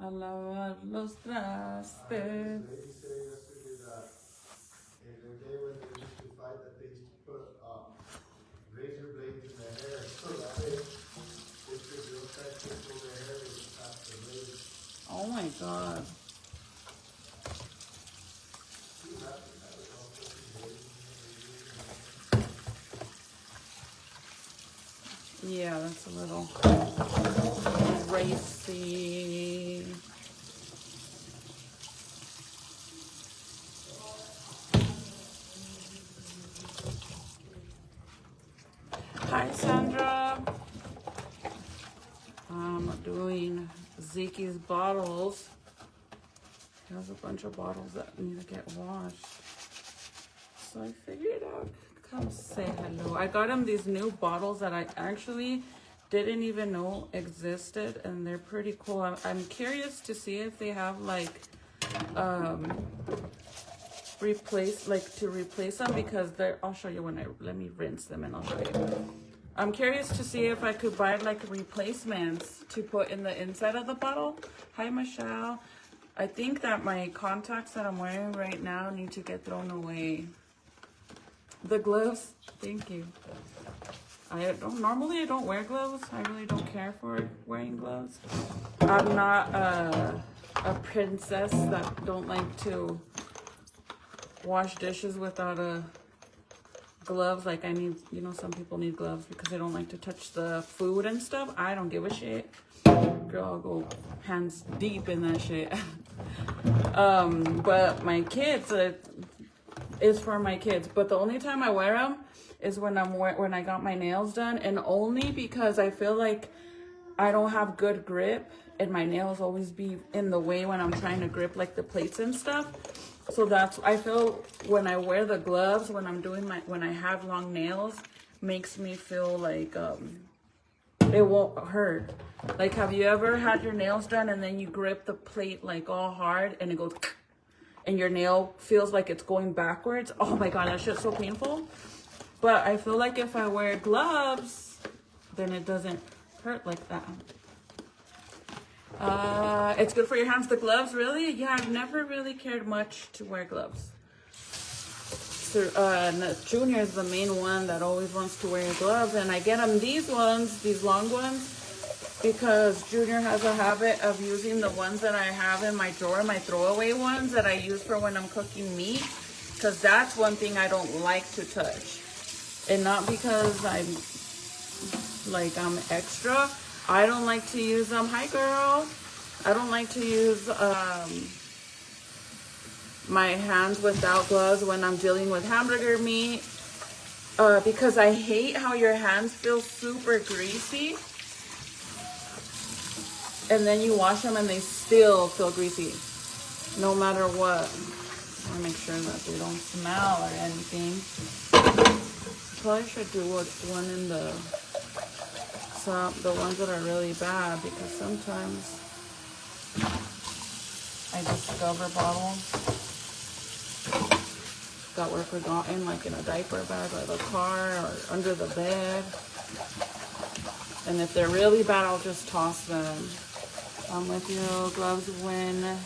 a lavar los trastes. Lady said yesterday that in the day when they used to fight, that they used to put razor blades in their hair so that if the girl tried to pull their hair, they would tap the blade. Oh my god. Yeah, that's a little racy. Hi, Sandra. I'm doing Zeke's bottles. He has a bunch of bottles that need to get washed. So I figured I'd come say hello. I got him these new bottles that I actually didn't even know existed, and they're pretty cool. I'm curious to see if they have like replace them, because they're, I'll show you when let me rinse them and I'll show you. I'm curious to see if I could buy like replacements to put in the inside of the bottle. Hi, Michelle. I think that my contacts that I'm wearing right now need to get thrown away. The gloves, thank you. I don't wear gloves. I really don't care for wearing gloves. I'm not a princess that don't like to wash dishes without gloves. Like I need, you know, some people need gloves because they don't like to touch the food and stuff. I don't give a shit. Girl, I'll go hands deep in that shit. But my kids, it's for my kids. But the only time I wear them is when I got my nails done, and only because I feel like I don't have good grip, and my nails always be in the way when I'm trying to grip like the plates and stuff. So that's, I feel when I wear the gloves, when I have long nails, makes me feel like it won't hurt. Like, have you ever had your nails done and then you grip the plate like all hard and it goes and your nail feels like it's going backwards? Oh my god, that shit's so painful. But I feel like if I wear gloves, then it doesn't hurt like that. It's good for your hands. The gloves, really? Yeah, I've never really cared much to wear gloves. So, Junior is the main one that always wants to wear gloves, and I get him these ones, these long ones, because Junior has a habit of using the ones that I have in my drawer, my throwaway ones that I use for when I'm cooking meat, because that's one thing I don't like to touch. And not because I'm extra. I don't like to use them. Hi, girl. I don't like to use my hands without gloves when I'm dealing with hamburger meat, because I hate how your hands feel super greasy, and then you wash them and they still feel greasy, no matter what. I want to make sure that they don't smell or anything. Probably should do one in the ones that are really bad, because sometimes I discover bottles that were forgotten, like in a diaper bag or the car or under the bed. And if they're really bad, I'll just toss them. I'm with you. Gloves when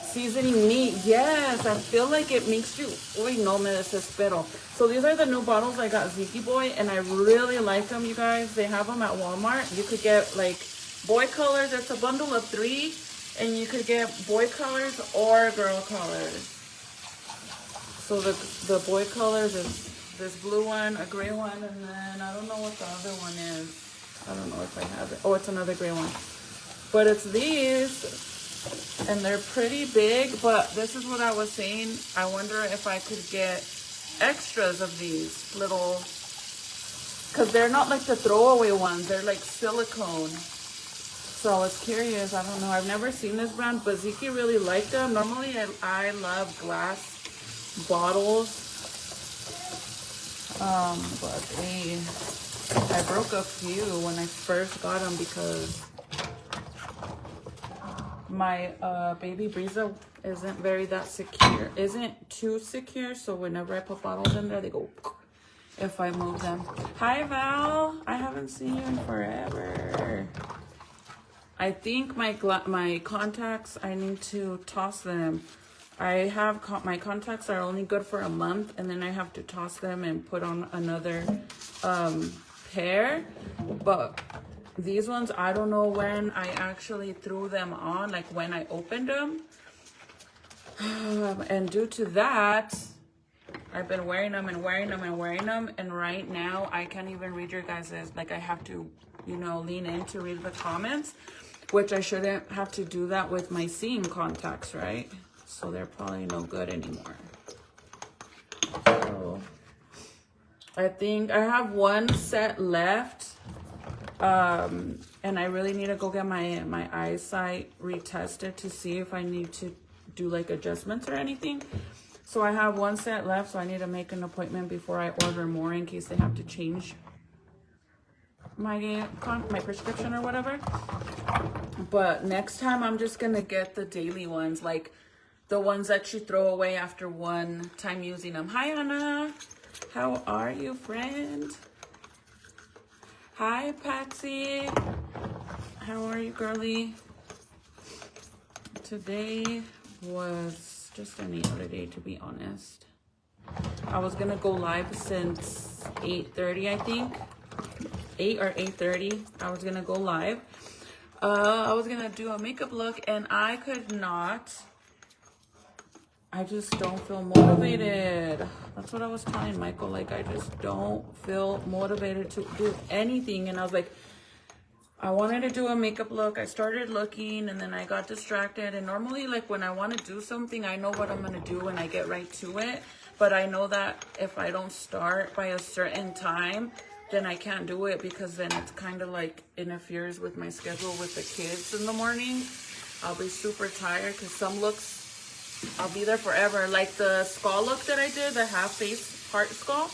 seasoning meat. Yes, I feel like it makes you, uy, no me desespero. So these are the new bottles I got Zeke Boy, and I really like them, you guys. They have them at Walmart. You could get like boy colors. It's a bundle of 3, and you could get boy colors or girl colors. So the boy colors is this blue one, a gray one, and then I don't know what the other one is. I don't know if I have it. Oh, it's another gray one. But it's these. And they're pretty big, but this is what I was saying. I wonder if I could get extras of these little, because they're not like the throwaway ones. They're like silicone. So I was curious. I don't know. I've never seen this brand, but Zeke really liked them. Normally, I love glass bottles. But I broke a few when I first got them because my baby Breeza isn't too secure, so whenever I put bottles in there, they go if I move them. Hi, Val. I haven't seen you in forever. I think my contacts, I need to toss them. I have my contacts are only good for a month, and then I have to toss them and put on another pair. But these ones, I don't know when I actually threw them on, like when I opened them. And due to that, I've been wearing them and wearing them and wearing them. And right now, I can't even read your guys's, like I have to, you know, lean in to read the comments, which I shouldn't have to do that with my seeing contacts, right? So they're probably no good anymore. So I think I have one set left. And I really need to go get my eyesight retested to see if I need to do like adjustments or anything. So I have one set left, so I need to make an appointment before I order more in case they have to change my prescription or whatever. But next time I'm just gonna get the daily ones, like the ones that you throw away after one time using them. Hi Anna, how are you, friend? Hi Patsy, how are you, girly? Today was just any other day, to be honest. I was gonna go live since 8:30, I think. 8 or 8:30, I was gonna go live. I was gonna do a makeup look and I could not. I just don't feel motivated. That's what I was telling Michael. Like, I just don't feel motivated to do anything. And I was like, I wanted to do a makeup look. I started looking and then I got distracted. And normally, like, when I want to do something, I know what I'm going to do and I get right to it. But I know that if I don't start by a certain time, then I can't do it, because then it's kind of like interferes with my schedule with the kids in the morning. I'll be super tired because some looks, I'll be there forever. Like the skull look that I did, the half face heart skull,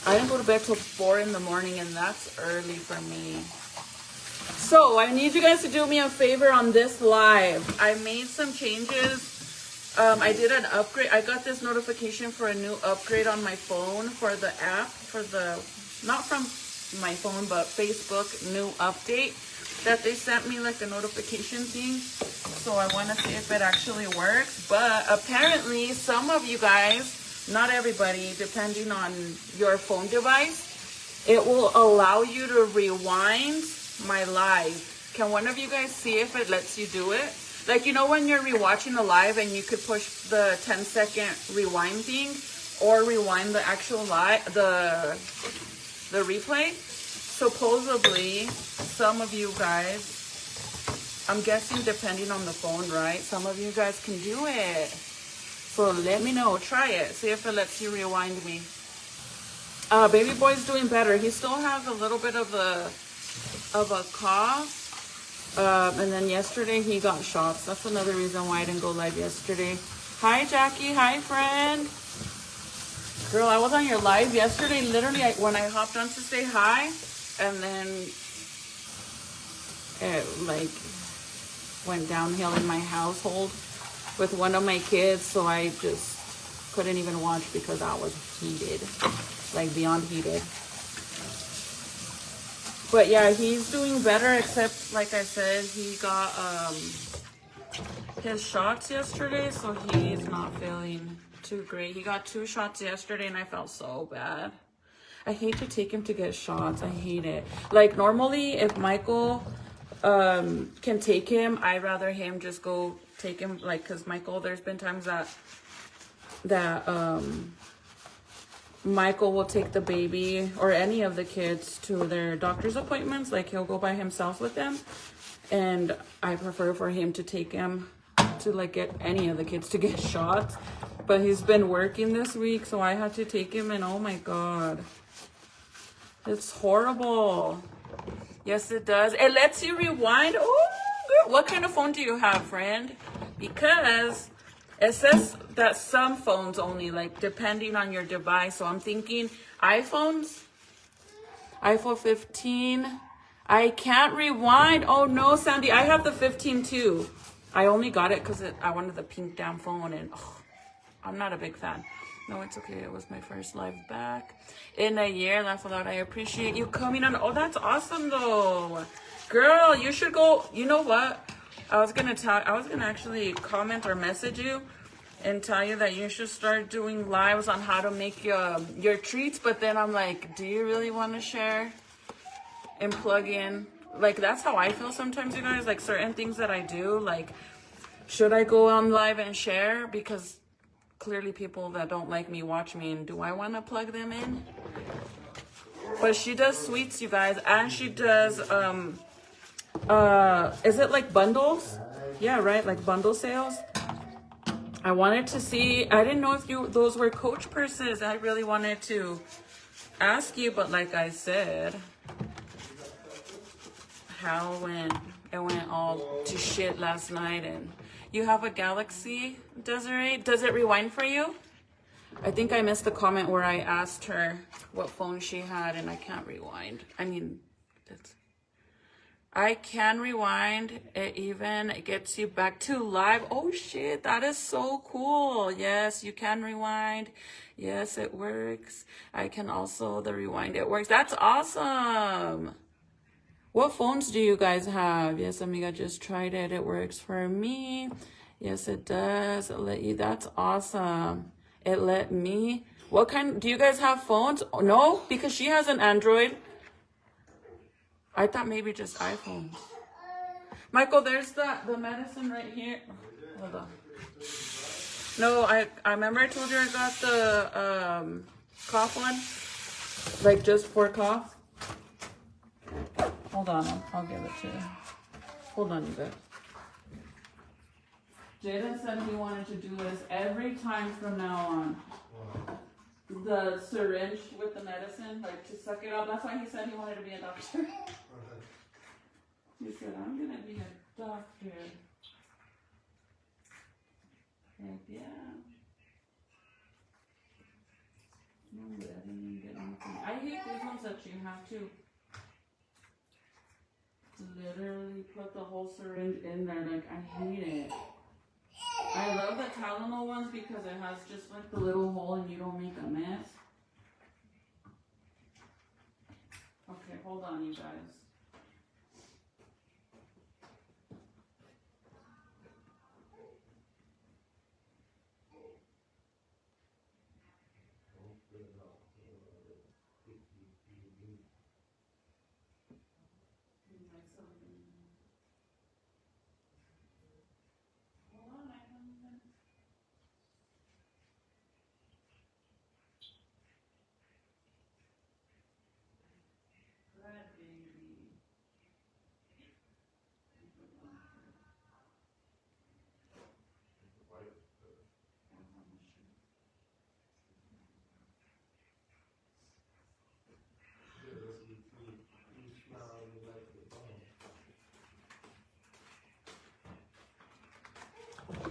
I didn't go to bed till 4 in the morning, and that's early for me. So I need you guys to do me a favor on this live. I made some changes. I did an upgrade. I got this notification for a new upgrade on my phone for the app, for the, not from my phone, but Facebook new update that they sent me, like a notification thing. So I want to see if it actually works. But apparently some of you guys, not everybody, depending on your phone device, it will allow you to rewind my live. Can one of you guys see if it lets you do it? Like, you know, when you're rewatching the live and you could push the 10-second rewind thing, or rewind the actual live, the replay. Supposedly, some of you guys, I'm guessing depending on the phone, right? Some of you guys can do it. So let me know. Try it. See if it lets you rewind me. Baby boy's doing better. He still has a little bit of a cough. And then yesterday he got shots. That's another reason why I didn't go live yesterday. Hi, Jackie. Hi, friend. Girl, I was on your live yesterday. Literally, when I hopped on to say hi, and then it like went downhill in my household with one of my kids, so I just couldn't even watch because I was heated, like beyond heated. But yeah, he's doing better, except like I said, he got his shots yesterday, so he's not feeling too great. He got 2 shots yesterday and I felt so bad. I hate to take him to get shots. I hate it. Like, normally if Michael can take him, I'd rather him just go take him, like, because Michael, there's been times that Michael will take the baby or any of the kids to their doctor's appointments. Like, he'll go by himself with them, and I prefer for him to take him to, like, get any of the kids to get shots. But he's been working this week, so I had to take him, and oh my god, it's horrible. Yes, it does. It lets you rewind. Oh, girl, what kind of phone do you have, friend? Because it says that some phones only, like, depending on your device. So I'm thinking iPhones, iPhone 15. I can't rewind. Oh no, Sandy, I have the 15 too. I only got it because I wanted the pink down phone, and I'm not a big fan. No, it's okay. It was my first live back in a year. Laugh aloud. I appreciate you coming on. Oh, that's awesome though. Girl, you should go. You know what? I was gonna actually comment or message you and tell you that you should start doing lives on how to make your treats. But then I'm like, do you really want to share and plug in? Like, that's how I feel sometimes, you guys. Like, certain things that I do, like, should I go on live and share? Because clearly people that don't like me watch me, and do I want to plug them in? But she does sweets, you guys, and she does is it like bundles? Yeah, right, like bundle sales. I wanted to see, I didn't know if those were Coach purses. I really wanted to ask you, but like I said, it went all to shit last night. And you have a Galaxy, Desiree? Does it rewind for you? I think I missed the comment where I asked her what phone she had, and I can't rewind. I mean, I can rewind. It gets you back to live. Oh shit, that is so cool. Yes, you can rewind. Yes, it works. I can also, the rewind, it works. That's awesome. What phones do you guys have? Yes, amiga, just tried it. It works for me. Yes, it does. It let you. That's awesome. It let me. What kind? Do you guys have phones? Oh, no, because she has an Android. I thought maybe just iPhones. Michael, there's the medicine right here. Hold on. No, I remember I told you I got the cough one, like just for cough. Hold on, I'll give it to you. Hold on, you guys. Jaden said he wanted to do this every time from now on. The syringe with the medicine, like to suck it up. That's why he said he wanted to be a doctor. He said, I'm gonna be a doctor. Heck yeah. No, but I didn't even get anything. I hate these ones that you have to literally put the whole syringe in there. Like, I hate it. I love the Tylenol ones because it has just like the little hole and you don't make a mess. Okay, hold on, you guys.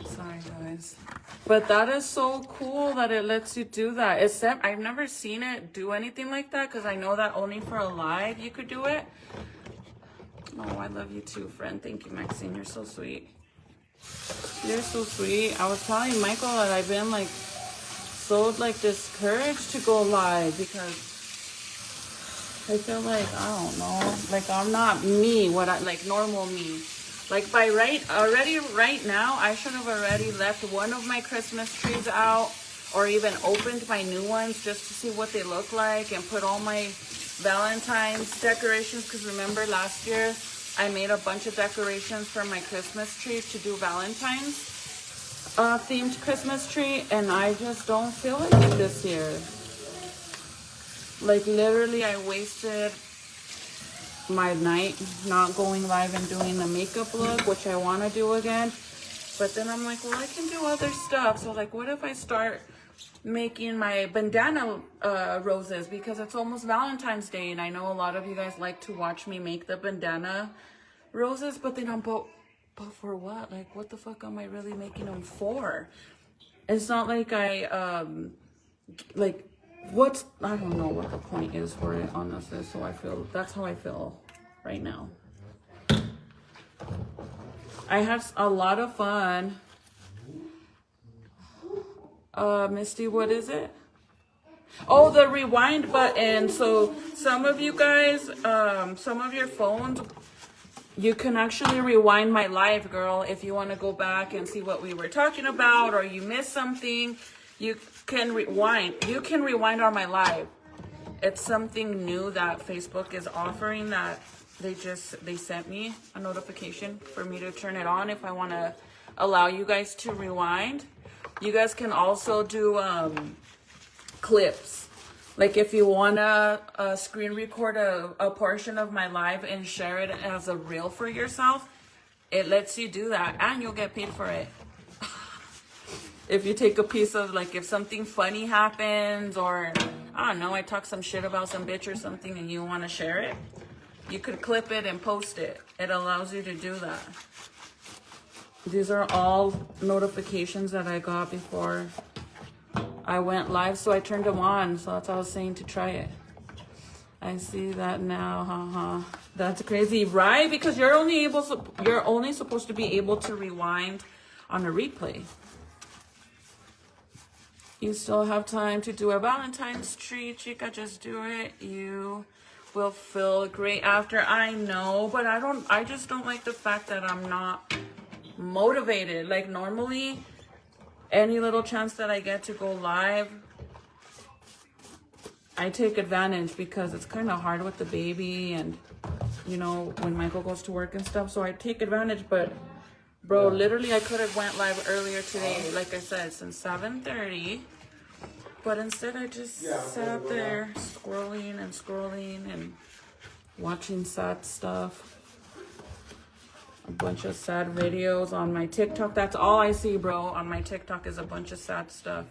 Sorry, guys. But that is so cool that it lets you do that. Except I've never seen it do anything like that because I know that only for a live you could do it. Oh, I love you too, friend. Thank you, Maxine. You're so sweet. You're so sweet. I was telling Michael that I've been like so like discouraged to go live because I feel like, I don't know, like I'm not me, like normal me. Like right now, I should have already left one of my Christmas trees out or even opened my new ones just to see what they look like and put all my Valentine's decorations. Because remember last year, I made a bunch of decorations for my Christmas tree to do Valentine's themed Christmas tree. And I just don't feel like it this year. Like literally, I wasted my night not going live and doing the makeup look, which I want to do again. But then I'm like, well, I can do other stuff. So like, what if I start making my bandana roses, because it's almost Valentine's Day, and I know a lot of you guys like to watch me make the bandana roses. But then but for what? Like, what the fuck am I really making them for? It's not like I I don't know what the point is for it, honestly. So that's how I feel right now. I have a lot of fun Misty, what is it? Oh, the rewind button. So some of you guys, some of your phones, you can actually rewind my live, girl. If you want to go back and see what we were talking about, or you missed something, you can rewind. You can rewind on my live. It's something new that Facebook is offering, that they sent me a notification for me to turn it on if I want to allow you guys to rewind. You guys can also do clips. Like if you want to screen record a portion of my live and share it as a reel for yourself, it lets you do that, and you'll get paid for it. If you take a piece of, like, if something funny happens, or I don't know, I talk some shit about some bitch or something and you want to share it, you could clip it and post it. It allows you to do that. These are all notifications that I got before I went live, so I turned them on. So that's why I was saying to try it. I see that now, That's crazy, right? Because you're only supposed to be able to rewind on a replay. You still have time to do a Valentine's tree, chica. Just do it. You will feel great after. I know, but I just don't like the fact that I'm not motivated. Like, normally, any little chance that I get to go live, I take advantage, because it's kind of hard with the baby, and you know, when Michael goes to work and stuff, so I take advantage. But bro, literally I could have went live earlier today, like I said, since 7:30, but instead I just sat there scrolling and watching sad stuff. A bunch of sad videos on my TikTok. That's all I see, bro. On my TikTok is a bunch of sad stuff.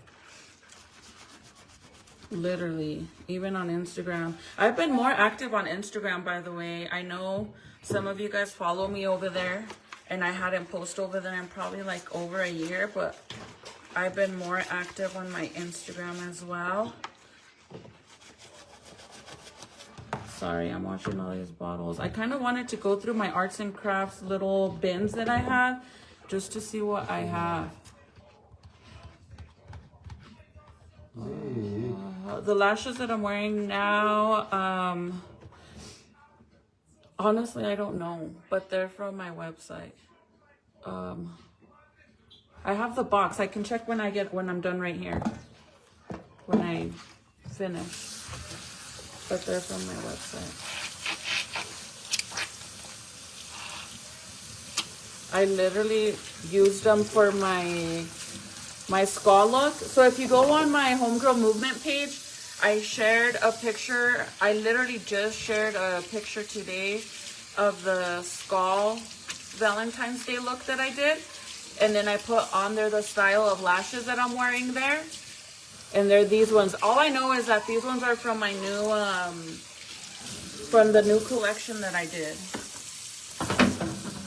Literally. Even on Instagram. I've been more active on Instagram, by the way. I know some of you guys follow me over there, and I hadn't posted over there in probably like over a year, but I've been more active on my Instagram as well. Sorry, I'm watching all these bottles. I kind of wanted to go through my arts and crafts little bins that I have, just to see what I have. The lashes that I'm wearing now, honestly, I don't know, but they're from my website. I have the box. I can check when I'm done right here, when I finish. But they're from my website. I literally used them for my skull look. So if you go on my Homegirl Movement page, I shared a picture. I literally just shared a picture today of the skull Valentine's Day look that I did. And then I put on there the style of lashes that I'm wearing there. And they're these ones. All I know is that these ones are from my new, from the new collection that I did.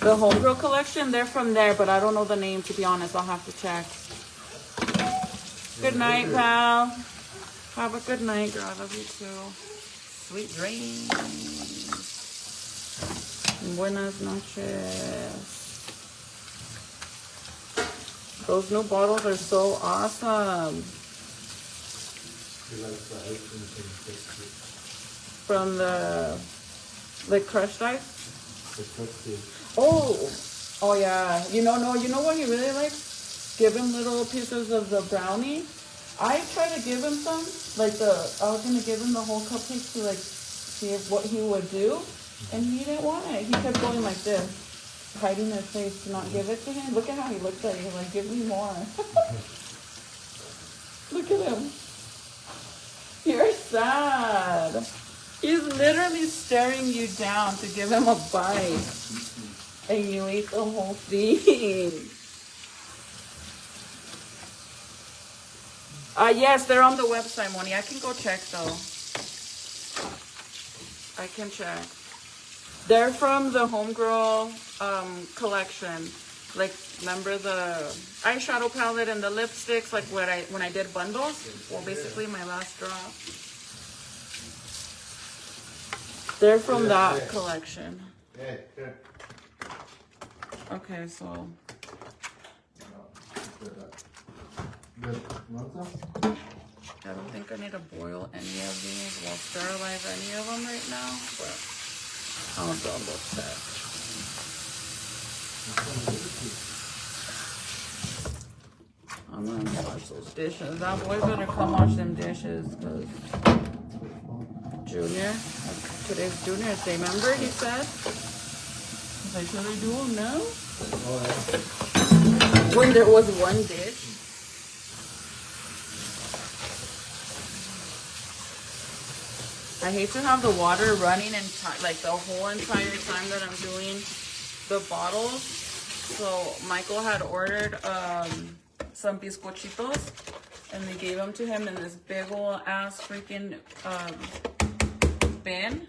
The Homegirl collection, they're from there, but I don't know the name, to be honest. I'll have to check. Good night, pal. Have a good night, girl. I love you too. Sweet dreams. Buenas noches. Those new bottles are so awesome. From the crushed ice? Oh yeah. You know what he really likes? Give him little pieces of the brownie. I tried to give him some, I was gonna give him the whole cupcake to like see what he would do, and he didn't want it. He kept going like this, hiding his face to not give it to him. Look at how he looks at you, like, give me more. Look at him. You're sad. He's literally staring you down to give him a bite. And you ate the whole thing. Yes, they're on the website, Moni. I can go check, though. I can check. They're from the Homegirl collection. Like, remember the eyeshadow palette and the lipsticks, like when I did bundles? Well, basically my last drop. They're from that collection. Okay, so Good. Want some? I don't think I need to boil any of these. We'll sterilize any of them right now, but I'll double check. I'm gonna wash those dishes. That boy better come wash them dishes, cause Junior, today's Junior's day. Remember he said? I should I do them now? Oh, yeah. When there was one dish. I hate to have the water running and like the whole entire time that I'm doing the bottles. So Michael had ordered some bizcochitos, and they gave them to him in this big ol' ass freaking bin.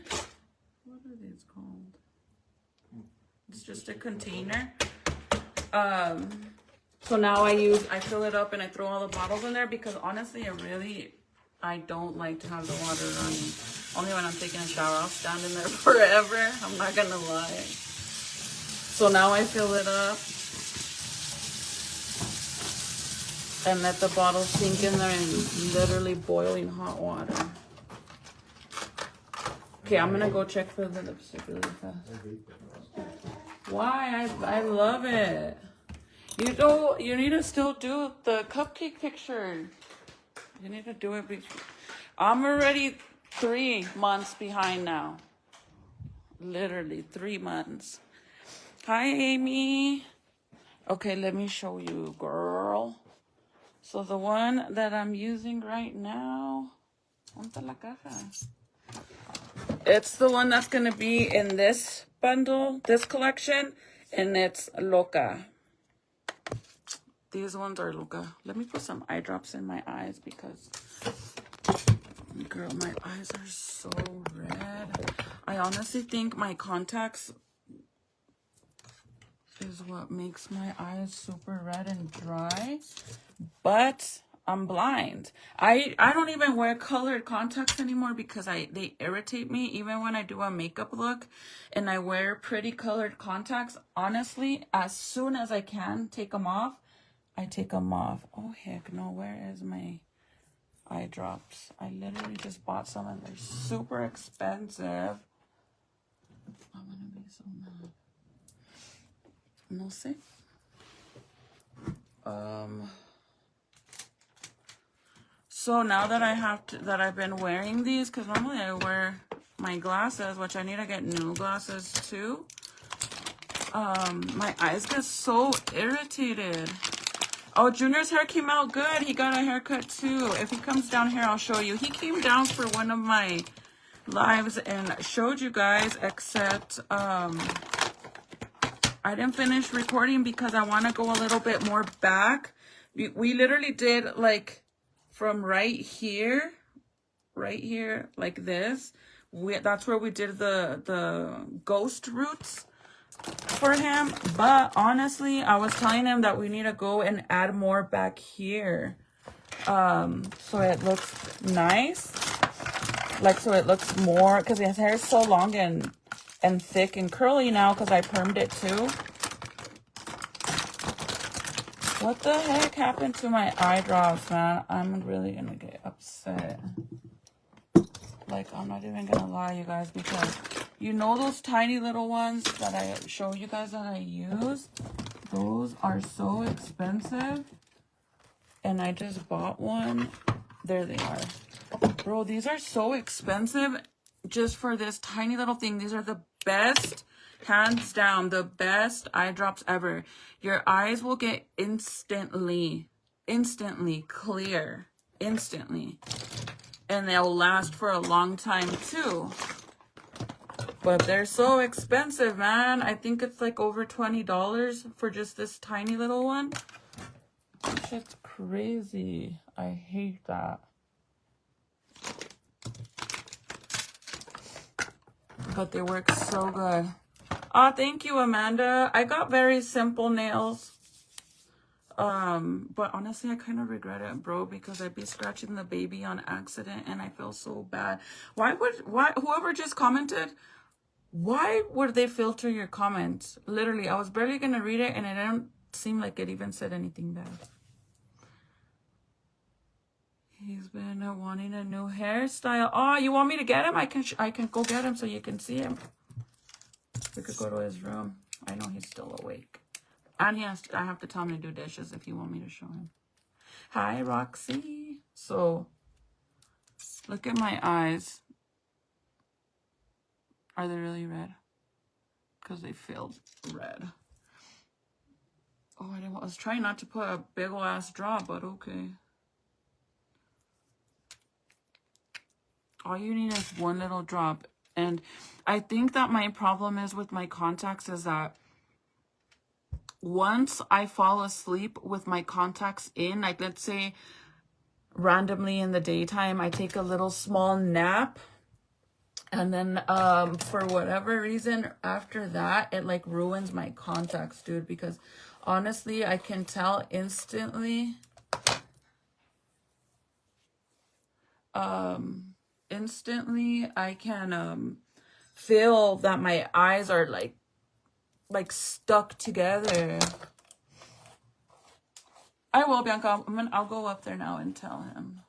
What are these called? It's just a container. So now I fill it up and I throw all the bottles in there because honestly, I don't like to have the water running. Only when I'm taking a shower, I'll stand in there forever. I'm not gonna lie. So now I fill it up and let the bottle sink in there in literally boiling hot water. Okay, I'm gonna go check for the lipstick really fast. Why? I love it. You need to still do the cupcake picture. You need to do it. I'm already 3 months behind now. Literally 3 months. Hi, Amy. Okay, let me show you, girl. So the one that I'm using right now, it's the one that's gonna be in this bundle, this collection, and it's Loca. These ones are Loca. Let me put some eye drops in my eyes because, girl, my eyes are so red. I honestly think my contacts is what makes my eyes super red and dry, but I'm blind. I don't even wear colored contacts anymore because they irritate me. Even when I do a makeup look and I wear pretty colored contacts, honestly, as soon as I can take them off, I take them off. Oh heck no, where is my eye drops? I literally just bought some and they're super expensive. I'm gonna be so mad. No sé. So now that I've been wearing these, because normally I wear my glasses, which I need to get new glasses too. My eyes get so irritated. Oh, Junior's hair came out good. He got a haircut too. If he comes down here, I'll show you. He came down for one of my lives and showed you guys, except I didn't finish recording because I want to go a little bit more back. We literally did like from right here, like this. That's where we did the ghost roots for him. But honestly, I was telling him that we need to go and add more back here. So it looks nice. Like, so it looks more, because his hair is so long and thick and curly now because I permed it too. What the heck happened to my eye drops, man? I'm really gonna get upset. Like, I'm not even gonna lie, you guys, because you know those tiny little ones that I show you guys that I use? Those are so expensive. And I just bought one. There they are. Bro, these are so expensive just for this tiny little thing. These are the best, hands down, the best eye drops ever. Your eyes will get instantly clear. Instantly. And they'll last for a long time too. But they're so expensive, man. I think it's like over $20 for just this tiny little one. That shit's crazy. I hate that. But they work so good. Oh, thank you, Amanda. I got very simple nails. But honestly, I kind of regret it, bro, because I'd be scratching the baby on accident and I feel so bad. Whoever just commented, why would they filter your comments? Literally, I was barely gonna read it and it didn't seem like it even said anything bad. He's been wanting a new hairstyle. Oh, you want me to get him? I can go get him so you can see him. We could go to his room. I know he's still awake. And I have to tell him to do dishes if you want me to show him. Hi, Roxy. So, look at my eyes. Are they really red? Because they feel red. Oh, I was trying not to put a big ol' ass drop, but okay. All you need is one little drop. And I think that my problem is with my contacts is that once I fall asleep with my contacts in, like let's say randomly in the daytime, I take a little small nap. And then for whatever reason, after that, it like ruins my contacts, dude. Because honestly, I can tell instantly. Instantly, I can feel that my eyes are like stuck together. I will, Bianca. I'll go up there now and tell him.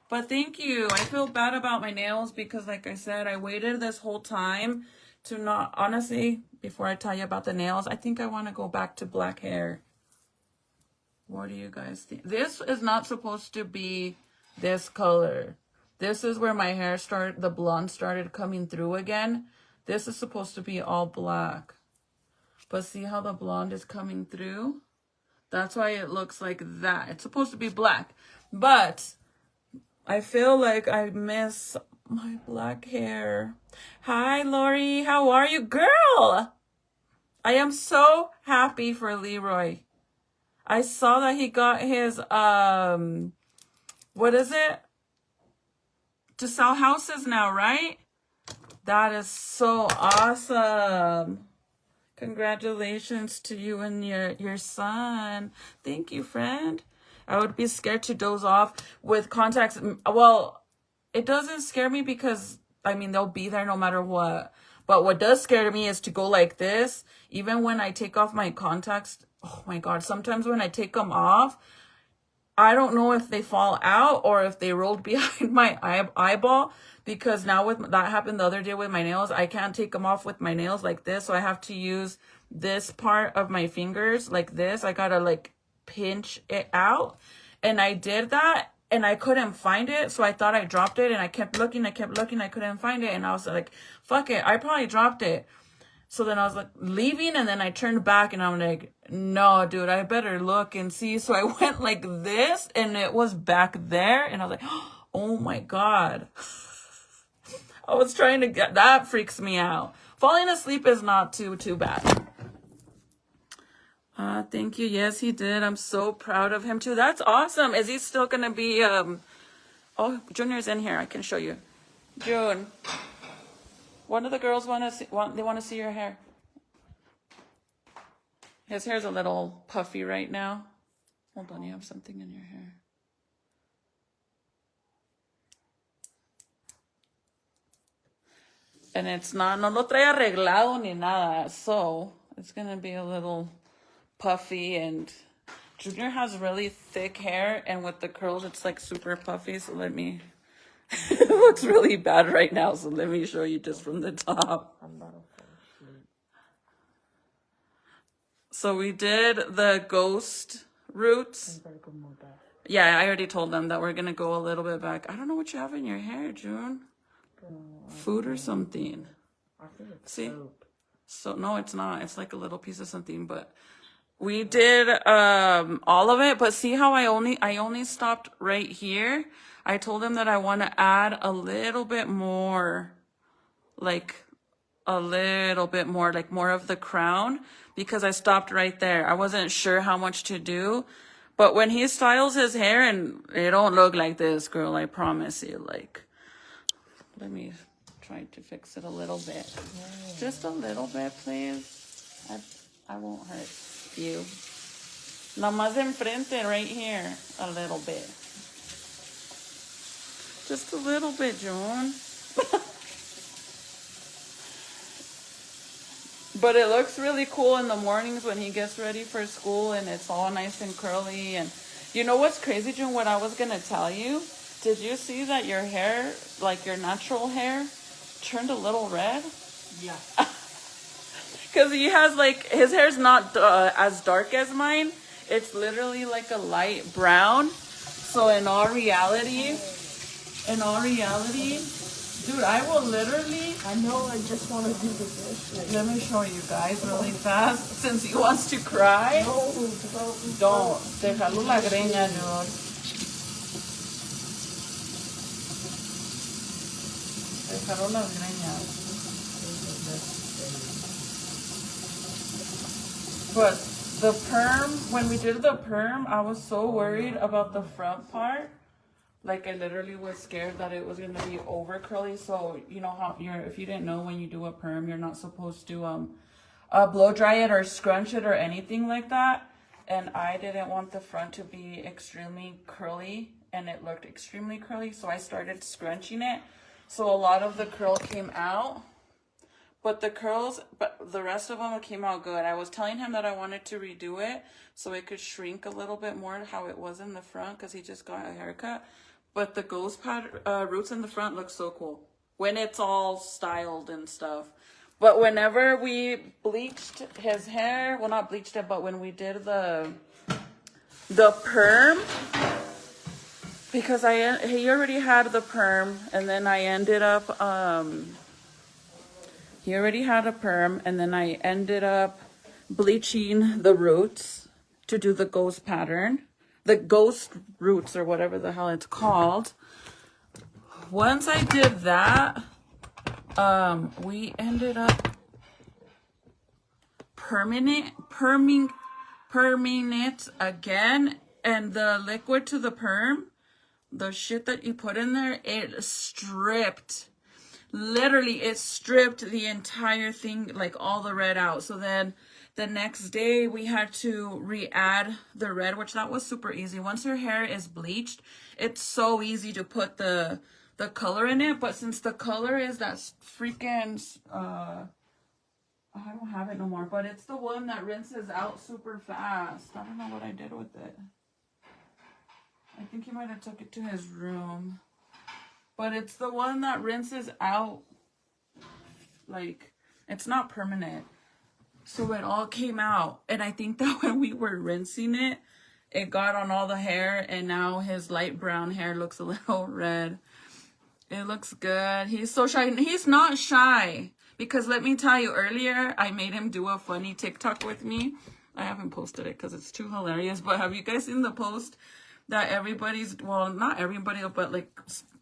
But thank you. I feel bad about my nails because, like I said, I waited this whole time to not... Honestly, before I tell you about the nails, I think I want to go back to black hair. What do you guys think? This is not supposed to be this color. This is where my hair started, the blonde started coming through again. This is supposed to be all black. But see how the blonde is coming through? That's why it looks like that. It's supposed to be black. But I feel like I miss my black hair. Hi, Lori. How are you? Girl! I am so happy for Leroy. I saw that he got his, what is it? To sell houses now, right? That is so awesome. Congratulations to you and your son. Thank you, friend. I would be scared to doze off with contacts. Well, it doesn't scare me because, I mean, they'll be there no matter what. But what does scare me is to go like this. Even when I take off my contacts, oh my God, sometimes when I take them off, I don't know if they fall out or if they rolled behind my eyeball. Because now that happened the other day with my nails, I can't take them off with my nails like this. So I have to use this part of my fingers like this. I gotta like pinch it out. And I did that and I couldn't find it. So I thought I dropped it and I kept looking, I couldn't find it. And I was like, fuck it, I probably dropped it. So then I was like leaving and then I turned back and I'm like, no, dude, I better look and see. So I went like this and it was back there. And I was like, oh my God. I was trying to get, that freaks me out. Falling asleep is not too bad. Thank you. Yes, he did. I'm so proud of him too. That's awesome. Is he still going to be, oh, Junior's in here. I can show you. June. One of the girls want to see your hair. His hair's a little puffy right now. Hold on, you have something in your hair. And it's not, no lo trae arreglado ni nada. So it's going to be a little puffy. And Junior has really thick hair. And with the curls, it's like super puffy. So let me, it looks really bad right now. So let me show you just from the top. So we did the ghost roots. Yeah, I already told them that we're going to go a little bit back. I don't know what you have in your hair, June. Food or something. I think it's See? soap. So no, it's not. It's like a little piece of something, but we did all of it. But see how I only stopped right here? I told him that I want to add a little bit more, like more of the crown, because I stopped right there. I wasn't sure how much to do. But when he styles his hair, and it don't look like this, girl, I promise you, like, let me try to fix it a little bit. Just a little bit, please. I won't hurt you. Nomás enfrente, right here. A little bit. Just a little bit, June. But it looks really cool in the mornings when he gets ready for school and it's all nice and curly. And You know what's crazy, June? What I was gonna tell you. Did you see that your hair, like your natural hair, turned a little red? Yeah. Because he has like, his hair's not as dark as mine. It's literally like a light brown. So in all reality, dude, I will literally, I know, I just want to do the dish. let me show you guys really fast, since he wants to cry. No, Don't. Déjalo la greña, dude. Déjalo las greñas. But the perm, when we did the perm, I was so worried about the front part. Like, I literally was scared that it was going to be over curly. So, you know how if you didn't know, when you do a perm, you're not supposed to blow dry it or scrunch it or anything like that. And I didn't want the front to be extremely curly, and it looked extremely curly. So I started scrunching it. So a lot of the curl came out. But the rest of them came out good. I was telling him that I wanted to redo it so it could shrink a little bit more how it was in the front, because he just got a haircut. But the ghost roots in the front look so cool when it's all styled and stuff. But whenever we bleached his hair, well, not bleached it, but when we did the perm, because he already had the perm, and then I ended up he already had a perm, and then I ended up bleaching the roots to do the ghost pattern. The ghost roots, or whatever the hell it's called. Once I did that, we ended up perming it again. And the liquid to the perm, the shit that you put in there, it stripped. Literally, it stripped the entire thing, like all the red out. So then the next day we had to re-add the red, which that was super easy. Once your hair is bleached, it's so easy to put the color in it. But since the color is that freaking, I don't have it no more, but it's the one that rinses out super fast. I don't know what I did with it. I think he might have took it to his room. But it's the one that rinses out, like, it's not permanent. So it all came out. And I think that when we were rinsing it, it got on all the hair. And now his light brown hair looks a little red. It looks good. He's so shy. He's not shy. Because let me tell you, earlier, I made him do a funny TikTok with me. I haven't posted it because it's too hilarious. But have you guys seen the post that everybody's, well, not everybody, but like,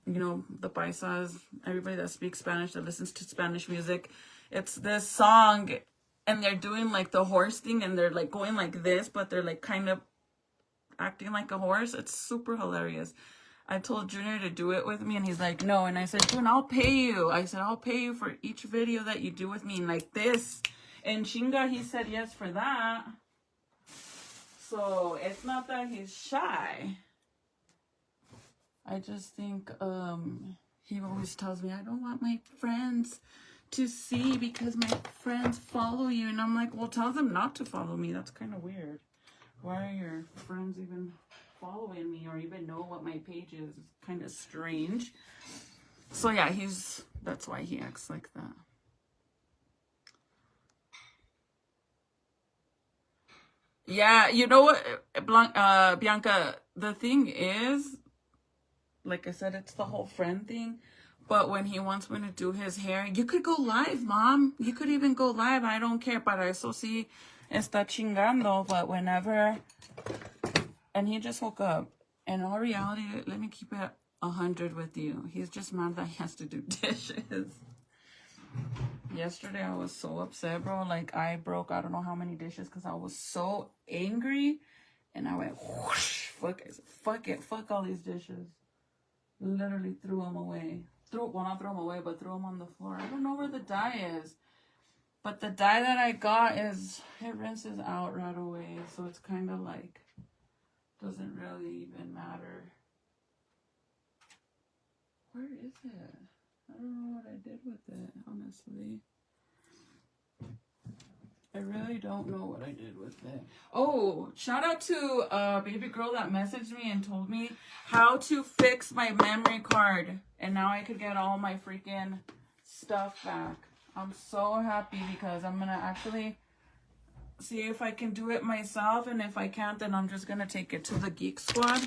you know, the paisas, everybody that speaks Spanish, that listens to Spanish music, it's this song, and they're doing like the horse thing, and they're like going like this, but they're like kind of acting like a horse. It's super hilarious. I told Junior to do it with me, and he's like, no. And I said, Junior, I'll pay you. I said, I'll pay you for each video that you do with me, like this. And Chinga, he said yes for that. So it's not that he's shy. I just think he always tells me, I don't want my friends to see because my friends follow you. And I'm like, well, tell them not to follow me. That's kind of weird. Why are your friends even following me or even know what my page is? It's kind of strange. So yeah, that's why he acts like that. Yeah, you know what, Bianca, the thing is, like I said, it's the whole friend thing. But when he wants me to do his hair, you could go live, Mom. You could even go live. I don't care. Para eso sí está chingando. But whenever... And he just woke up. In all reality, let me keep it 100 with you. He's just mad that he has to do dishes. Yesterday, I was so upset, bro. Like, I broke I don't know how many dishes because I was so angry. And I went, whoosh, fuck it. Fuck all these dishes. Literally threw them away. Well, not threw them away, but threw them on the floor. I don't know where the dye is. But the dye that I got it rinses out right away. So it's kind of like, doesn't really even matter. Where is it? I don't know what I did with it, honestly. I really don't know what I did with it. Oh, shout out to a baby girl that messaged me and told me how to fix my memory card. And now I could get all my freaking stuff back. I'm so happy because I'm going to actually see if I can do it myself. And if I can't, then I'm just going to take it to the Geek Squad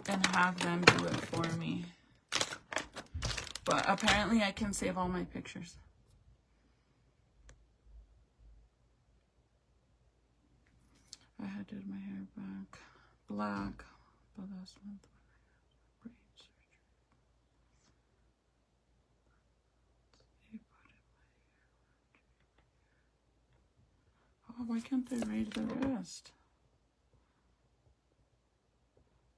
and have them do it for me. But apparently I can save all my pictures. I had did my hair back black, but last month braid surgery. Oh, why can't they read the rest?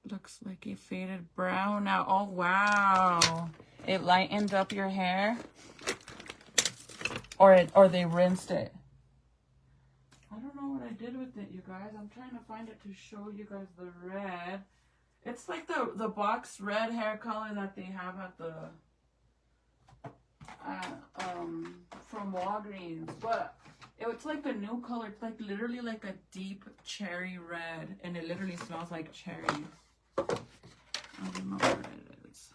Looks like a faded brown now. Oh wow! It lightened up your hair, or they rinsed it. I don't know what I did with it, you guys. I'm trying to find it to show you guys the red. It's like the box red hair color that they have at the from Walgreens, but it's like a new color. It's like literally like a deep cherry red, and it literally smells like cherries. I don't know what it is.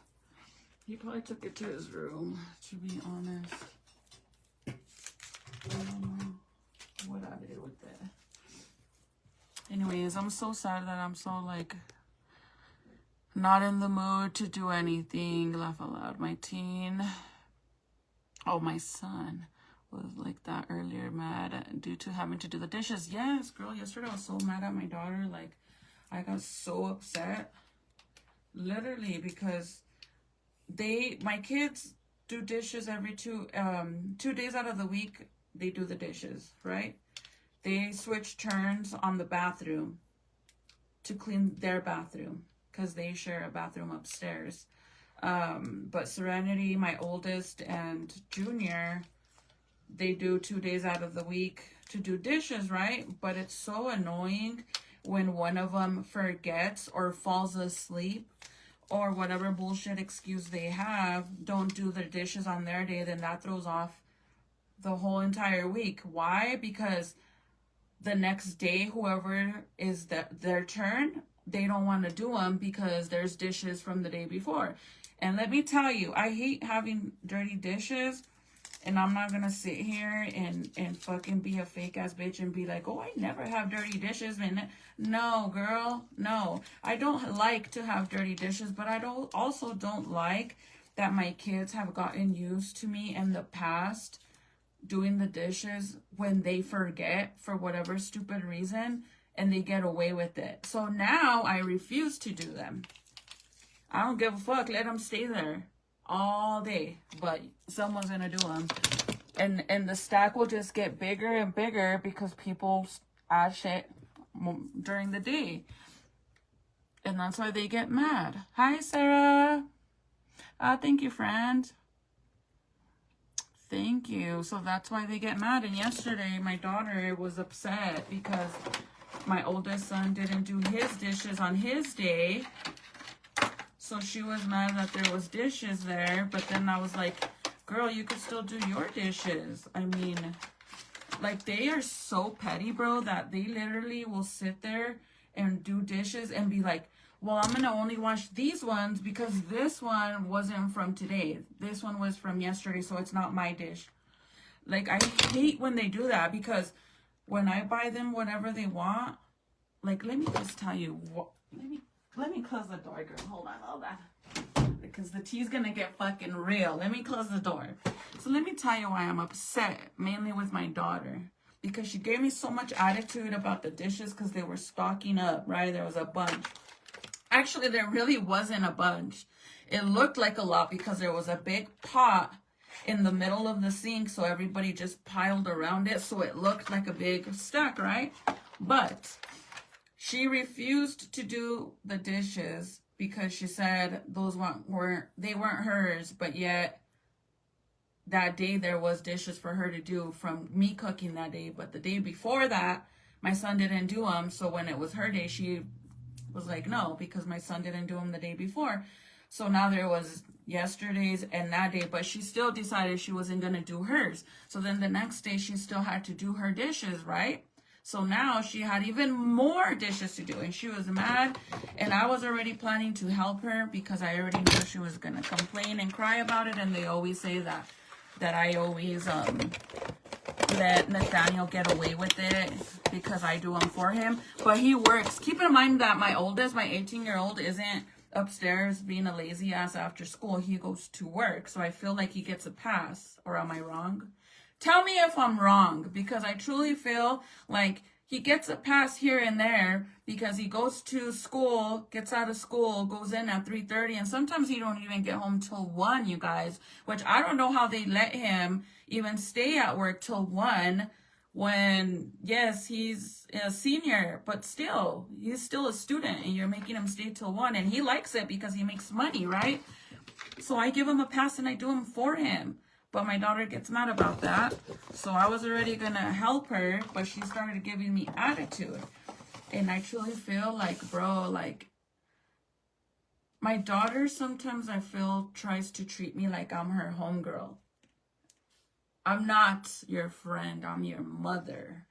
He probably took it to his room, to be honest. I don't know what I did with it. Anyways, I'm so sad that I'm so like not in the mood to do anything. Laugh aloud. My son was like that earlier, mad due to having to do the dishes. Yes, girl, yesterday I was so mad at my daughter. Like, I got so upset, literally, because my kids do dishes every 2 days out of the week. They do the dishes, right? They switch turns on the bathroom to clean their bathroom because they share a bathroom upstairs. But Serenity, my oldest, and Junior, they do 2 days out of the week to do dishes, right? But it's so annoying when one of them forgets or falls asleep or whatever bullshit excuse they have, don't do the dishes on their day, then that throws off the whole entire week. Why? Because the next day, whoever is their turn, they don't want to do them because there's dishes from the day before. And let me tell you, I hate having dirty dishes. And I'm not going to sit here and fucking be a fake ass bitch and be like, oh, I never have dirty dishes. No, girl, no. I don't like to have dirty dishes, but I also don't like that my kids have gotten used to me in the past doing the dishes when they forget for whatever stupid reason and they get away with it. So now I refuse to do them. I don't give a fuck. Let them stay there all day, but someone's gonna do them, and the stack will just get bigger and bigger because people add shit during the day, and that's why they get mad. Hi, Sarah. Thank you, friend. Thank you. So that's why they get mad. And yesterday my daughter was upset because my oldest son didn't do his dishes on his day. So she was mad that there was dishes there, but then I was like, girl, you could still do your dishes. I mean, like, they are so petty, bro, that they literally will sit there and do dishes and be like, well, I'm going to only wash these ones because this one wasn't from today. This one was from yesterday, so it's not my dish. Like, I hate when they do that because when I buy them whatever they want, like, let me just tell you, let me close the door, girl. Hold on. Because the tea's going to get fucking real. Let me close the door. So let me tell you why I'm upset, mainly with my daughter. Because she gave me so much attitude about the dishes because they were stocking up, right? There was a bunch. Actually, there really wasn't a bunch. It looked like a lot because there was a big pot in the middle of the sink, so everybody just piled around it, so it looked like a big stack, right? But she refused to do the dishes because she said those weren't hers, but yet that day there was dishes for her to do from me cooking that day. But the day before that, my son didn't do them, so when it was her day, she was like, no, because my son didn't do them the day before. So now there was yesterday's and that day, but she still decided she wasn't going to do hers. So then the next day she still had to do her dishes, right? So now she had even more dishes to do, and she was mad, and I was already planning to help her because I already knew she was going to complain and cry about it. And they always say that I always let Nathaniel get away with it because I do them for him. But he works. Keep in mind that my oldest, my 18-year-old, isn't upstairs being a lazy ass after school. He goes to work, so I feel like he gets a pass. Or am I wrong? Tell me if I'm wrong, because I truly feel like he gets a pass here and there because he goes to school, gets out of school, goes in at 3:30, and sometimes he don't even get home till 1, you guys, which I don't know how they let him even stay at work till 1 when, yes, he's a senior, but still, he's still a student, and you're making him stay till 1, and he likes it because he makes money, right? So I give him a pass and I do him for him. But my daughter gets mad about that. So I was already going to help her, but she started giving me attitude. And I truly feel like, bro, like, my daughter sometimes I feel tries to treat me like I'm her homegirl. I'm not your friend. I'm your mother.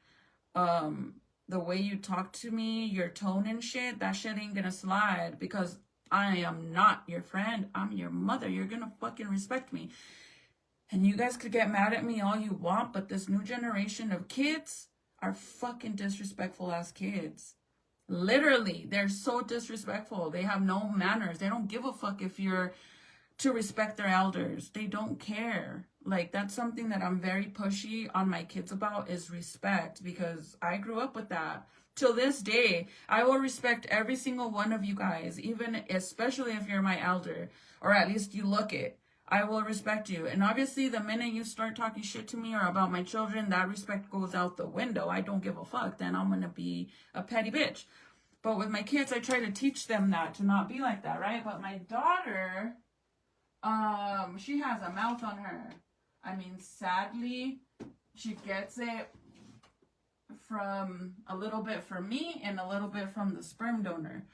The way you talk to me, your tone and shit, that shit ain't going to slide because I am not your friend. I'm your mother. You're going to fucking respect me. And you guys could get mad at me all you want, but this new generation of kids are fucking disrespectful ass kids. Literally, they're so disrespectful. They have no manners. They don't give a fuck if you're to respect their elders. They don't care. Like, that's something that I'm very pushy on my kids about, is respect, because I grew up with that. Till this day, I will respect every single one of you guys, even especially if you're my elder, or at least you look it. I will respect you. And obviously, the minute you start talking shit to me or about my children, that respect goes out the window. I don't give a fuck. Then I'm going to be a petty bitch. But with my kids, I try to teach them that, to not be like that, right? But my daughter, she has a mouth on her. I mean, sadly, she gets it from a little bit from me and a little bit from the sperm donor.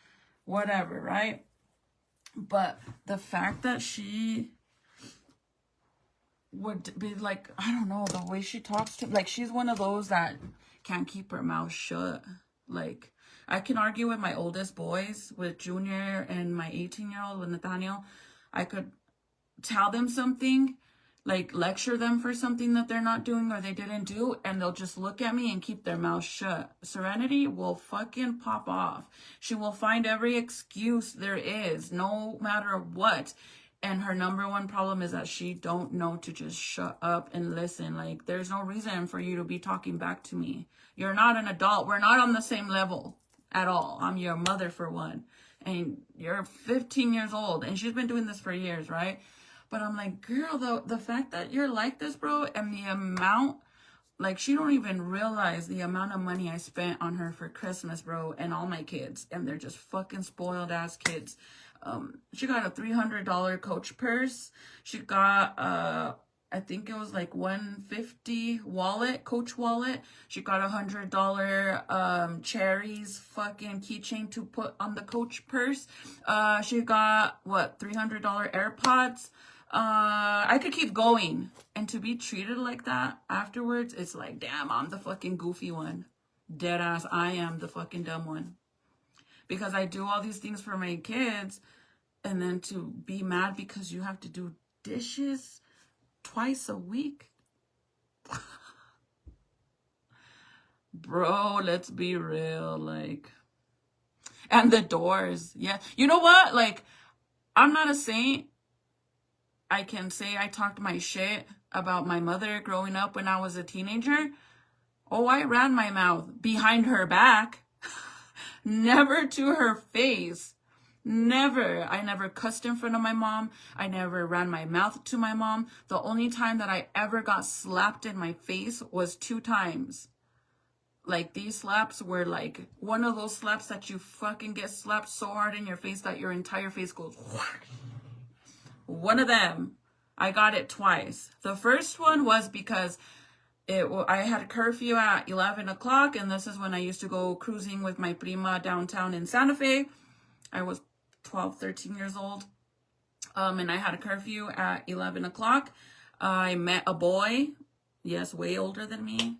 Whatever, right? But the fact that she would be like, I don't know, the way she talks to, like, she's one of those that can't keep her mouth shut. Like, I can argue with my oldest boys, with Junior and my 18-year-old, with Nathaniel. I could tell them something, like lecture them for something that they're not doing or they didn't do, and they'll just look at me and keep their mouth shut. Serenity will fucking pop off. She will find every excuse there is, no matter what. And her number one problem is that she don't know to just shut up and listen. Like, there's no reason for you to be talking back to me. You're not an adult. We're not on the same level at all. I'm your mother, for one. And you're 15 years old. And she's been doing this for years, right? But I'm like, girl, the fact that you're like this, bro, and the amount, like, she don't even realize the amount of money I spent on her for Christmas, bro, and all my kids. And they're just fucking spoiled ass kids. She got a $300 Coach purse. She got, I think it was like $150 wallet, Coach wallet. She got $100 Cherries fucking keychain to put on the Coach purse. She got, what, $300 AirPods. I could keep going. And to be treated like that afterwards, it's like, damn, I'm the fucking goofy one. Dead ass, I am the fucking dumb one. Because I do all these things for my kids, and then to be mad because you have to do dishes twice a week. Bro, let's be real. Like, and the doors. Yeah. You know what? Like, I'm not a saint. I can say I talked my shit about my mother growing up when I was a teenager. Oh, I ran my mouth behind her back. Never to her face. Never. I never cussed in front of my mom. I never ran my mouth to my mom. The only time that I ever got slapped in my face was 2 times. Like, these slaps were like one of those slaps that you fucking get slapped so hard in your face that your entire face goes whack. One of them. I got it twice. The first one was because I had a curfew at 11 o'clock, and this is when I used to go cruising with my prima downtown in Santa Fe. I was 12, 13 years old. And I had a curfew at 11 o'clock. I met a boy, yes, way older than me.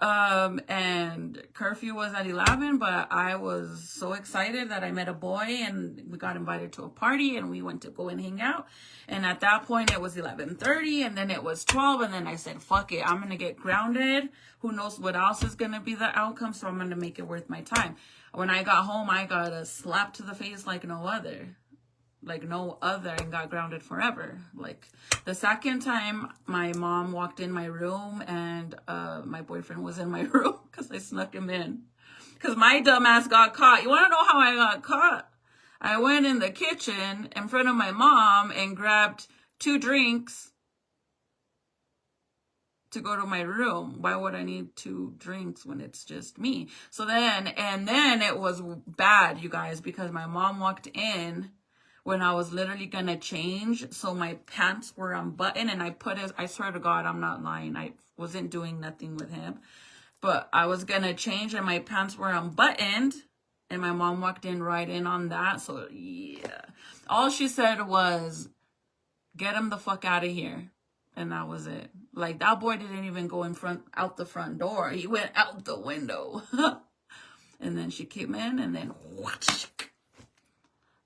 And curfew was at 11, but I was so excited that I met a boy and we got invited to a party and we went to go and hang out. And at that point it was 11:30 and then it was 12 and then I said, fuck it, I'm going to get grounded. Who knows what else is going to be the outcome, so I'm going to make it worth my time. When I got home, I got a slap to the face like no other. And got grounded forever. Like the second time my mom walked in my room and my boyfriend was in my room because I snuck him in because my dumb ass got caught. You want to know how I got caught? I went in the kitchen in front of my mom and grabbed 2 drinks to go to my room. Why would I need 2 drinks when it's just me? Then it was bad, you guys, because my mom walked in when I was literally gonna change, so my pants were unbuttoned, and I swear to God, I'm not lying, I wasn't doing nothing with him, but I was gonna change and my pants were unbuttoned, and my mom walked in right in on that, so yeah. All she said was, get him the fuck out of here, and that was it. Like, that boy didn't even go out the front door, he went out the window. And then she came in, and then whoosh.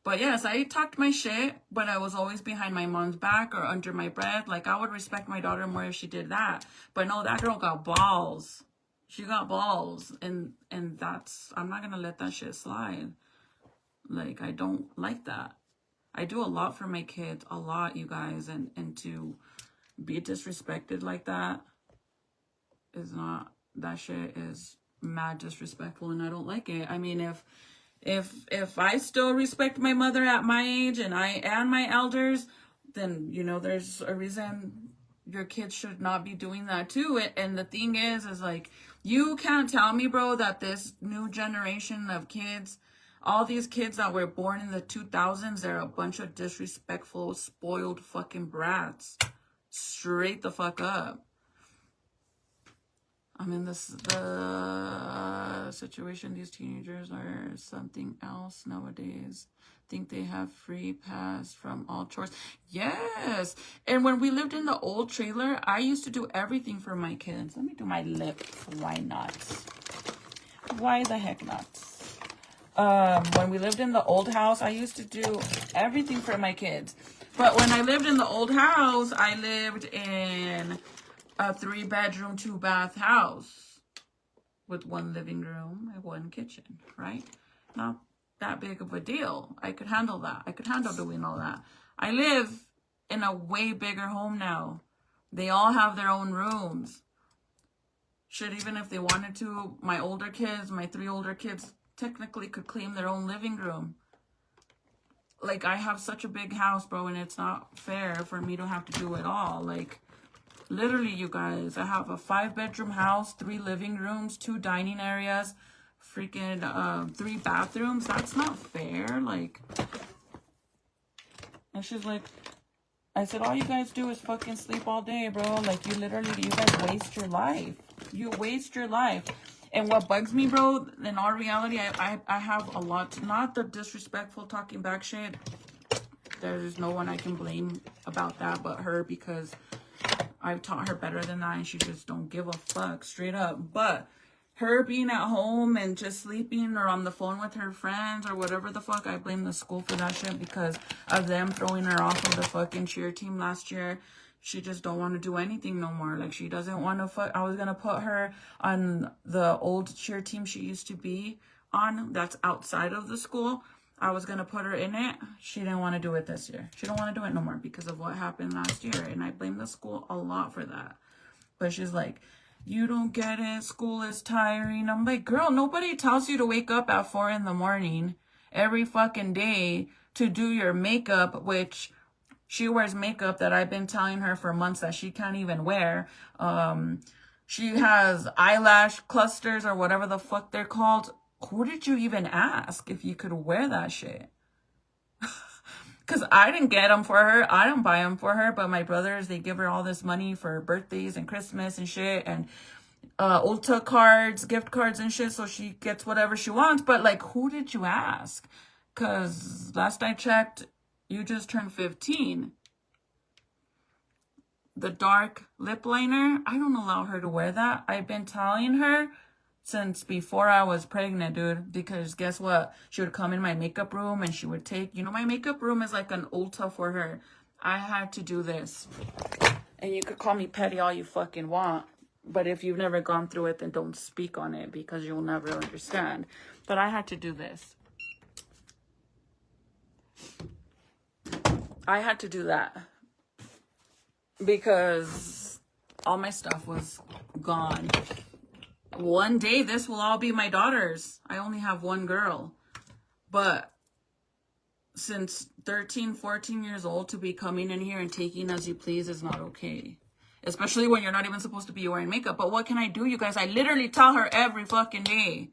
But yes, I talked my shit, but I was always behind my mom's back or under my breath. Like, I would respect my daughter more if she did that. But no, that girl got balls. She got balls. And that's, I'm not going to let that shit slide. Like, I don't like that. I do a lot for my kids, a lot, you guys. And to be disrespected like that is not, that shit is mad disrespectful and I don't like it. I mean, if I still respect my mother at my age and my elders, then, you know, there's a reason your kids should not be doing that too. And the thing is like, you can't tell me, bro, that this new generation of kids, all these kids that were born in the 2000s, they're a bunch of disrespectful, spoiled fucking brats. Straight the fuck up. I mean, the situation, these teenagers are something else nowadays. Think they have free pass from all chores. Yes. And when we lived in the old trailer, I used to do everything for my kids. Let me do my lip. Why not? Why the heck not? When we lived in the old house, I used to do everything for my kids. But when I lived in the old house, I lived in a 3-bedroom, 2-bath house with 1 living room and 1 kitchen, right? Not that big of a deal. I could handle that. I could handle doing all that. I live in a way bigger home now. They all have their own rooms. Shit, even if they wanted to, my 3 older kids technically could claim their own living room. Like, I have such a big house, bro, and it's not fair for me to have to do it all. Like, literally, you guys, I have a 5-bedroom house, 3 living rooms, 2 dining areas, freaking 3 bathrooms. That's not fair. Like, and she's like, I said, all you guys do is fucking sleep all day, bro. Like, you guys waste your life. You waste your life. And what bugs me, bro, in all reality, I have a lot, not the disrespectful talking back shit. There's no one I can blame about that but her, because I've taught her better than that and she just don't give a fuck, straight up. But her being at home and just sleeping or on the phone with her friends or whatever the fuck, I blame the school for that shit because of them throwing her off of the fucking cheer team last year. She just don't want to do anything no more. Like, she doesn't want to fuck. I was going to put her on the old cheer team she used to be on that's outside of the school. I was going to put her in it. She didn't want to do it this year. She don't want to do it no more because of what happened last year. And I blame the school a lot for that. But she's like, you don't get it. School is tiring. I'm like, girl, nobody tells you to wake up at 4 in the morning every fucking day to do your makeup, which she wears makeup that I've been telling her for months that she can't even wear. She has eyelash clusters or whatever the fuck they're called. Who did you even ask if you could wear that shit? Because I didn't get them for her. I don't buy them for her. But my brothers, they give her all this money for birthdays and Christmas and shit. And Ulta cards, gift cards and shit. So she gets whatever she wants. But, like, who did you ask? Because last I checked, You just turned 15. The dark lip liner, I don't allow her to wear that. I've been telling her since before I was pregnant, dude, because guess what? She would come in my makeup room and she would take, you know, my makeup room is like an Ulta for her. I had to do this. And you could call me petty all you fucking want. But if you've never gone through it, then don't speak on it because you'll never understand. But I had to do this. I had to do that because all my stuff was gone. One day, this will all be my daughter's. I only have one girl. But since 13, 14 years old, to be coming in here and taking as you please is not okay. Especially when you're not even supposed to be wearing makeup. But what can I do, you guys? I literally tell her every fucking day.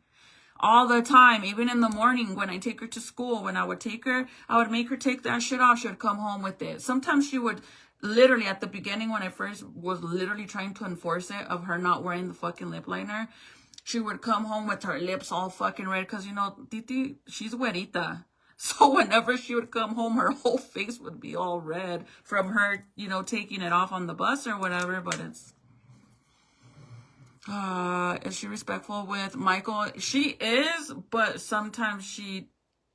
All the time. Even in the morning when I take her to school. When I would take her, I would make her take that shit off. She would come home with it. Sometimes she would literally, at the beginning when I first was literally trying to enforce it of her not wearing the fucking lip liner, she would come home with her lips all fucking red. Because, you know, Titi, she's güerita. So whenever she would come home, her whole face would be all red from her, you know, taking it off on the bus or whatever. But it's, is she respectful with Michael? She is, but sometimes she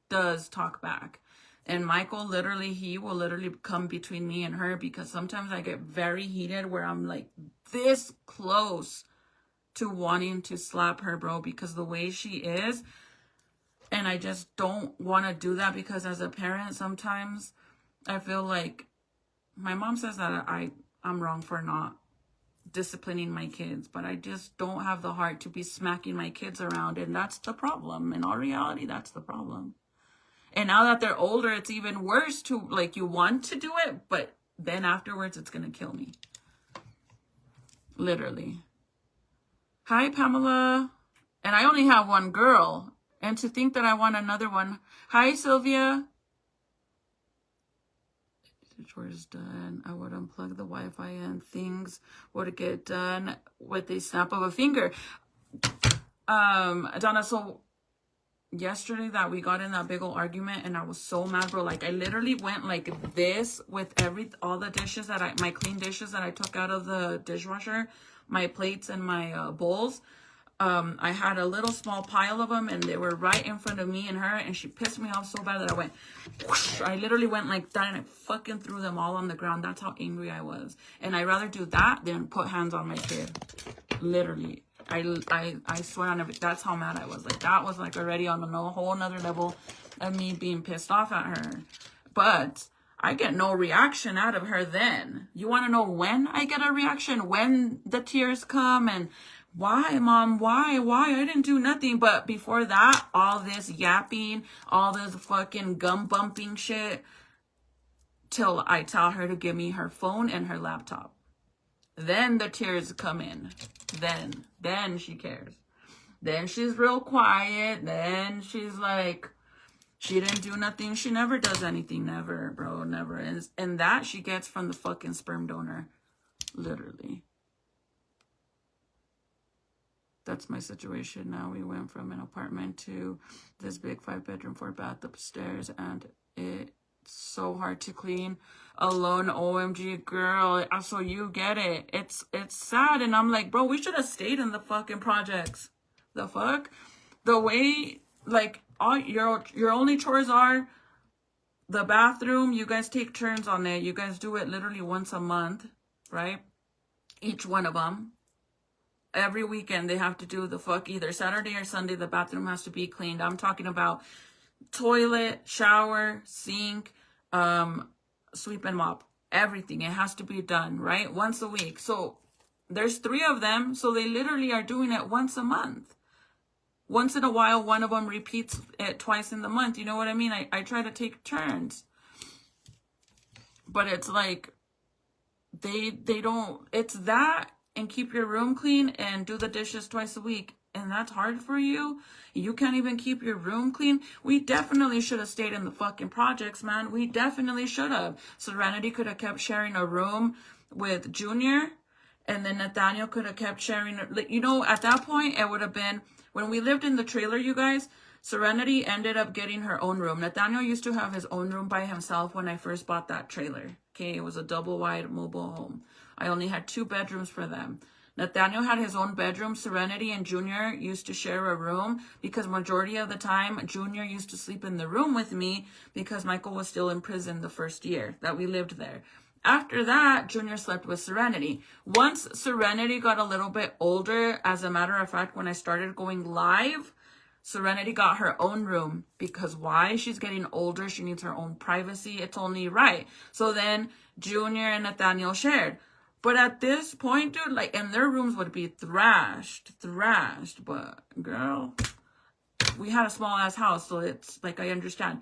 does talk back. And Michael, literally, he will literally come between me and her because sometimes I get very heated where I'm like this close to wanting to slap her, bro, because the way she is. And I just don't want to do that because as a parent, sometimes I feel like my mom says that I'm wrong for not disciplining my kids, but I just don't have the heart to be smacking my kids around. And that's the problem. In all reality, that's the problem. And now that they're older, it's even worse to, like, you want to do it, but then afterwards, it's going to kill me. Literally. Hi, Pamela. And I only have one girl. And to think that I want another one. Hi, Sylvia. The chores done. I would unplug the Wi-Fi and things would get done with a snap of a finger. Donna, so yesterday that we got in that big old argument and I was so mad, bro. Like I literally went like this with all the dishes that my clean dishes that I took out of the dishwasher, my plates and my bowls. I had a little small pile of them and they were right in front of me and her, and she pissed me off so bad that I went whoosh. I literally went like that and I fucking threw them all on the ground. That's how angry I was. And I'd rather do that than put hands on my kid. Literally. I swear on everything. That's how mad I was. Like that was like already on a whole another level of me being pissed off at her. But I get no reaction out of her then. You want to know when I get a reaction? When the tears come and why, Mom? Why? I didn't do nothing. But before that, all this yapping, all this fucking gum bumping shit, till I tell her to give me her phone and her laptop. Then the tears come in. Then she cares. Then she's real quiet. Then she's like, she didn't do nothing. She never does anything. Never, bro. Never. And that she gets from the fucking sperm donor. Literally. That's my situation now. We went from an apartment to this big 5-bedroom, 4-bath upstairs, and it's so hard to clean alone. OMG, girl. So you get it. It's sad, and I'm like, bro, we should have stayed in the fucking projects. The fuck? The way, like, all your only chores are the bathroom. You guys take turns on it. You guys do it literally once a month, right? Each one of them. Every weekend they have to do the fuck either Saturday or Sunday. The bathroom has to be cleaned. I'm talking about toilet, shower, sink, sweep and mop. Everything. It has to be done, right? Once a week. So there's 3 of them. So they literally are doing it once a month. Once in a while, one of them repeats it twice in the month. You know what I mean? I try to take turns. But it's like, they don't, it's that and keep your room clean and do the dishes twice a week. And that's hard for you. You can't even keep your room clean. We definitely should have stayed in the fucking projects, man. We definitely should have. Serenity could have kept sharing a room with Junior. And then Nathaniel could have kept sharing. You know, at that point, it would have been, when we lived in the trailer, you guys, Serenity ended up getting her own room. Nathaniel used to have his own room by himself when I first bought that trailer. Okay, it was a double wide mobile home. I only had 2 bedrooms for them. Nathaniel had his own bedroom. Serenity and Junior used to share a room because majority of the time, Junior used to sleep in the room with me because Michael was still in prison the first year that we lived there. After that, Junior slept with Serenity. Once Serenity got a little bit older, as a matter of fact, when I started going live, Serenity got her own room because why? She's getting older. She needs her own privacy. It's only right. So then Junior and Nathaniel shared. But at this point, dude, like, and their rooms would be thrashed. But girl, we had a small ass house, so it's like, I understand.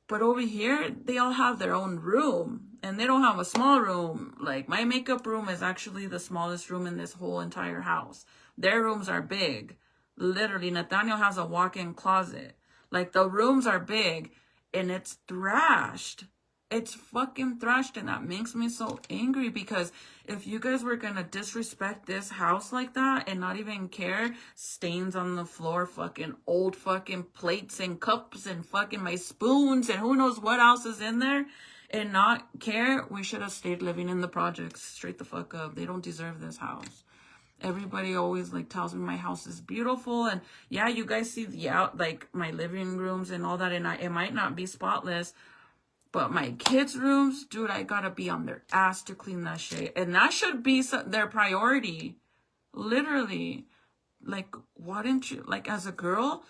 But over here, they all have their own room and they don't have a small room. Like, my makeup room is actually the smallest room in this whole entire house. Their rooms are big. Literally, Nathaniel has a walk-in closet. Like, the rooms are big and it's thrashed. It's fucking thrashed, and that makes me so angry because if you guys were gonna disrespect this house like that and not even care, stains on the floor, fucking old fucking plates and cups and fucking my spoons and who knows what else is in there, and not care, we should have stayed living in the projects straight the fuck up. They don't deserve this house. Everybody always like tells me my house is beautiful, and yeah, you guys see the out like my living rooms and all that, and it might not be spotless. But my kids' rooms, dude, I gotta be on their ass to clean that shit. And that should be their priority. Literally. Like, why didn't you, like, as a girl,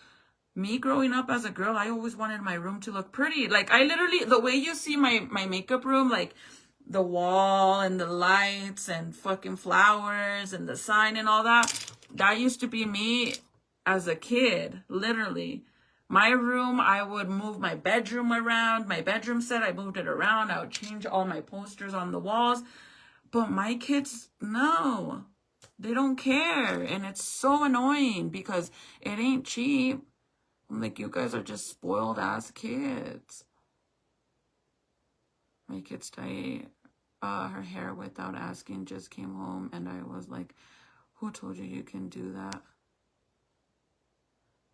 me growing up as a girl, I always wanted my room to look pretty. Like, I literally, the way you see my makeup room, like, the wall and the lights and fucking flowers and the sign and all that, that used to be me as a kid, literally. My room, I would move my bedroom around. My bedroom set, I moved it around. I would change all my posters on the walls. But my kids, no. They don't care. And it's so annoying because it ain't cheap. I'm like, you guys are just spoiled ass kids. My kids dyed her hair without asking, just came home. And I was like, who told you can do that?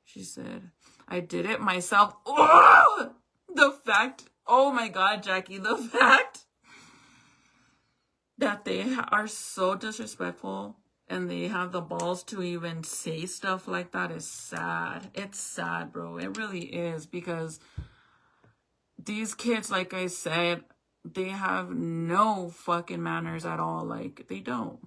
She said, I did it myself. Oh, the fact, oh my God, Jackie, the fact that they are so disrespectful and they have the balls to even say stuff like that is sad. It's sad, bro. It really is, because these kids, like I said, they have no fucking manners at all. Like, they don't.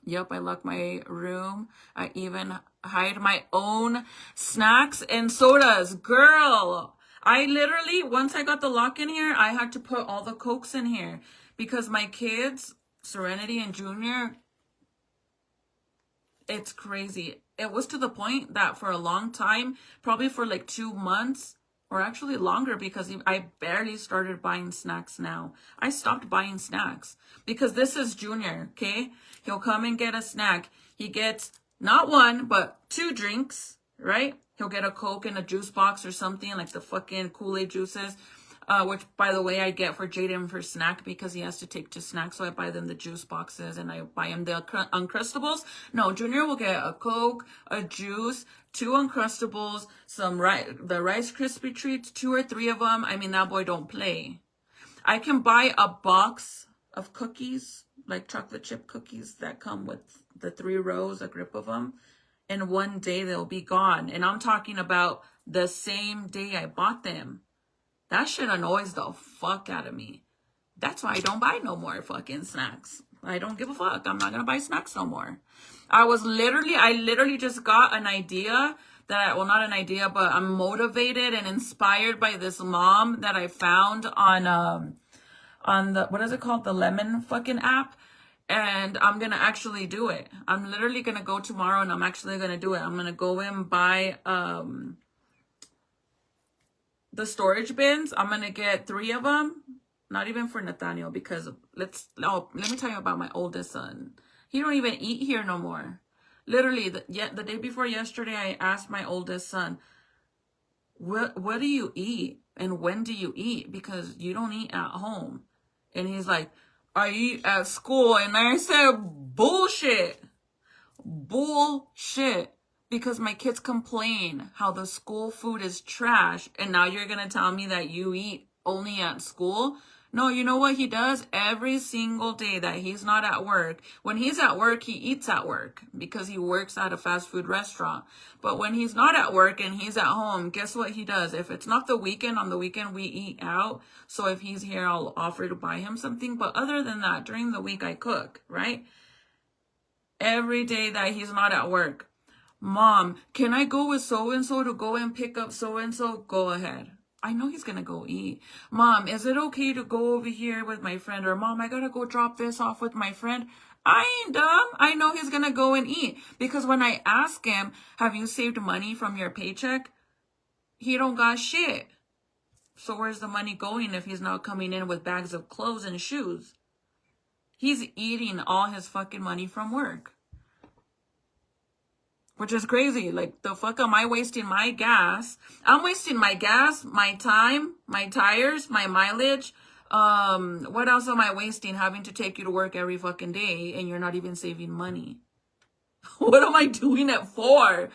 Yep, I lock my room. I even hide my own snacks and sodas. Girl, I literally, once I got the lock in here, I had to put all the Cokes in here because my kids, Serenity and Junior, it's crazy. It was to the point that for a long time, probably for like 2 months, or actually longer, because I barely started buying snacks now. I stopped buying snacks because this is Junior, okay? He'll come and get a snack. He gets not 1, but 2 drinks, right? He'll get a Coke and a juice box or something, like the fucking Kool-Aid juices, which, by the way, I get for Jaden for snack because he has to take to snack. So I buy them the juice boxes and I buy him the Uncrustables. No, Junior will get a Coke, a juice, 2 Uncrustables, the Rice Krispie treats, 2 or 3 of them. I mean, that boy don't play. I can buy a box of cookies, like chocolate chip cookies that come with the 3 rows, a grip of them. And one day they'll be gone. And I'm talking about the same day I bought them. That shit annoys the fuck out of me. That's why I don't buy no more fucking snacks. I don't give a fuck. I'm not going to buy snacks no more. I literally just got an idea that, well, not an idea, but I'm motivated and inspired by this mom that I found on the, what is it called? The Lemon fucking app. And I'm going to actually do it. I'm literally going to go tomorrow and I'm actually going to do it. I'm going to go and buy, the storage bins. I'm going to get 3 of them. Not even for Nathaniel, because let me tell you about my oldest son. He don't even eat here no more. Literally, the day before yesterday, I asked my oldest son, what do you eat? And when do you eat? Because you don't eat at home. And he's like, I eat at school. And I said, bullshit. Bullshit. because my kids complain how the school food is trash, and now you're gonna tell me that you eat only at school? No, you know what he does? Every single day that he's not at work, when he's at work, he eats at work because he works at a fast food restaurant. But when he's not at work and he's at home, guess what he does? If it's not the weekend, on the weekend we eat out. So if he's here, I'll offer to buy him something. But other than that, during the week I cook, right? Every day that he's not at work. Mom, can I go with so-and-so to go and pick up so-and-so? Go ahead. I know he's going to go eat. Mom, is it okay to go over here with my friend? Or Mom, I got to go drop this off with my friend. I ain't dumb. I know he's going to go and eat. Because when I ask him, have you saved money from your paycheck? He don't got shit. So where's the money going if he's not coming in with bags of clothes and shoes? He's eating all his fucking money from work. Which is crazy. Like, the fuck am I wasting my gas? I'm wasting my gas, my time, my tires, my mileage. What else am I wasting having to take you to work every fucking day and you're not even saving money? What am I doing it for?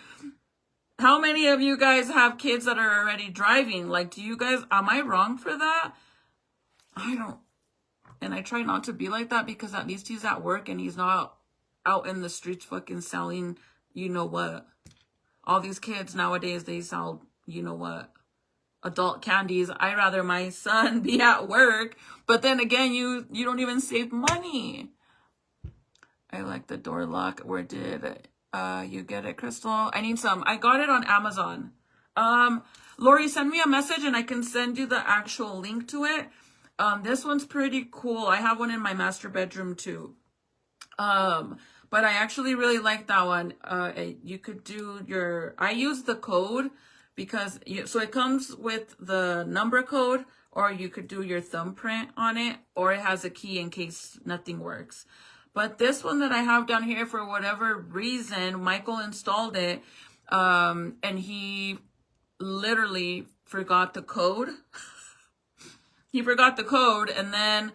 How many of you guys have kids that are already driving? Like, do you guys, am I wrong for that? I don't. And I try not to be like that because at least he's at work and he's not out in the streets fucking selling, you know what. All these kids nowadays, they sell, you know what, adult candies. I'd rather my son be at work. But then again, you don't even save money. I like the door lock. Where did you get it, Crystal? I need some. I got it on Amazon. Lori, send me a message and I can send you the actual link to it. This one's pretty cool. I have one in my master bedroom too. But I actually really like that one. You could do your, I use the code because so it comes with the number code, or you could do your thumbprint on it, or it has a key in case nothing works. But this one that I have down here, for whatever reason, Michael installed it, and he literally forgot the code. He forgot the code, and then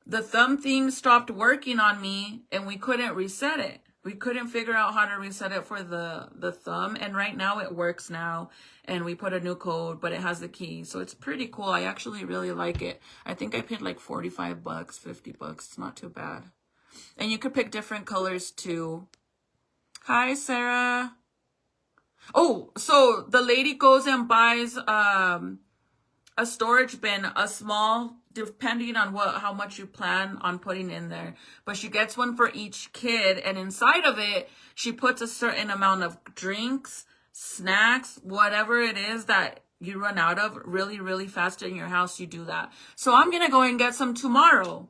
the thumb thing stopped working on me and we couldn't reset it. We couldn't figure out how to reset it for the thumb. And right now it works now. And we put a new code, but it has the key. So it's pretty cool. I actually really like it. I think I paid like $45, $50. It's not too bad. And you could pick different colors too. Hi, Sarah. Oh, so the lady goes and buys a storage bin, a small, depending on how much you plan on putting in there. But she gets one for each kid, and inside of it, she puts a certain amount of drinks, snacks, whatever it is that you run out of really, really fast in your house, you do that. So I'm going to go and get some tomorrow,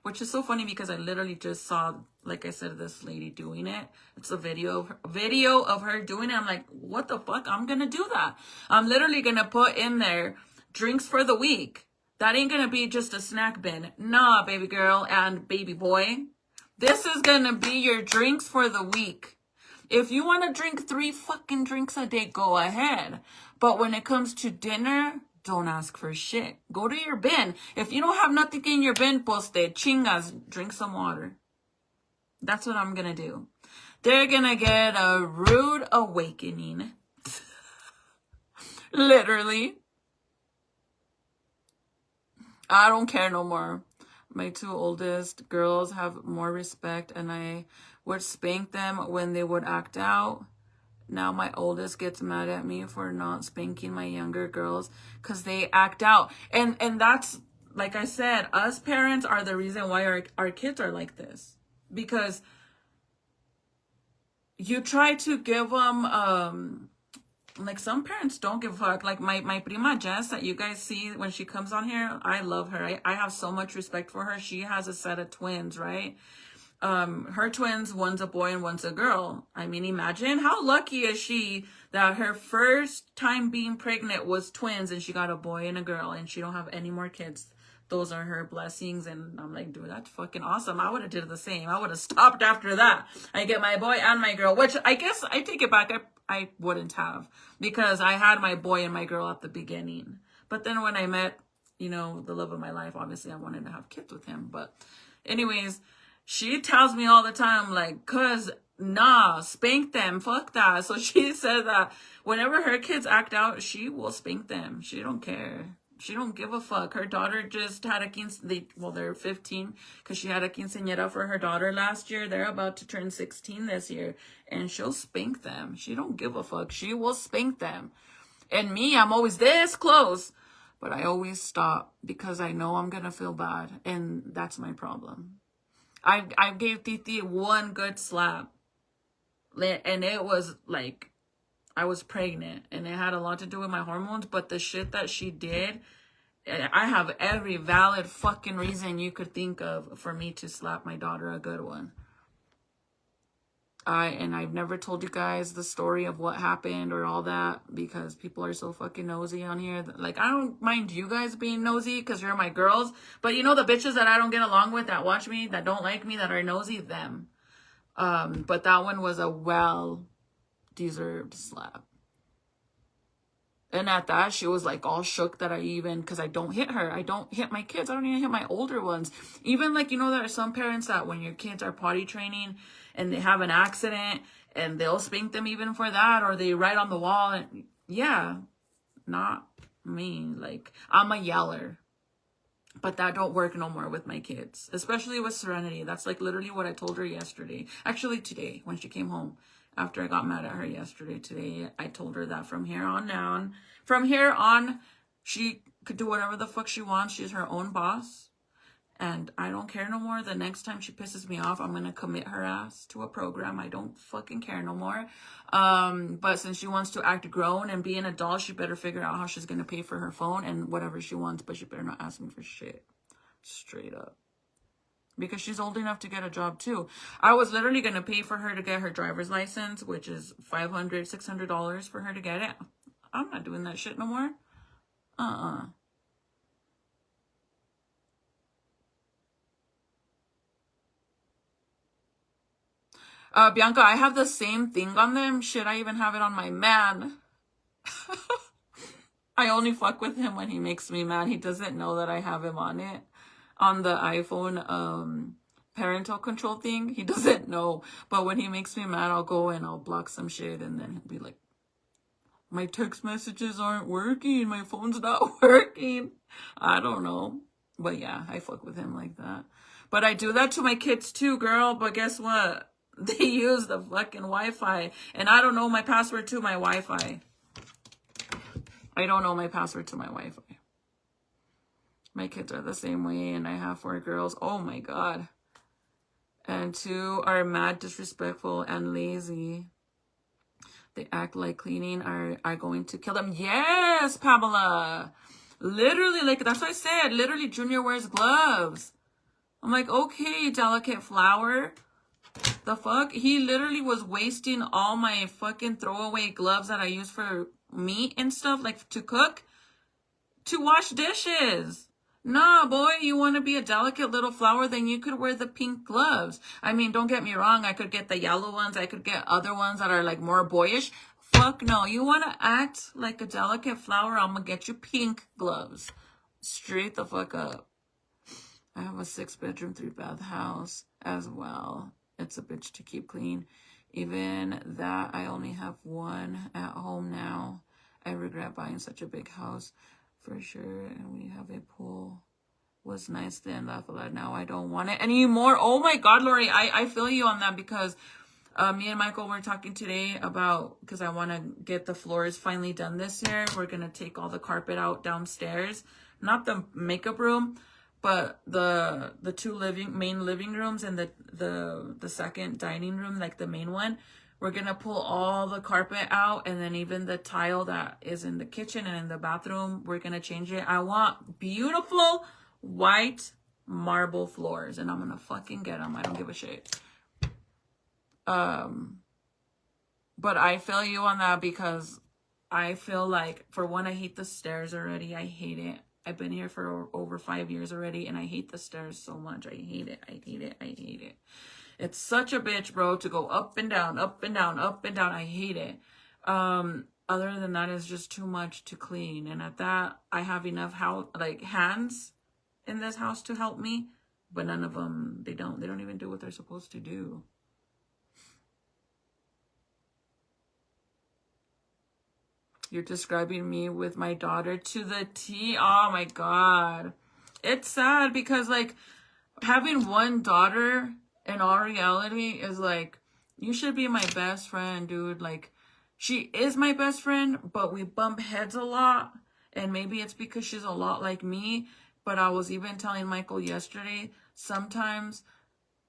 which is so funny because I literally just saw, like I said, this lady doing it. It's a video of her doing it. I'm like, what the fuck? I'm going to do that. I'm literally going to put in there drinks for the week. That ain't gonna be just a snack bin. Nah, baby girl and baby boy. This is gonna be your drinks for the week. If you want to drink 3 fucking drinks a day, go ahead. But when it comes to dinner, don't ask for shit. Go to your bin. If you don't have nothing in your bin, poste chingas, drink some water. That's what I'm gonna do. They're gonna get a rude awakening. Literally. I don't care no more. My 2 oldest girls have more respect, and I would spank them when they would act out. Now my oldest gets mad at me for not spanking my younger girls because they act out. And that's, like I said, us parents are the reason why our kids are like this. Because you try to give them... like, some parents don't give a fuck. Like my prima Jess that you guys see when she comes on here, I love her. I have so much respect for her. She has a set of twins, right? Her twins, one's a boy and one's a girl. I mean, imagine how lucky is she that her first time being pregnant was twins and she got a boy and a girl and she don't have any more kids. Those are her blessings. And I'm like, dude, that's fucking awesome. I would have did the same. I would have stopped after that. I get my boy and my girl, which I guess I take it back. I wouldn't have, because I had my boy and my girl at the beginning. But then when I met, you know, the love of my life, obviously I wanted to have kids with him. But anyways, she tells me all the time, like, cuz nah, spank them. Fuck that. So she said that whenever her kids act out, she will spank them. She don't care. She don't give a fuck. Her daughter just had a they're 15 because she had a quinceañera for her daughter last year. They're about to turn 16 this year, and she'll spank them. She don't give a fuck. She will spank them. And me, I'm always this close, but I always stop because I know I'm gonna feel bad, and that's my problem. I gave Titi one good slap, and it was like I was pregnant, and it had a lot to do with my hormones. But the shit that she did, I have every valid fucking reason you could think of for me to slap my daughter a good one. I've never told you guys the story of what happened or all that because people are so fucking nosy on here. Like, I don't mind you guys being nosy because you're my girls, but you know the bitches that I don't get along with, that watch me, that don't like me, that are nosy, them. But that one was a well-deserved slap. And at that, she was like all shook that because I don't hit her. I don't hit my kids. I don't even hit my older ones. Even like, you know, there are some parents that when your kids are potty training and they have an accident and they'll spank them even for that, or they write on the wall. And yeah, not me. Like, I'm a yeller. But that don't work no more with my kids, especially with Serenity. That's like literally what I told her yesterday. Actually, today, when she came home. After I got mad at her yesterday, today, I told her that from here on, she could do whatever the fuck she wants. She's her own boss. And I don't care no more. The next time she pisses me off, I'm going to commit her ass to a program. I don't fucking care no more. But since she wants to act grown and be an adult, she better figure out how she's going to pay for her phone and whatever she wants. But she better not ask me for shit. Straight up. Because she's old enough to get a job too. I was literally going to pay for her to get her driver's license, which is $500, $600 for her to get it. I'm not doing that shit no more. Bianca, I have the same thing on them. Shit, I even have it on my man. I only fuck with him when he makes me mad. He doesn't know that I have him on it. On the iPhone parental control thing. He doesn't know. But when he makes me mad, I'll go and I'll block some shit. And then he'll be like, my text messages aren't working. My phone's not working. I don't know. But yeah, I fuck with him like that. But I do that to my kids too, girl. But guess what? They use the fucking Wi-Fi. And I don't know my password to my Wi-Fi. I don't know my password to my Wi-Fi. My kids are the same way, and I have 4 girls. Oh my God. And 2 are mad, disrespectful, and lazy. They act like cleaning are going to kill them. Yes, Pamela. Literally, like, that's what I said. Literally, Junior wears gloves. I'm like, okay, delicate flower. The fuck? He literally was wasting all my fucking throwaway gloves that I use for meat and stuff, like to cook, to wash dishes. Nah, boy, you want to be a delicate little flower, then you could wear the pink gloves. I mean, don't get me wrong. I could get the yellow ones. I could get other ones that are like more boyish. Fuck no. You want to act like a delicate flower, I'm going to get you pink gloves. Straight the fuck up. I have a 6-bedroom, 3-bath house as well. It's a bitch to keep clean. Even that, I only have 1 at home now. I regret buying such a big house. For sure, and we have a pool. Was nice then, but now I don't want it anymore. Oh my God, Lori, I feel you on that because me and Michael were talking today about, because I want to get the floors finally done this year. We're going to take all the carpet out downstairs. Not the makeup room, but the 2 main living rooms and the second dining room, like the main one. We're going to pull all the carpet out, and then even the tile that is in the kitchen and in the bathroom, we're going to change it. I want beautiful white marble floors, and I'm going to fucking get them. I don't give a shit. But I feel you on that because I feel like, for one, I hate the stairs already. I hate it. I've been here for over 5 years already, and I hate the stairs so much. I hate it. I hate it. I hate it. It's such a bitch, bro, to go up and down, up and down, up and down. I hate it. Other than that, it's just too much to clean. And at that, I have enough hands in this house to help me, but none of them, they don't even do what they're supposed to do. You're describing me with my daughter to the T. Oh my God. It's sad because like having one daughter in all reality is like, you should be my best friend, dude. Like, she is my best friend, but we bump heads a lot. And maybe it's because she's a lot like me. But I was even telling Michael yesterday, sometimes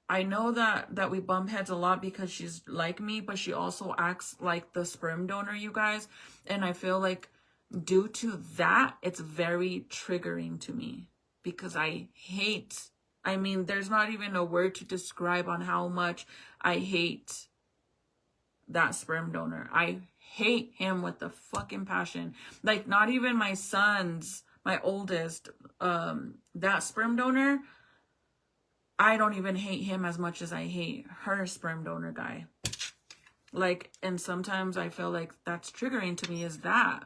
I know that we bump heads a lot because she's like me, but she also acts like the sperm donor, you guys. And I feel like due to that, it's very triggering to me because I mean, there's not even a word to describe on how much I hate that sperm donor. I hate him with a fucking passion. Like, not even my son's, my oldest, that sperm donor, I don't even hate him as much as I hate her sperm donor guy. Like, and sometimes I feel like that's triggering to me is that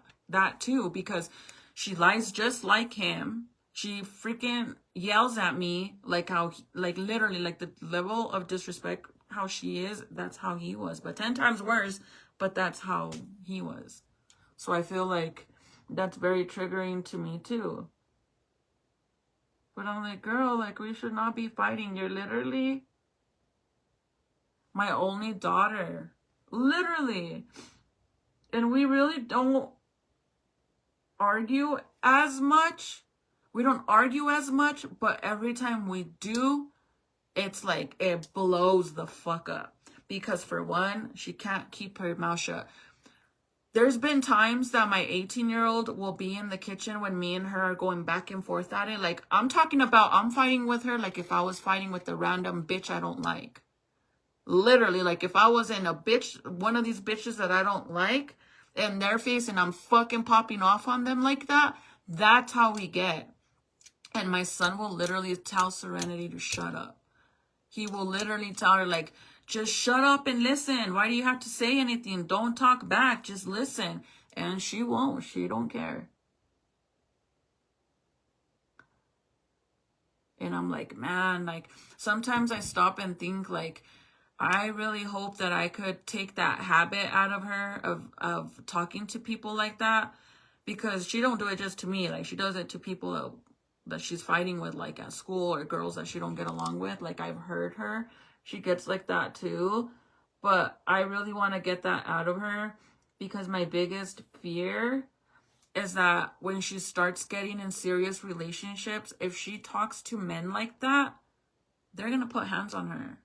too, because she lies just like him. She freaking yells at me like how, like literally, like the level of disrespect, how she is, that's how he was. But 10 times worse, but that's how he was. So I feel like that's very triggering to me too. But I'm like, girl, like we should not be fighting. You're literally my only daughter. Literally. And we really don't argue as much. We don't argue as much, but every time we do, it's like it blows the fuck up. Because for one, she can't keep her mouth shut. There's been times that my 18-year-old will be in the kitchen when me and her are going back and forth at it. Like, I'm talking about, I'm fighting with her like if I was fighting with a random bitch I don't like. Literally, like if I was in a bitch, one of these bitches that I don't like, in their face and I'm fucking popping off on them like that, that's how we get. And my son will literally tell Serenity to shut up. He will literally tell her, like, just shut up and listen. Why do you have to say anything? Don't talk back. Just listen. And she won't. She don't care. And I'm like, man, like, sometimes I stop and think, like, I really hope that I could take that habit out of her of talking to people like that. Because she don't do it just to me. Like, she does it to people that she's fighting with, like at school, or girls that she don't get along with. Like, I've heard her. She gets like that too. But I really want to get that out of her, because my biggest fear is that when she starts getting in serious relationships, if she talks to men like that, they're going to put hands on her.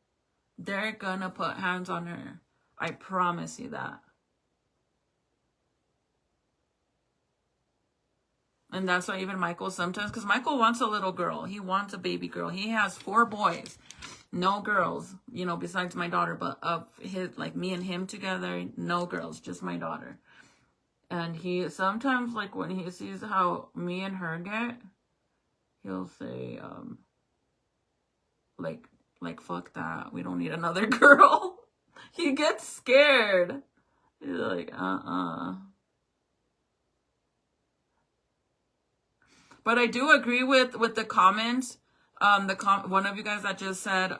They're going to put hands on her. I promise you that. And that's why even Michael sometimes, because Michael wants a little girl. He wants a baby girl. He has 4 boys. No girls, you know, besides my daughter. But of his, like me and him together, no girls, just my daughter. And he sometimes, like when he sees how me and her get, he'll say, like fuck that. We don't need another girl. He gets scared. He's like, But I do agree with the comments. One of you guys that just said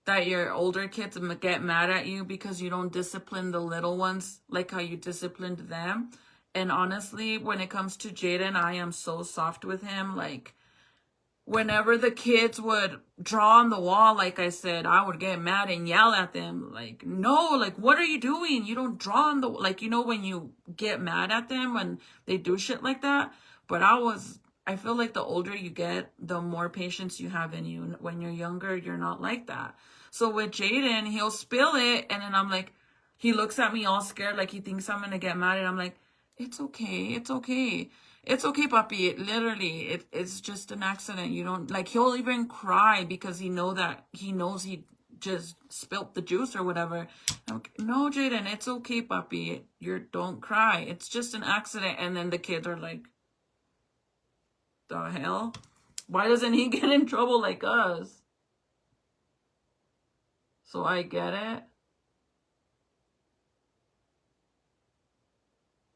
that your older kids get mad at you because you don't discipline the little ones like how you disciplined them. And honestly, when it comes to Jaden, I am so soft with him. Like, whenever the kids would draw on the wall, like I said, I would get mad and yell at them. Like, no, like, what are you doing? You don't draw on the, like, you know, when you get mad at them when they do shit like that. But I feel like the older you get, the more patience you have in you. When you're younger, you're not like that. So with Jaden, he'll spill it, and then I'm like, he looks at me all scared, like he thinks I'm going to get mad, and I'm like, it's okay, it's okay. It's okay, papi. Literally, it's just an accident. You don't, like, he'll even cry because he knows he just spilt the juice or whatever. I'm like, no, Jaden, it's okay, papi. Don't cry. It's just an accident. And then the kids are like, the hell? Why doesn't he get in trouble like us? So I get it.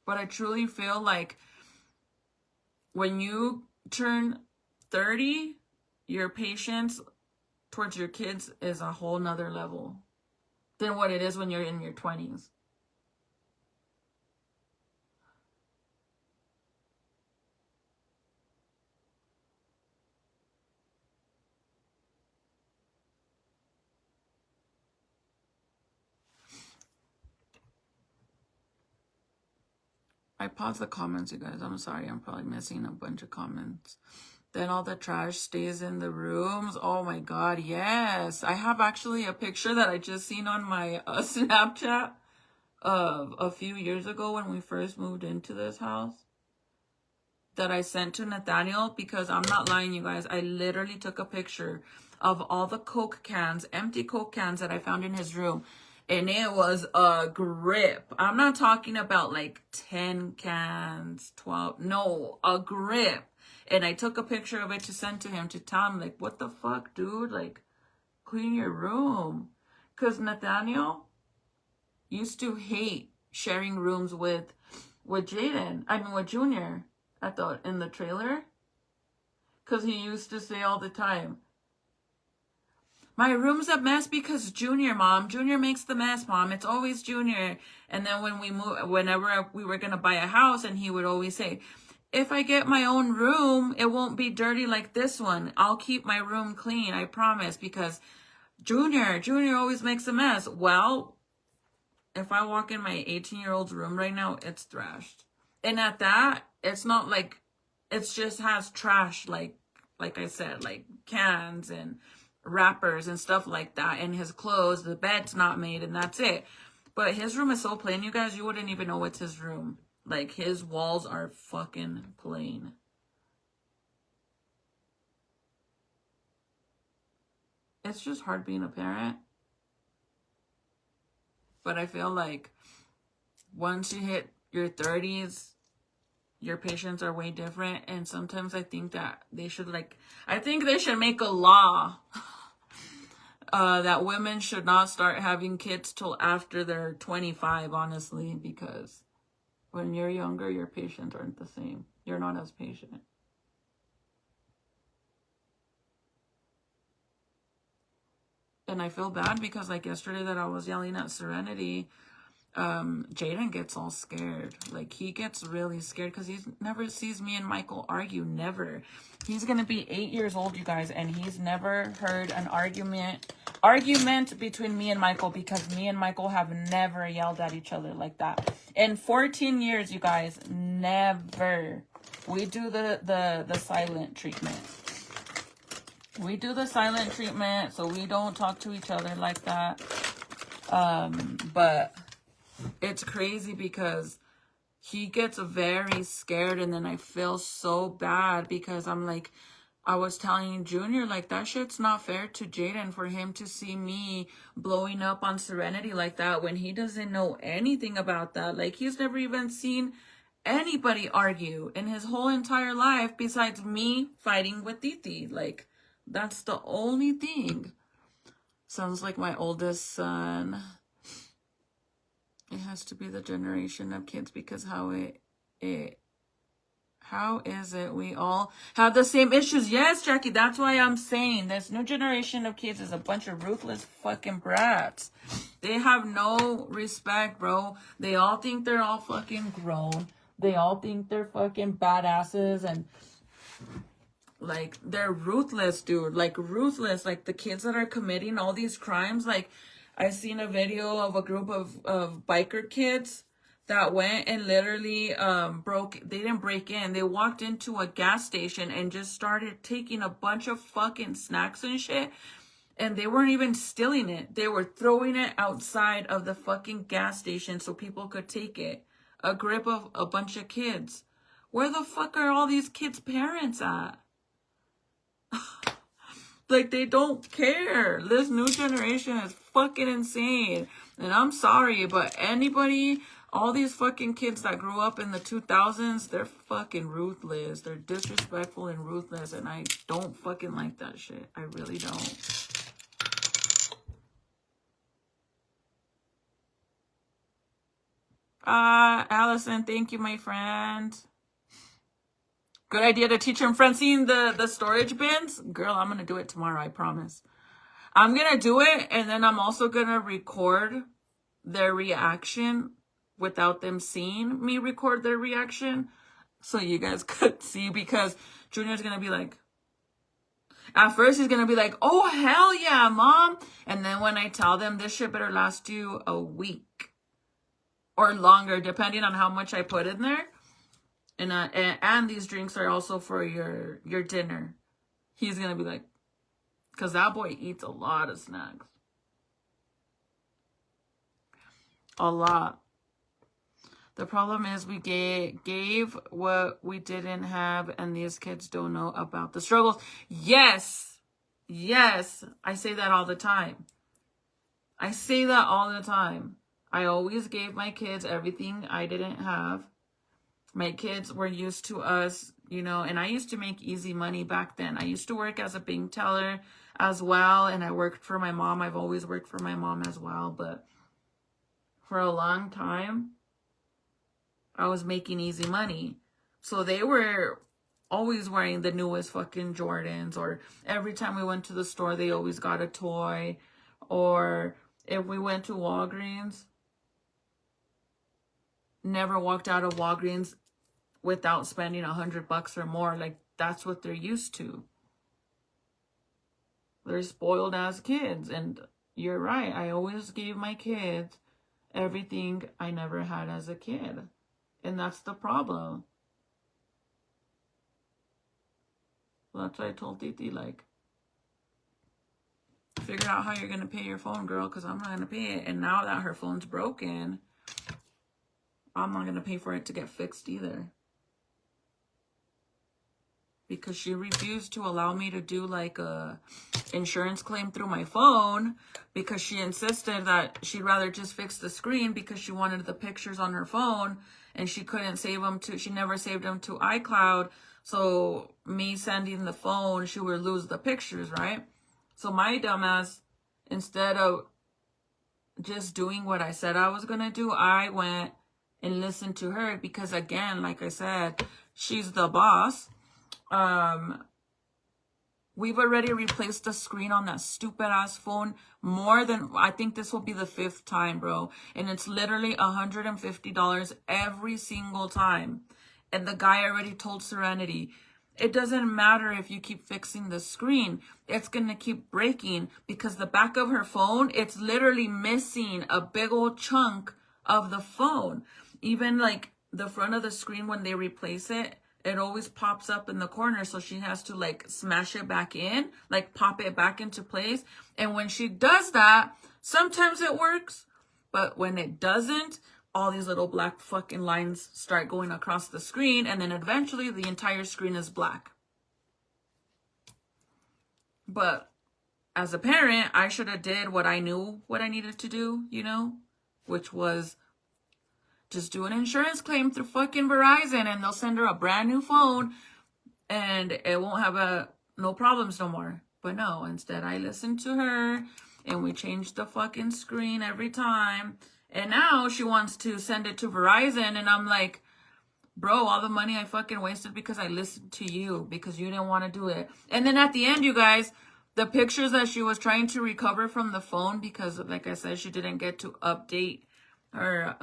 But I truly feel like when you turn 30, your patience towards your kids is a whole nother level than what it is when you're in your 20s. I paused the comments, you guys. I'm sorry. I'm probably missing a bunch of comments. Then all the trash stays in the rooms. Oh my God, yes. I have actually a picture that I just seen on my Snapchat of a few years ago when we first moved into this house that I sent to Nathaniel, because I'm not lying, you guys. I literally took a picture of all the Coke cans, empty Coke cans that I found in his room. And it was a grip. I'm not talking about like 10 cans, 12. No, a grip. And I took a picture of it to send to him to tell him, like, what the fuck, dude? Like, clean your room. Because Nathaniel used to hate sharing rooms with Jaden. I mean, with Junior in the trailer. Because he used to say all the time, my room's a mess because Junior, Mom. Junior makes the mess, Mom. It's always Junior. And then whenever we were going to buy a house, and he would always say, if I get my own room, it won't be dirty like this one. I'll keep my room clean, I promise, because Junior always makes a mess. Well, if I walk in my 18-year-old's room right now, it's thrashed. And at that, it's not like, it just has trash, like I said, like cans and wrappers and stuff like that, and his clothes, the bed's not made, and that's it. But his room is so plain, you guys, you wouldn't even know it's his room. Like, his walls are fucking plain. It's just hard being a parent. But I feel like once you hit your 30s, your patients are way different. And sometimes I think that they should make a law that women should not start having kids till after they're 25, honestly, because when you're younger, your patients aren't the same. You're not as patient. And I feel bad because, like, yesterday that I was yelling at Serenity, Jaden gets all scared. Like, he gets really scared because he never sees me and Michael argue. Never. He's gonna be 8 years old, you guys, and he's never heard an argument between me and Michael, because me and Michael have never yelled at each other like that in 14 years, you guys. Never. We do the silent treatment. We do the silent treatment, so we don't talk to each other like that. But it's crazy because he gets very scared, and then I feel so bad because I'm like, I was telling Junior, like, that shit's not fair to Jaden for him to see me blowing up on Serenity like that when he doesn't know anything about that. Like, he's never even seen anybody argue in his whole entire life besides me fighting with Titi. Like, that's the only thing. Sounds like my oldest son. It has to be the generation of kids, because how is it we all have the same issues? Yes, Jackie, that's why I'm saying this new generation of kids is a bunch of ruthless fucking brats. They have no respect, bro. They all think they're all fucking grown. They all think they're fucking badasses, and like, they're ruthless, dude. Like, ruthless. Like, the kids that are committing all these crimes. Like, I seen a video of a group of biker kids that went and literally they didn't break in. They walked into a gas station and just started taking a bunch of fucking snacks and shit. And they weren't even stealing it. They were throwing it outside of the fucking gas station so people could take it. A grip of a bunch of kids. Where the fuck are all these kids' parents at? Like, they don't care. This new generation is fucking insane. And I'm sorry, but all these fucking kids that grew up in the 2000s, they're fucking ruthless. They're disrespectful and ruthless, and I don't fucking like that shit. I really don't. Allison, thank you, my friend. Good idea to teach him Francine the storage bins. Girl, I'm going to do it tomorrow, I promise. I'm going to do it, and then I'm also going to record their reaction without them seeing me record their reaction, so you guys could see, because Junior's going to be like, at first he's going to be like, oh, hell yeah, Mom. And then when I tell them this shit better last you a week or longer, depending on how much I put in there, And these drinks are also for your dinner. He's gonna be like, because that boy eats a lot of snacks. A lot. The problem is we gave what we didn't have, and these kids don't know about the struggles. Yes. Yes. I say that all the time. I say that all the time. I always gave my kids everything I didn't have. My kids were used to us, you know, and I used to make easy money back then. I used to work as a bank teller as well, and I worked for my mom. I've always worked for my mom as well, but for a long time, I was making easy money. So they were always wearing the newest fucking Jordans, or every time we went to the store, they always got a toy. Or if we went to Walgreens, never walked out of Walgreens without spending $100 or more. Like, that's what they're used to. They're spoiled as kids. And you're right. I always gave my kids everything I never had as a kid. And that's the problem. That's why I told Titi, like, figure out how you're going to pay your phone, girl, because I'm not going to pay it. And now that her phone's broken, I'm not going to pay for it to get fixed either. Because she refused to allow me to do like a insurance claim through my phone, because she insisted that she'd rather just fix the screen because she wanted the pictures on her phone and she couldn't save them to, she never saved them to iCloud. So me sending the phone, she would lose the pictures, right? So my dumbass, instead of just doing what I said I was going to do, I went and listened to her because, again, like I said, she's the boss. We've already replaced the screen on that stupid ass phone more than, I think this will be the 5th time, bro. And it's literally $150 every single time. And the guy already told Serenity, it doesn't matter if you keep fixing the screen. It's going to keep breaking because the back of her phone, it's literally missing a big old chunk of the phone. Even like the front of the screen, when they replace it, it always pops up in the corner. So she has to like smash it back in, like pop it back into place. And when she does that, sometimes it works. But when it doesn't, all these little black fucking lines start going across the screen. And then eventually the entire screen is black. But as a parent, I should have did what I knew what I needed to do, you know, which was just do an insurance claim through fucking Verizon and they'll send her a brand new phone and it won't have no problems no more. But no, instead I listened to her and we changed the fucking screen every time. And now she wants to send it to Verizon and I'm like, bro, all the money I fucking wasted because I listened to you because you didn't want to do it. And then at the end, you guys, the pictures that she was trying to recover from the phone because, like I said, she didn't get to update her,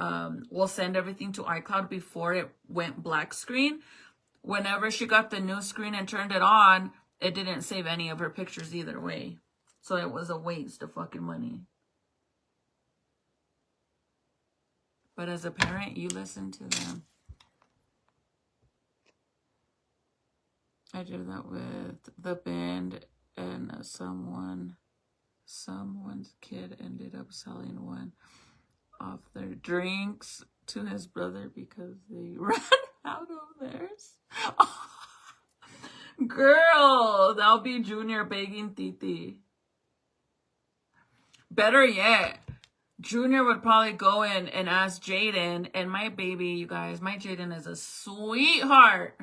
we'll send everything to iCloud before it went black screen. Whenever she got the new screen and turned it on, it didn't save any of her pictures either way. So it was a waste of fucking money. But as a parent, you listen to them. I did that with the band and someone's kid ended up selling one of their drinks to his brother because they ran out of theirs. Oh, girl, that'll be Junior begging Titi. Better yet, Junior would probably go in and ask Jaden, and my baby, you guys, my Jaden is a sweetheart.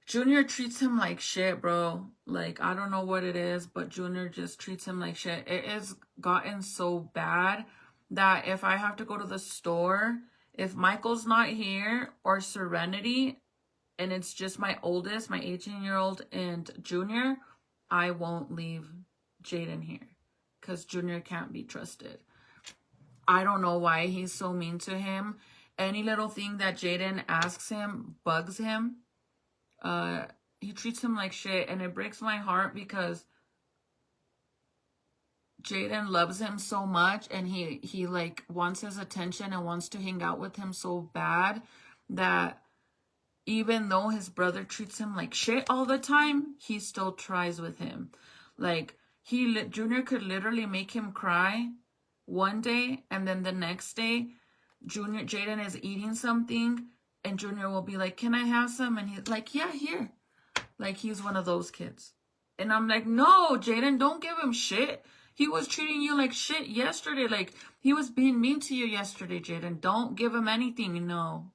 Junior treats him like shit, bro. Like, I don't know what it is, but Junior just treats him like shit. It has gotten so bad that if I have to go to the store, if Michael's not here or Serenity, and it's just my oldest, my 18-year-old and Junior, I won't leave Jaden here because Junior can't be trusted. I don't know why he's so mean to him. Any little thing that Jaden asks him bugs him. He treats him like shit, and it breaks my heart because Jaden loves him so much, and he like wants his attention and wants to hang out with him so bad that even though his brother treats him like shit all the time, he still tries with him. Like, Junior could literally make him cry one day, and then the next day, Jaden is eating something, and Junior will be like, can I have some? And he's like, yeah, here. Like, he's one of those kids. And I'm like, no, Jaden, don't give him shit. He was treating you like shit yesterday. Like, he was being mean to you yesterday, Jaden. Don't give him anything. No.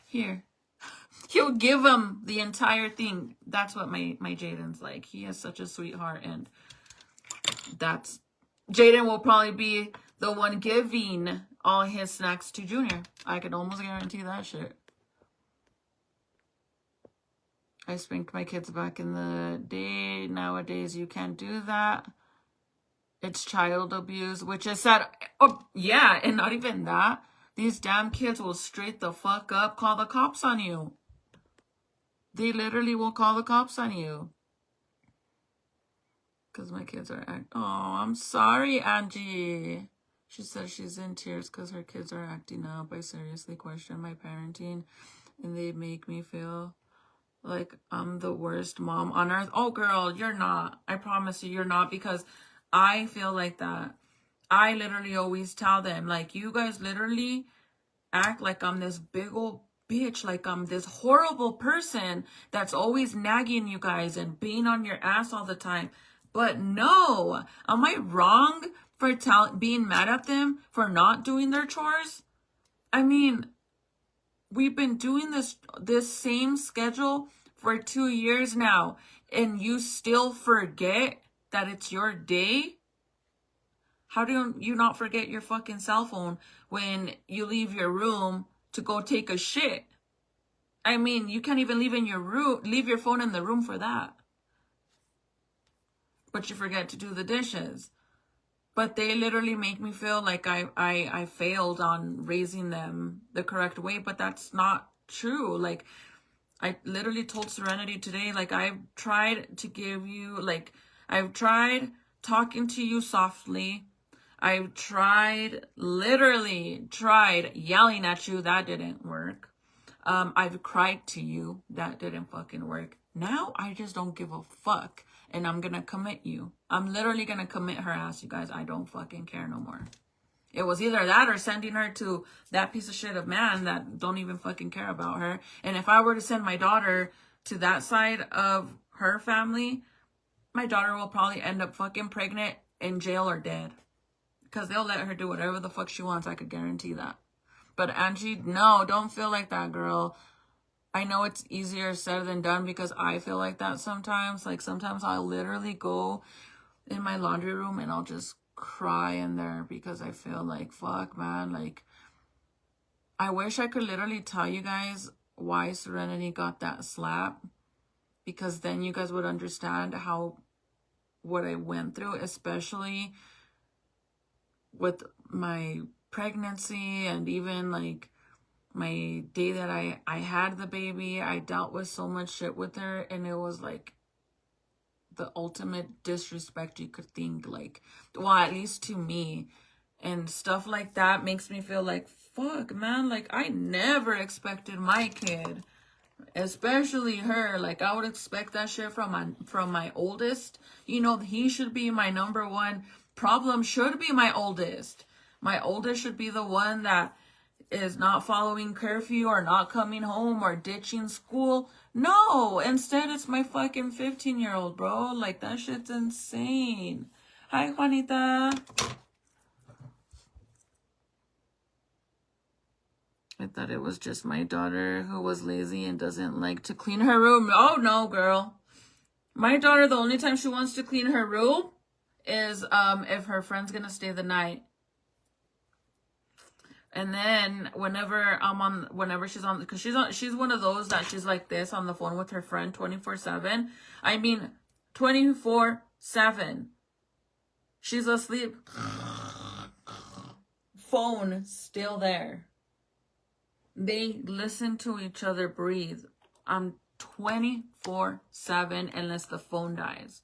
Here. He'll give him the entire thing. That's what my Jaden's like. He has such a sweetheart. And that's... Jaden will probably be the one giving all his snacks to Junior. I could almost guarantee that shit. I spanked my kids back in the day. Nowadays, you can't do that. It's child abuse, which is sad. Oh, yeah, and not even that. These damn kids will straight the fuck up, call the cops on you. They literally will call the cops on you. Because my kids are... Oh, I'm sorry, Angie. She says she's in tears because her kids are acting up. I seriously question my parenting, and they make me feel like I'm the worst mom on earth. Oh, girl, you're not. I promise you, you're not, because I feel like that. I literally always tell them, like, you guys literally act like I'm this big old bitch, like I'm this horrible person that's always nagging you guys and being on your ass all the time. But no, am I wrong for being mad at them for not doing their chores? I mean, we've been doing this same schedule for 2 years now, and you still forget that it's your day? How do you not forget your fucking cell phone when you leave your room to go take a shit? I mean, you can't even leave your phone in the room for that. But you forget to do the dishes. But they literally make me feel like I failed on raising them the correct way, but that's not true. Like, I literally told Serenity today, like, I've tried to give you, like, I've tried talking to you softly. I've literally tried yelling at you. That didn't work. I've cried to you. That didn't fucking work. Now I just don't give a fuck. And I'm going to commit you. I'm literally going to commit her ass, you guys. I don't fucking care no more. It was either that or sending her to that piece of shit of man that don't even fucking care about her. And if I were to send my daughter to that side of her family, my daughter will probably end up fucking pregnant, in jail, or dead. Because they'll let her do whatever the fuck she wants. I could guarantee that. But Angie, no, don't feel like that, girl. I know it's easier said than done because I feel like that sometimes. Like, sometimes I'll literally go in my laundry room and I'll just cry in there because I feel like, fuck, man. Like, I wish I could literally tell you guys why Serenity got that slap, because then you guys would understand what I went through, especially with my pregnancy and even like my day that I had the baby. I dealt with so much shit with her, and it was like the ultimate disrespect you could think, like, well, at least to me. And stuff like that makes me feel like, fuck, man, like, I never expected my kid, especially her, like, I would expect that shit from my oldest. You know, he should be my number one problem, should be my oldest. My oldest should be the one that is not following curfew or not coming home or ditching school. No, instead it's my fucking 15-year-old, bro. Like, that shit's insane. Hi, Juanita. I thought it was just my daughter who was lazy and doesn't like to clean her room. Oh, no, girl. My daughter, the only time she wants to clean her room is if her friend's gonna stay the night. And then whenever she's on, because she's one of those that she's like this on the phone with her friend 24/7. I mean, 24/7. She's asleep. Phone still there. They listen to each other breathe. I'm 24/7 unless the phone dies.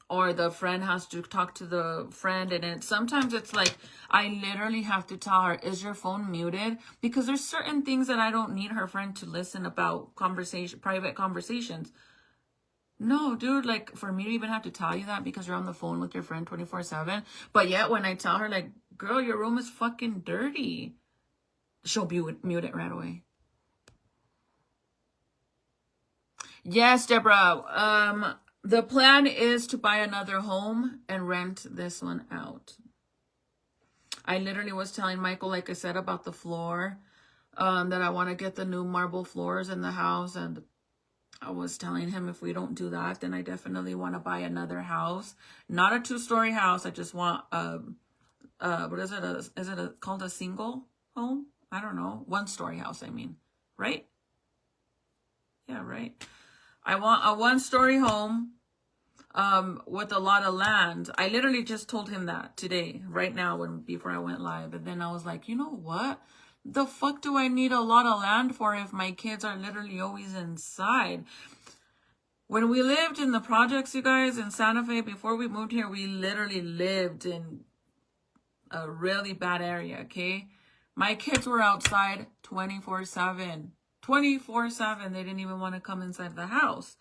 or the friend has to talk to the friend, and sometimes it's like I literally have to tell her, is your phone muted? Because there's certain things that I don't need her friend to listen about, private conversations. No, dude, like, for me to even have to tell you that because you're on the phone with your friend 24/7. But yet when I tell her, like, girl, your room is fucking dirty, she'll mute it right away. Yes, Deborah. The plan is to buy another home and rent this one out. I literally was telling Michael, like I said, about the floor, that I want to get the new marble floors in the house. And I was telling him if we don't do that, then I definitely want to buy another house. Not a 2-story house. I just want, what is it? Is it called a single home? I don't know. 1-story house, I mean. Right? Yeah, right. I want a 1-story home with a lot of land. I literally just told him that today, right now, before I went live. And then I was like, you know what? The fuck do I need a lot of land for if my kids are literally always inside? When we lived in the projects, you guys, in Santa Fe, before we moved here, we literally lived in a really bad area, okay? My kids were outside 24/7. 24/7. They didn't even want to come inside the house.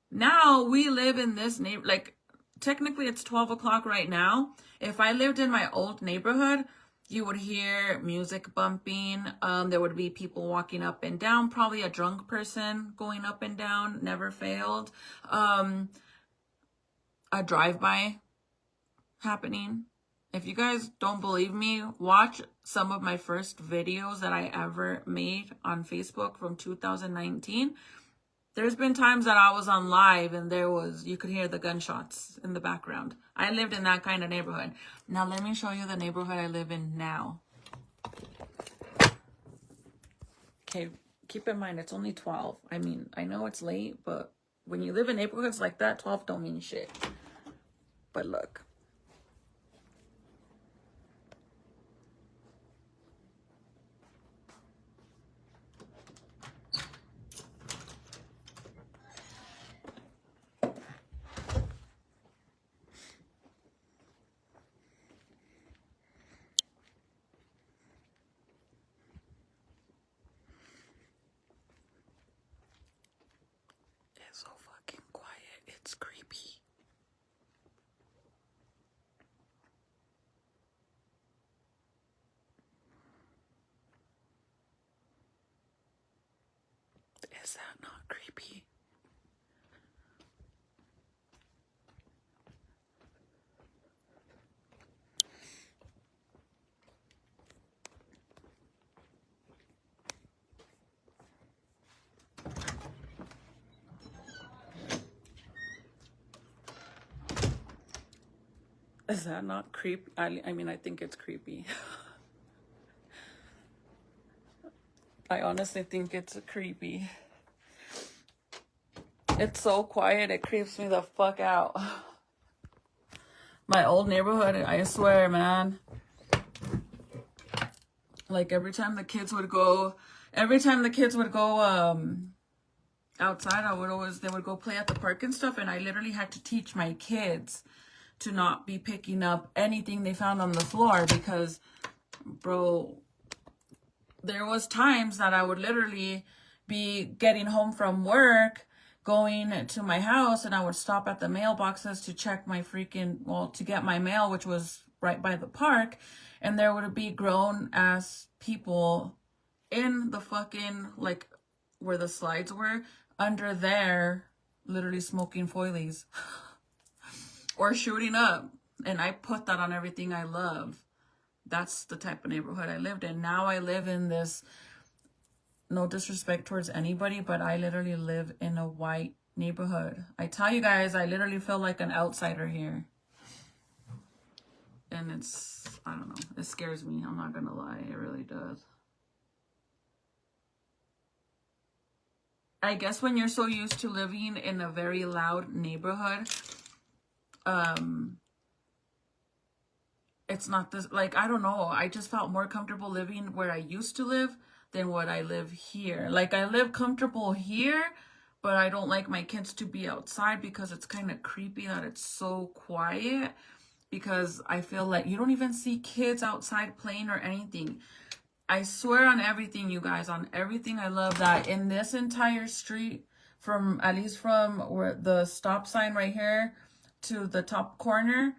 Now we live in this neighborhood, like, technically it's 12 o'clock right now. If I lived in my old neighborhood, you would hear music bumping. There would be people walking up and down, probably a drunk person going up and down, never failed. A drive-by happening. If you guys don't believe me, watch some of my first videos that I ever made on Facebook from 2019. There's been times that I was on live and you could hear the gunshots in the background. I lived in that kind of neighborhood. Now let me show you the neighborhood I live in now. Okay, keep in mind, it's only 12. I mean, I know it's late, but when you live in neighborhoods like that, 12 don't mean shit. But look. So fucking quiet. It's creepy. Is that not creepy? Is that not creepy? I mean, I think it's creepy. I honestly think it's creepy. It's so quiet, it creeps me the fuck out. My old neighborhood, I swear, man. Like, every time the kids would go outside, they would go play at the park and stuff, and I literally had to teach my kids to not be picking up anything they found on the floor because, bro, there was times that I would literally be getting home from work, going to my house, and I would stop at the mailboxes to check to get my mail, which was right by the park, and there would be grown-ass people in the fucking, like, where the slides were, under there, literally smoking foilies. Or shooting up. And I put that on everything I love. That's the type of neighborhood I lived in. Now I live in this, no disrespect towards anybody, but I literally live in a white neighborhood. I tell you guys, I literally feel like an outsider here. And I don't know, it scares me. I'm not gonna lie, it really does. I guess when you're so used to living in a very loud neighborhood, it's not this, like, I don't know, I just felt more comfortable living where I used to live than what I live here. Like, I live comfortable here, but I don't like my kids to be outside because it's kind of creepy that it's so quiet, because I feel like you don't even see kids outside playing or anything. I swear on everything, you guys, on everything, I love that in this entire street, from at least from where the stop sign right here to the top corner,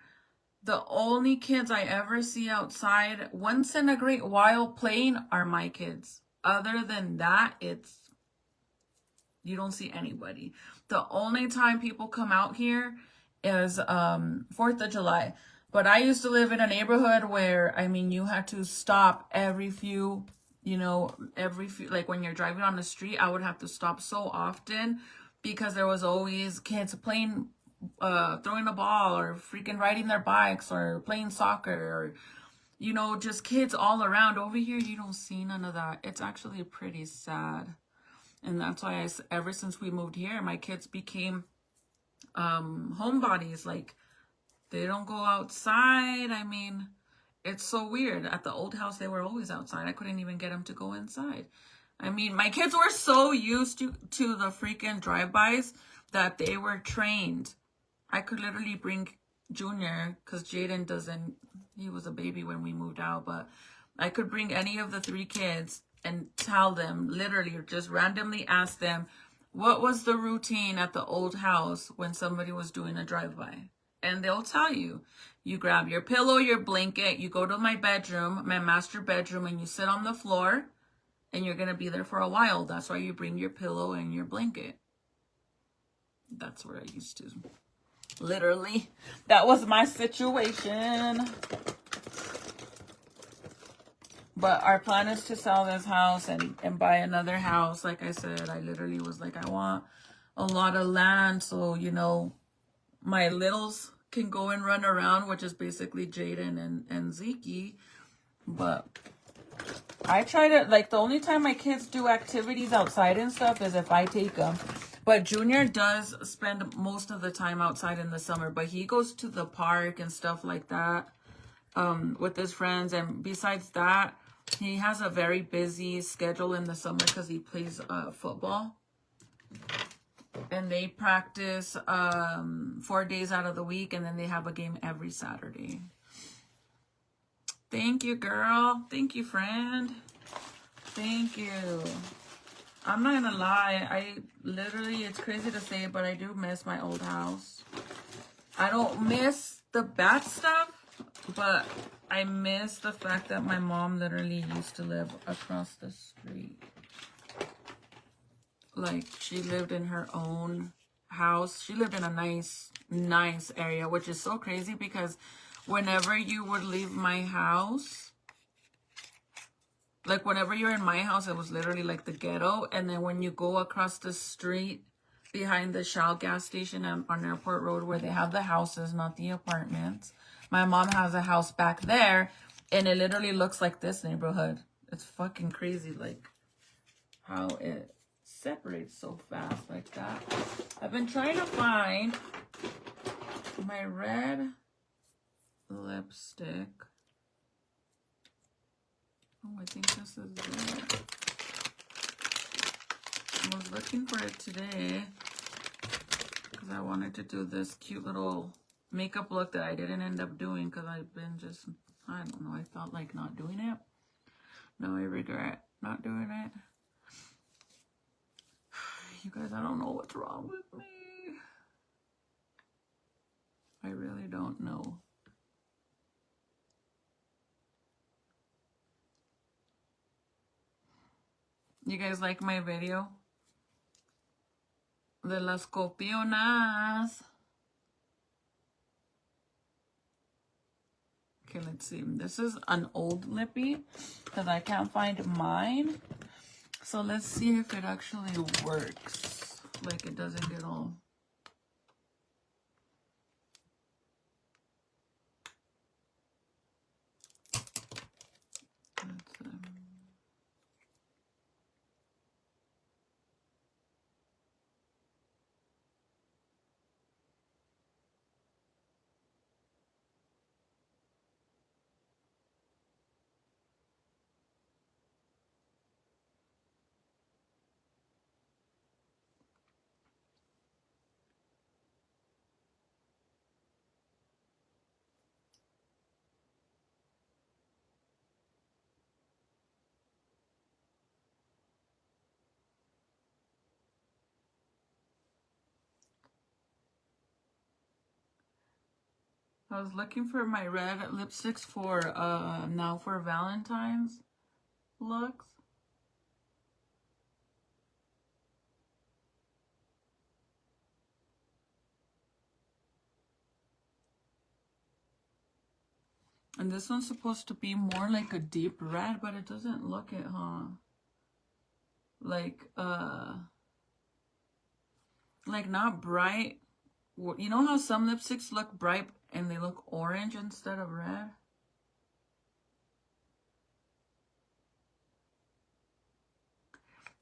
the only kids I ever see outside once in a great while playing are my kids. Other than that, you don't see anybody. The only time people come out here is 4th of July. But I used to live in a neighborhood where, I mean, you had to stop every few, like when you're driving on the street, I would have to stop so often because there was always kids playing, throwing a ball or freaking riding their bikes or playing soccer or, just kids all around. Over here, you don't see none of that. It's actually pretty sad. And that's why ever since we moved here, my kids became homebodies. Like, they don't go outside. I mean, it's so weird. At the old house, they were always outside. I couldn't even get them to go inside. I mean, my kids were so used to the freaking drive-bys that they were trained. I could literally bring Junior, because Jaden doesn't, he was a baby when we moved out, but I could bring any of the 3 kids and tell them, literally, or just randomly ask them, what was the routine at the old house when somebody was doing a drive-by? And they'll tell you. You grab your pillow, your blanket, you go to my bedroom, my master bedroom, and you sit on the floor, and you're going to be there for a while. That's why you bring your pillow and your blanket. That's where I used to. Literally. That was my situation. But our plan is to sell this house and buy another house. Like I said, I literally was like, I want a lot of land so, my littles can go and run around, which is basically Jaden and Zeke. But I try to, like, the only time my kids do activities outside and stuff is if I take them. But Junior does spend most of the time outside in the summer, but he goes to the park and stuff like that with his friends. And besides that, he has a very busy schedule in the summer because he plays football. And they practice 4 days out of the week, and then they have a game every Saturday. Thank you, girl. Thank you, friend. Thank you. I'm not gonna lie. I literally, it's crazy to say it, but I do miss my old house. I don't miss the bad stuff, but I miss the fact that my mom literally used to live across the street. Like, she lived in her own house. She lived in a nice area, which is so crazy because whenever you would leave my house, like whenever you're in my house, it was literally like the ghetto. And then when you go across the street behind the Shell gas station on Airport Road where they have the houses, not the apartments, my mom has a house back there, and it literally looks like this neighborhood. It's fucking crazy, like how it separates so fast like that. I've been trying to find my red lipstick. Oh, I think this is it. I was looking for it today because I wanted to do this cute little makeup look that I didn't end up doing because I've been just, I don't know, I felt like not doing it. Now I regret not doing it. You guys, I don't know what's wrong with me. I really don't know. You guys like my video? De las copionas. Okay, let's see. This is an old lippy because I can't find mine. So let's see if it actually works. Like it doesn't get all... I was looking for my red lipsticks for now for Valentine's looks. And this one's supposed to be more like a deep red, but it doesn't look it, huh? Like not bright. You know how some lipsticks look bright and they look orange instead of red?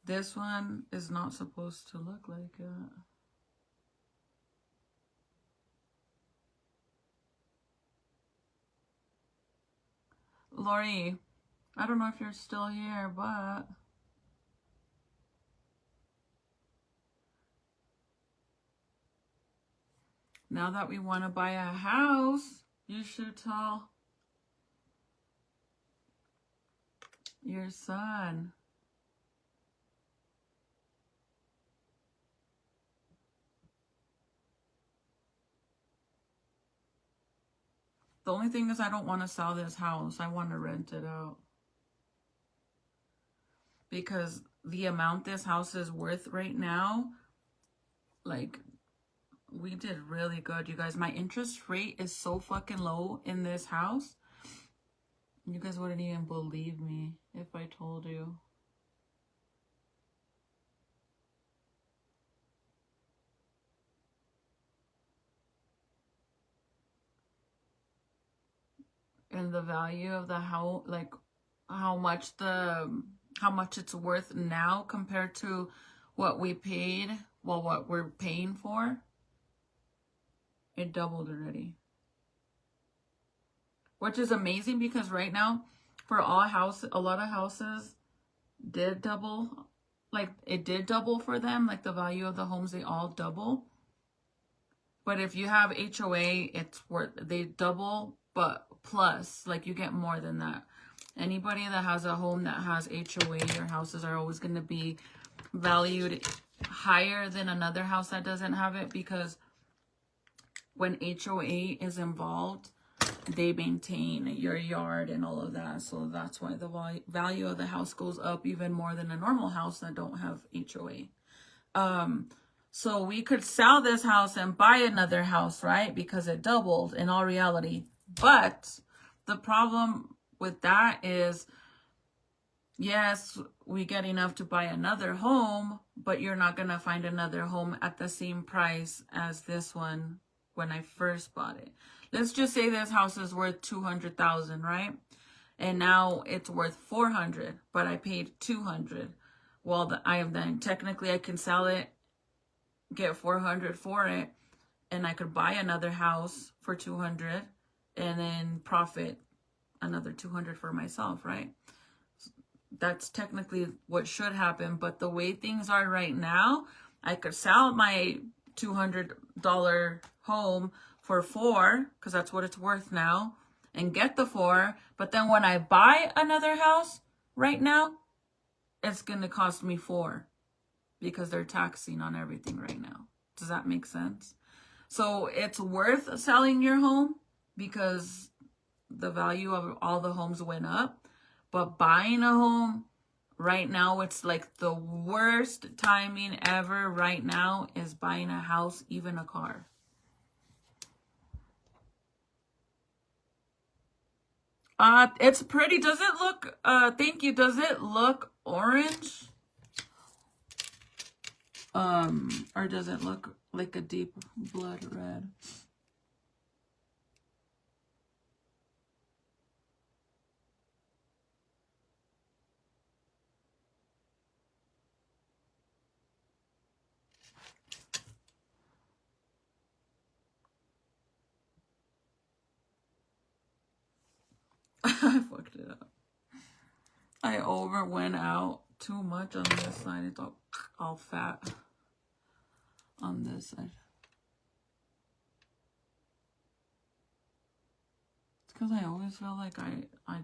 This one is not supposed to look like it. Lori, I don't know if you're still here, but now that we want to buy a house, you should tell your son. The only thing is I don't want to sell this house. I want to rent it out. Because the amount this house is worth right now, like, we did really good, you guys. My interest rate is so fucking low in this house. You guys wouldn't even believe me if I told you. And the value of the house, like how much it's worth now compared to what we paid, well, what we're paying for, it doubled already. Which is amazing because right now, for a lot of houses did double. Like, it did double for them. Like, the value of the homes, they all double. But if you have HOA, they double, but plus, like, you get more than that. Anybody that has a home that has HOA, your houses are always going to be valued higher than another house that doesn't have it, because when HOA is involved, they maintain your yard and all of that. So that's why the value of the house goes up even more than a normal house that don't have HOA. So we could sell this house and buy another house, right? Because it doubled in all reality. But the problem with that is, yes, we get enough to buy another home, but you're not going to find another home at the same price as this one when I first bought it. Let's just say this house is worth $200,000, right? And now it's worth $400,000, but I paid $200,000. Well, technically I can sell it, get $400,000 for it, and I could buy another house for $200,000 and then profit another $200,000 for myself, right? That's technically what should happen. But the way things are right now, I could sell my $200 home for $4,000, because that's what it's worth now, and get the $4,000. But then when I buy another house right now, it's going to cost me $4,000 because they're taxing on everything right now. Does that make sense? So it's worth selling your home because the value of all the homes went up. But buying a home right now, it's like the worst timing ever right now is buying a house, even a car. It's pretty. Does it look, thank you. Does it look orange? Or does it look like a deep blood red? I fucked it up. I went out too much on this side. It's all fat on this side. It's because I always feel like I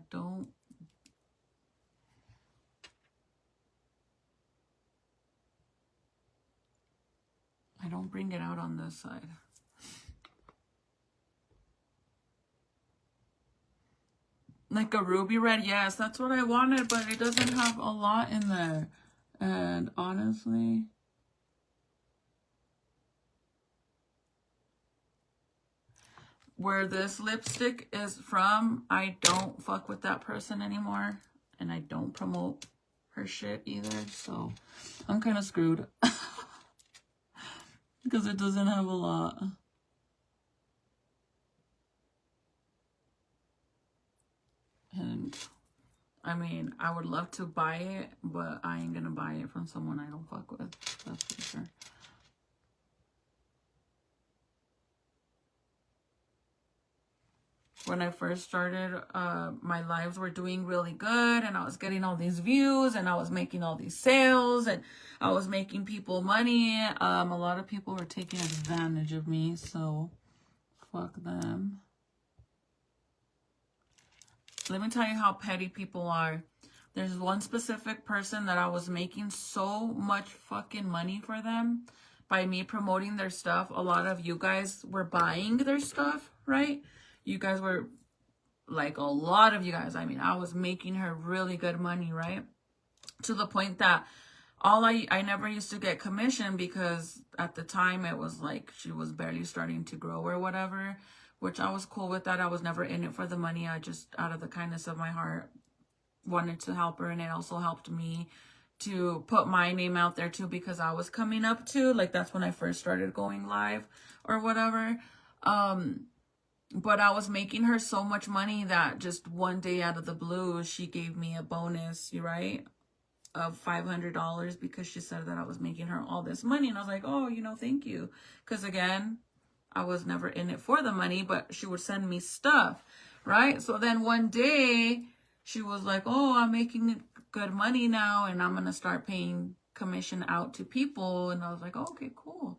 don't bring it out on this side. Like a ruby red, yes, that's what I wanted, but it doesn't have a lot in there. And honestly, where this lipstick is from, I don't fuck with that person anymore. And I don't promote her shit either, so I'm kind of screwed. Because it doesn't have a lot. And I mean, I would love to buy it, but I ain't gonna buy it from someone I don't fuck with. That's for sure. When I first started, my lives were doing really good, and I was getting all these views, and I was making all these sales, and I was making people money. A lot of people were taking advantage of me, so fuck them. Let me tell you how petty people are. There's one specific person that I was making so much fucking money for them by me promoting their stuff. A lot of you guys were buying their stuff, right? You guys were, like, a lot of you guys. I mean, I was making her really good money, right? To the point that I never used to get commission, because at the time it was like she was barely starting to grow or whatever. Which I was cool with that. I was never in it for the money. I just, out of the kindness of my heart, wanted to help her. And it also helped me to put my name out there too, because I was coming up too. Like, that's when I first started going live or whatever. But I was making her so much money that just one day out of the blue, she gave me a bonus, right, of $500, because she said that I was making her all this money. And I was like, oh, thank you. Because again, I was never in it for the money, but she would send me stuff, right? So then one day she was like, oh, I'm making good money now, and I'm going to start paying commission out to people. And I was like, oh, okay, cool.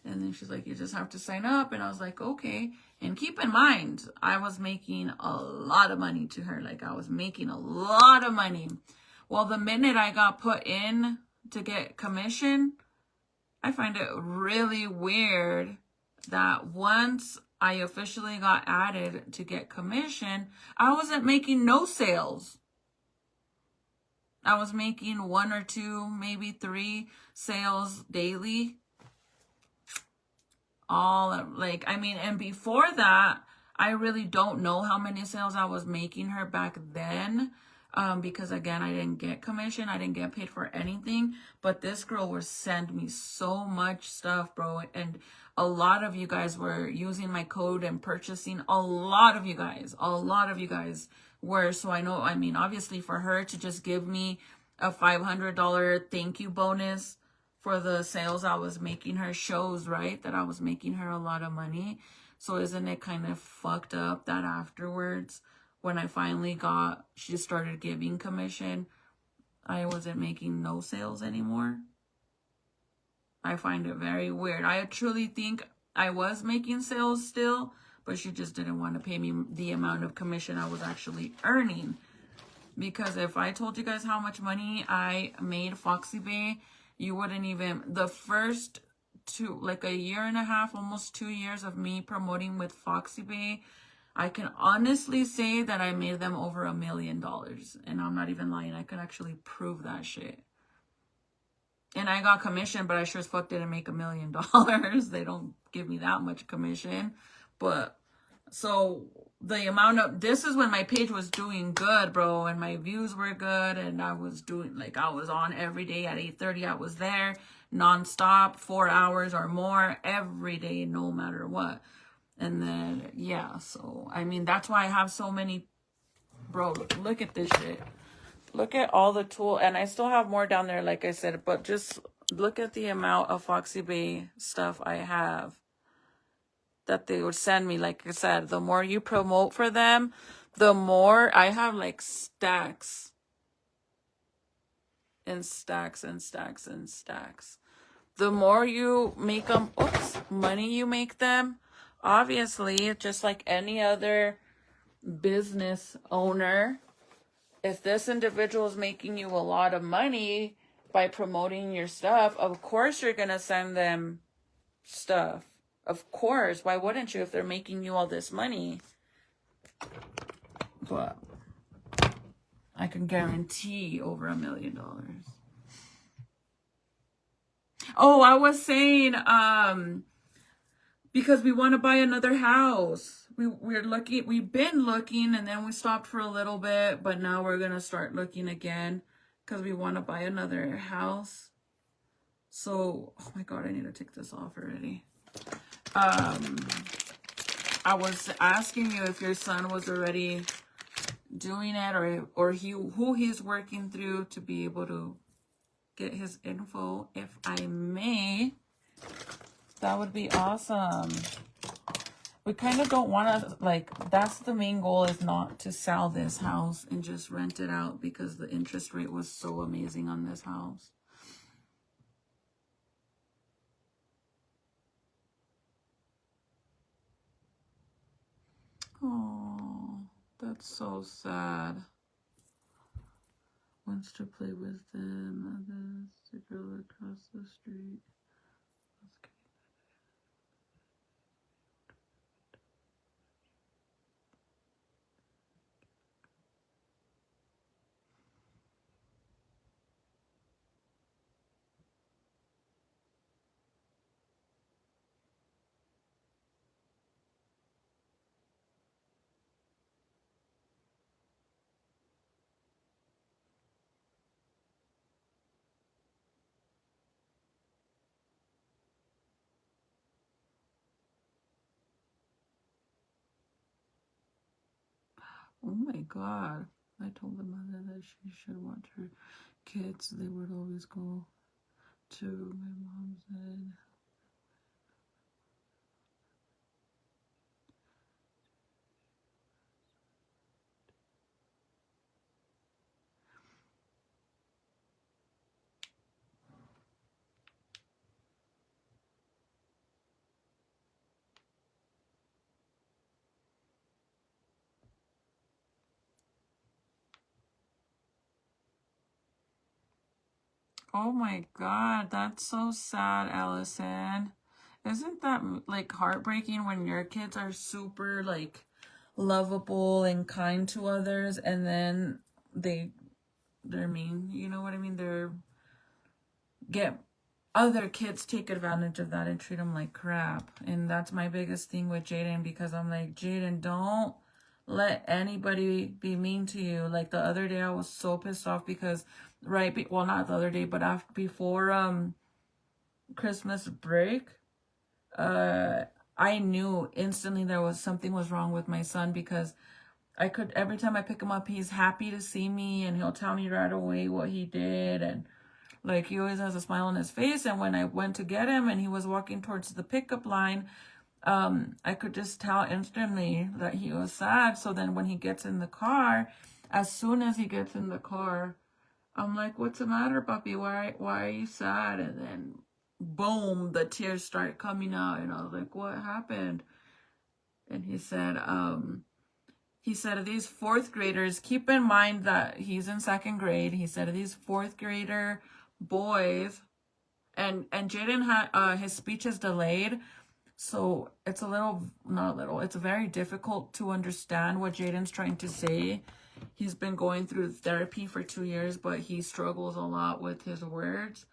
And then she's like, you just have to sign up. And I was like, okay. And keep in mind, I was making a lot of money to her. Like, I was making a lot of money. Well, the minute I got put in to get commission, I find it really weird that once I officially got added to get commission, I wasn't making no sales. I was making 1 or 2, maybe 3 sales daily. And before that, I really don't know how many sales I was making her back then. Because again, I didn't get commission. I didn't get paid for anything. But this girl would send me so much stuff, bro. And a lot of you guys were using my code and purchasing. A lot of you guys were. So I know, obviously for her to just give me a $500 thank you bonus for the sales I was making her shows, right, that I was making her a lot of money. So isn't it kind of fucked up that afterwards, when I finally she started giving commission, I wasn't making no sales anymore? I find it very weird. I truly think I was making sales still, but she just didn't want to pay me the amount of commission I was actually earning. Because if I told you guys how much money I made Foxy Bay, you wouldn't even, the first a year and a half, almost 2 years of me promoting with Foxy Bay, I can honestly say that I made them over $1 million. And I'm not even lying. I could actually prove that shit. And I got commission, but I sure as fuck didn't make $1 million. They don't give me that much commission. But so the amount of, this is when my page was doing good, bro. And my views were good. And I was doing, I was on every day at 8:30. I was there nonstop, 4 hours or more every day, no matter what. And then, yeah, so, that's why I have so many, bro, look at this shit. Look at all the tool, and I still have more down there, like I said, but just look at the amount of Foxy Bay stuff I have that they would send me. Like I said, the more you promote for them, the more I have, stacks and stacks and stacks and stacks. The more you make them, money you make them, obviously, just like any other business owner, if this individual is making you a lot of money by promoting your stuff, of course you're going to send them stuff. Of course. Why wouldn't you if they're making you all this money? But I can guarantee over $1 million. Oh, I was saying, because we want to buy another house. We've been looking, and then we stopped for a little bit, but now we're gonna start looking again because we want to buy another house. So, oh my God, I need to take this off already. I was asking you if your son was already doing it, or who he's working through to be able to get his info. If I may, that would be awesome. We kind of don't want to, like, that's the main goal, is not to sell this house and just rent it out, because the interest rate was so amazing on this house. Oh, that's so sad. Wants to play with them. Others, the girl across the street. Oh my God. I told the mother that she should watch her kids. They would always go to my mom's head. Oh my God, that's so sad, Allison. Isn't that like heartbreaking when your kids are super like lovable and kind to others, and then they're mean, you know what I mean? Get other kids take advantage of that and treat them like crap. And that's my biggest thing with Jaden, because I'm like, Jaden, don't let anybody be mean to you. Like the other day I was so pissed off because well, not the other day, but before Christmas break, I knew instantly something was wrong with my son, because every time I pick him up, he's happy to see me and he'll tell me right away what he did, and like he always has a smile on his face. And when I went to get him and he was walking towards the pickup line, I could just tell instantly that he was sad. So then when he gets in the car, as soon as he gets in the car, I'm like, what's the matter, puppy? Why are you sad? And then boom, the tears start coming out, and I was like, what happened? And he said these fourth graders, keep in mind that he's in second grade. He said these fourth grader boys, and Jaden had his speech is delayed, so it's it's very difficult to understand what Jaden's trying to say. He's been going through therapy for 2 years, but he struggles a lot with his words,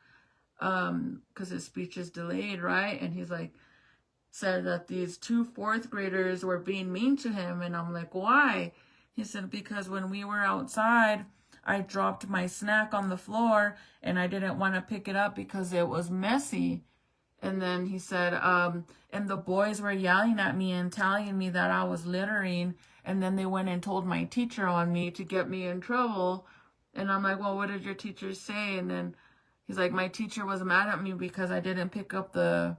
because his speech is delayed, right? And he's like, said that these 2 fourth graders were being mean to him, and I'm like, why? He said, because when we were outside, I dropped my snack on the floor and I didn't want to pick it up because it was messy. And then he said, and the boys were yelling at me and telling me that I was littering, and then they went and told my teacher on me to get me in trouble. And I'm like, well, what did your teacher say? And then he's like, my teacher was mad at me because I didn't pick up the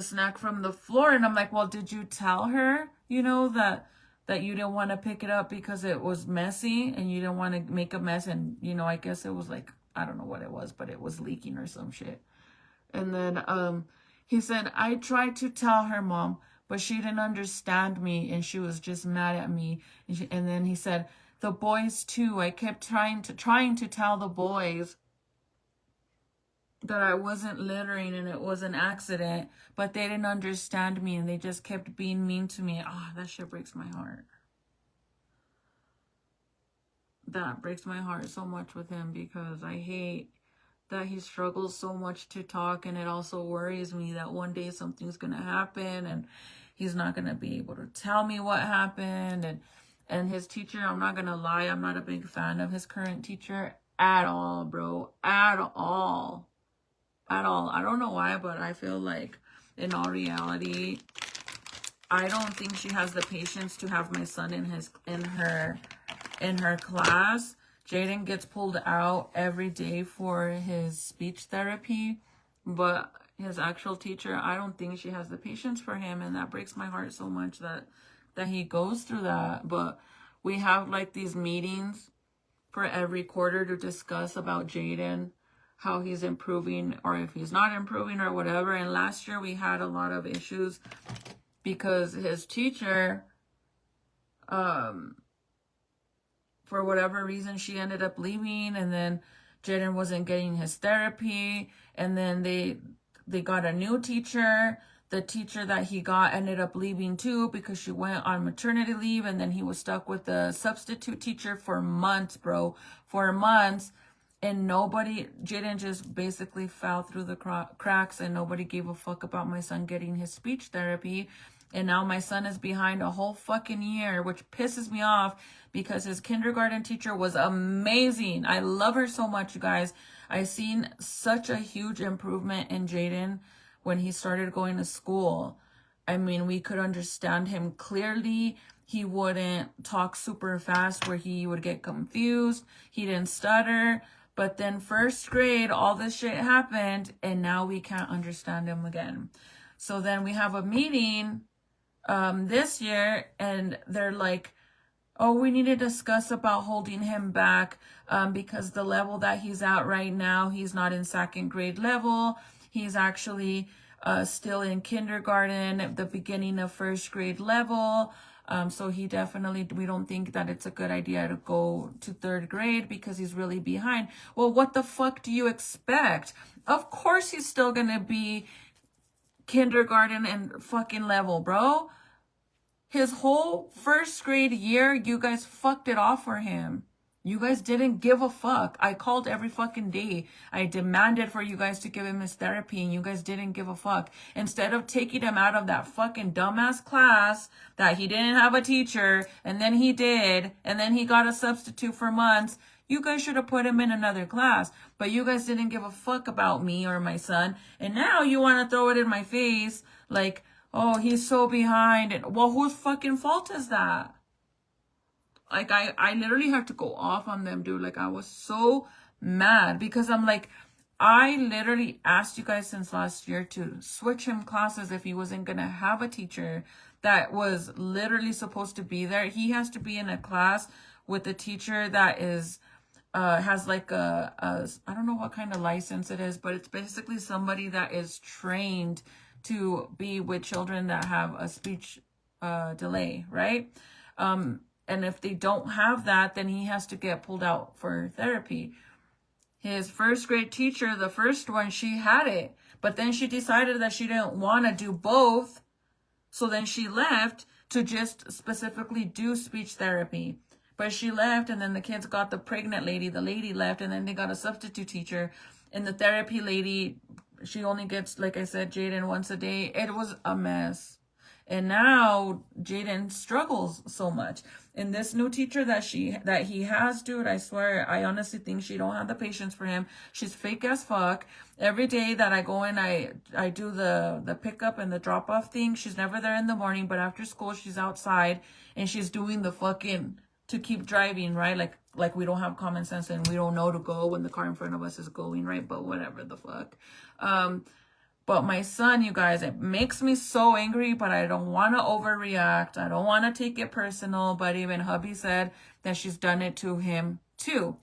snack from the floor. And I'm like, well, did you tell her, that you didn't want to pick it up because it was messy and you didn't want to make a mess? And, I guess it was like, I don't know what it was, but it was leaking or some shit. And then he said, I tried to tell her, Mom, but she didn't understand me and she was just mad at me. And then he said, the boys too, I kept trying to tell the boys that I wasn't littering and it was an accident, but they didn't understand me and they just kept being mean to me. That shit breaks my heart. that breaks my heart so much with him, because I hate that he struggles so much to talk, and it also worries me that one day something's gonna happen and he's not gonna be able to tell me what happened. And his teacher, I'm not gonna lie, I'm not a big fan of his current teacher at all, bro. At all. At all. I don't know why, but I feel like in all reality, I don't think she has the patience to have my son in her class. Jaden gets pulled out every day for his speech therapy, but his actual teacher, I don't think she has the patience for him, and that breaks my heart so much that he goes through that. But we have like these meetings for every quarter to discuss about Jaden, how he's improving or if he's not improving or whatever. And last year we had a lot of issues because his teacher, for whatever reason, she ended up leaving, and then Jaden wasn't getting his therapy, and then they got a new teacher. The teacher that he got ended up leaving too because she went on maternity leave, and then he was stuck with the substitute teacher for months, bro. For months. And Jaden just basically fell through the cracks, and nobody gave a fuck about my son getting his speech therapy. And now my son is behind a whole fucking year, which pisses me off because his kindergarten teacher was amazing. I love her so much, you guys. I seen such a huge improvement in Jaden when he started going to school. I mean, we could understand him clearly. He wouldn't talk super fast where he would get confused. He didn't stutter. But then first grade, all this shit happened, and now we can't understand him again. So then we have a meeting this year, and they're like, oh, we need to discuss about holding him back because the level that he's at right now, he's not in second grade level. He's actually still in kindergarten at the beginning of first grade level. So he definitely, we don't think that it's a good idea to go to third grade because he's really behind. Well, what the fuck do you expect? Of course he's still gonna be kindergarten and fucking level, bro. His whole first grade year, you guys fucked it off for him. You guys didn't give a fuck. I called every fucking day. I demanded for you guys to give him his therapy, and you guys didn't give a fuck. Instead of taking him out of that fucking dumbass class that he didn't have a teacher, and then he did, and then he got a substitute for months, you guys should have put him in another class. But you guys didn't give a fuck about me or my son. And now you want to throw it in my face like, oh, he's so behind. And, well, whose fucking fault is that? Like, I literally had to go off on them, dude. Like, I was so mad because I'm like, I literally asked you guys since last year to switch him classes if he wasn't going to have a teacher that was literally supposed to be there. He has to be in a class with a teacher that is, has like I don't know what kind of license it is, but it's basically somebody that is trained to be with children that have a speech delay, right? And if they don't have that, then he has to get pulled out for therapy. His first grade teacher, the first one, she had it. But then she decided that she didn't want to do both. So then she left to just specifically do speech therapy. But she left, and then the kids got the pregnant lady. The lady left, and then they got a substitute teacher. And the therapy lady, she only gets, like I said, Jaden once a day. It was a mess. And now Jaden struggles so much. And this new teacher that he has, dude, I swear, I honestly think she don't have the patience for him. She's fake as fuck. Every day that I go in, I do the pickup and the drop off thing. She's never there in the morning, but after school she's outside and she's doing the fucking to keep driving, right? Like we don't have common sense and we don't know to go when the car in front of us is going, right? But whatever the fuck. But my son, you guys, it makes me so angry, but I don't want to overreact. I don't want to take it personal, but even hubby said that she's done it to him too.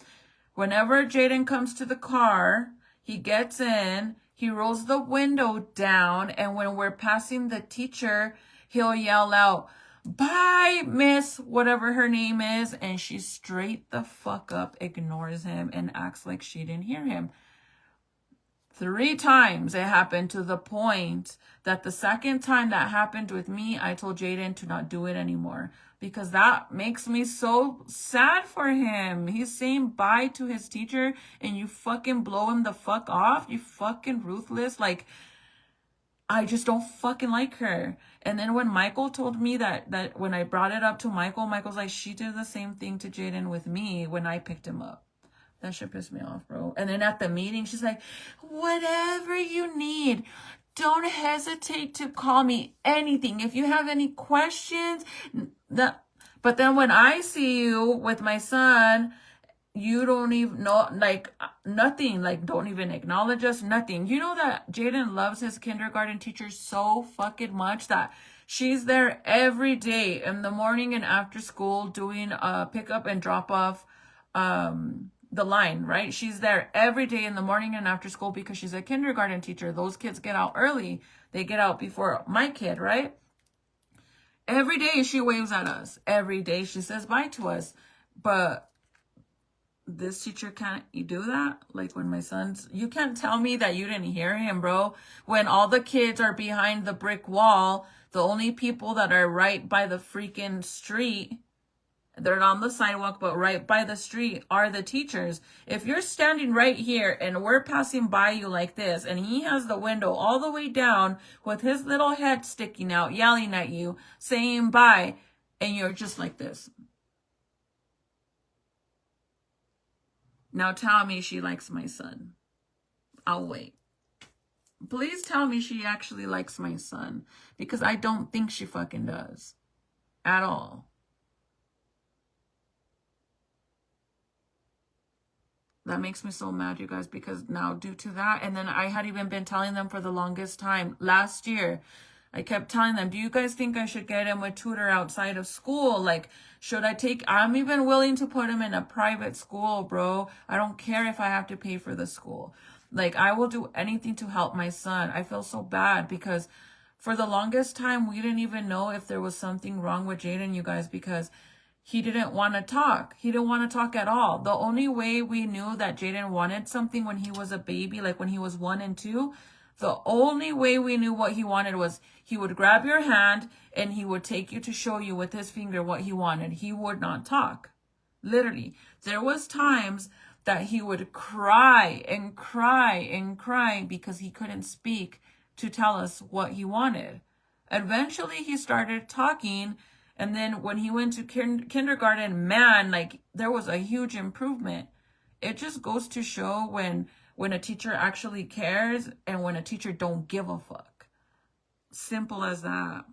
Whenever Jaden comes to the car, he gets in, he rolls the window down, and when we're passing the teacher, he'll yell out, "Bye, Miss," whatever her name is, and she straight the fuck up ignores him and acts like she didn't hear him. 3 times it happened, to the point that the second time that happened with me, I told Jaden to not do it anymore. Because that makes me so sad for him. He's saying bye to his teacher and you fucking blow him the fuck off. You fucking ruthless. Like, I just don't fucking like her. And then when Michael told me that when I brought it up to Michael, Michael's like, she did the same thing to Jaden with me when I picked him up. That shit pissed me off, bro. And then at the meeting, she's like, whatever you need, don't hesitate to call me anything. If you have any questions, but then when I see you with my son, you don't even know, like, nothing, like, don't even acknowledge us, nothing. You know that Jaden loves his kindergarten teacher so fucking much that she's there every day in the morning and after school doing pick up and drop off the line, right? She's there every day in the morning and after school because she's a kindergarten teacher. Those kids get out early. They get out before my kid, right? Every day she waves at us. Every day she says bye to us. But this teacher can't do that? Like when my son's... You can't tell me that you didn't hear him, bro. When all the kids are behind the brick wall, the only people that are right by the freaking street... They're on the sidewalk, but right by the street are the teachers. If you're standing right here and we're passing by you like this, and he has the window all the way down with his little head sticking out, yelling at you, saying bye, and you're just like this. Now tell me she likes my son. I'll wait. Please tell me she actually likes my son, because I don't think she fucking does. At all. That makes me so mad, you guys, because now due to that, and then I had even been telling them for the longest time. Last year, I kept telling them, do you guys think I should get him a tutor outside of school? Like, should I take... I'm even willing to put him in a private school, bro. I don't care if I have to pay for the school. Like, I will do anything to help my son. I feel so bad because for the longest time, we didn't even know if there was something wrong with Jaden, you guys, because... he didn't want to talk. He didn't want to talk at all. The only way we knew that Jaden wanted something when he was a baby, like when he was 1 and 2, the only way we knew what he wanted was he would grab your hand and he would take you to show you with his finger what he wanted. He would not talk. Literally. There was times that he would cry and cry and cry because he couldn't speak to tell us what he wanted. Eventually, he started talking. And then when he went to kindergarten, man, like there was a huge improvement. It just goes to show when a teacher actually cares and when a teacher don't give a fuck. Simple as that.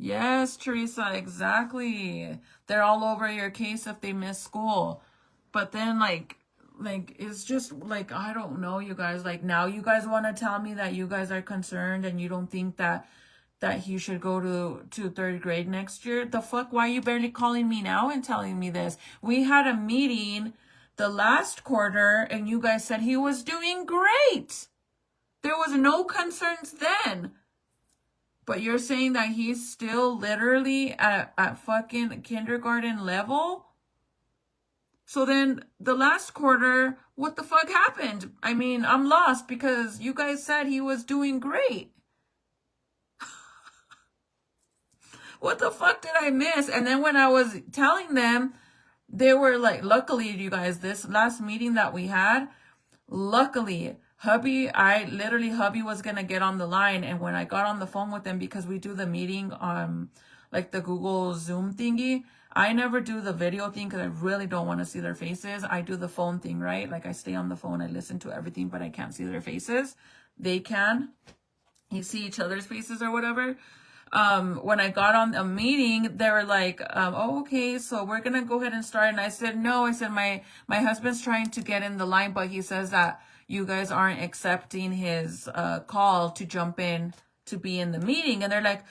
Yes, Teresa, exactly. They're all over your case if they miss school. But then, like, it's just, like, I don't know, you guys. Like, now you guys want to tell me that you guys are concerned and you don't think that he should go to 3rd grade next year. The fuck? Why are you barely calling me now and telling me this? We had a meeting the last quarter and you guys said he was doing great. There was no concerns then. But you're saying that he's still literally at fucking kindergarten level? So then the last quarter, what the fuck happened? I mean, I'm lost because you guys said he was doing great. What the fuck did I miss? And then when I was telling them, they were like, luckily, you guys, this last meeting that we had, luckily, hubby was going to get on the line. And when I got on the phone with them, because we do the meeting on like the Google Zoom thingy, I never do the video thing because I really don't want to see their faces. I do the phone thing, right? Like I stay on the phone, I listen to everything, but I can't see their faces. They can. You see each other's faces or whatever. When I got on a meeting, they were like, oh, okay, so we're going to go ahead and start. And I said, no, I said, my husband's trying to get in the line, but he says that you guys aren't accepting his call to jump in to be in the meeting. And they're like,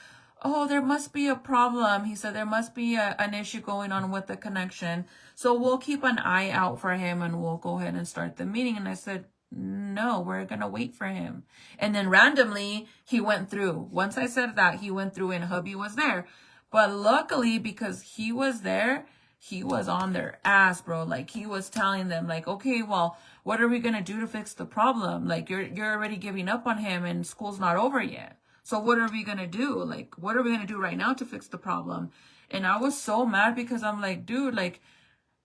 oh, there must be a problem. He said there must be an issue going on with the connection. So we'll keep an eye out for him and we'll go ahead and start the meeting. And I said, no, we're going to wait for him. And then randomly, he went through. Once I said that, he went through and hubby was there. But luckily, because he was there, he was on their ass, bro. Like, he was telling them, like, okay, well, what are we going to do to fix the problem? Like, you're already giving up on him and school's not over yet. So what are we going to do? Like, what are we going to do right now to fix the problem? And I was so mad because I'm like, dude, like,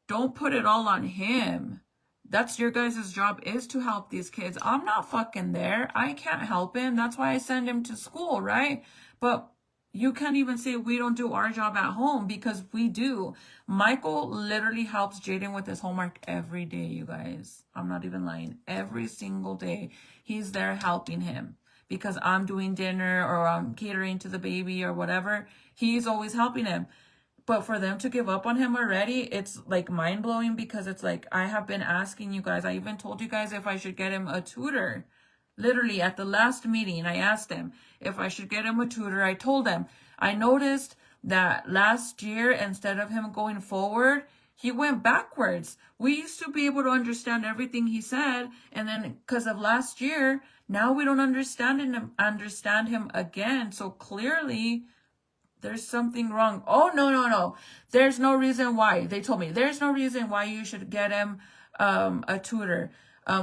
don't put it all on him. That's your guys' job, is to help these kids. I'm not fucking there. I can't help him. That's why I send him to school, right? But you can't even say we don't do our job at home, because we do. Michael literally helps Jaden with his homework every day, you guys. I'm not even lying. Every single day, he's there helping him. Because I'm doing dinner or I'm catering to the baby or whatever, he's always helping him. But for them to give up on him already, it's like mind-blowing, because it's like, I have been asking you guys. I even told you guys if I should get him a tutor. Literally at the last meeting, I asked him if I should get him a tutor. I told him, I noticed that last year, instead of him going forward, he went backwards. We used to be able to understand everything he said. And then because of last year, now we don't understand him again. So clearly, there's something wrong. Oh, no. There's no reason why. They told me there's no reason why you should get him a tutor.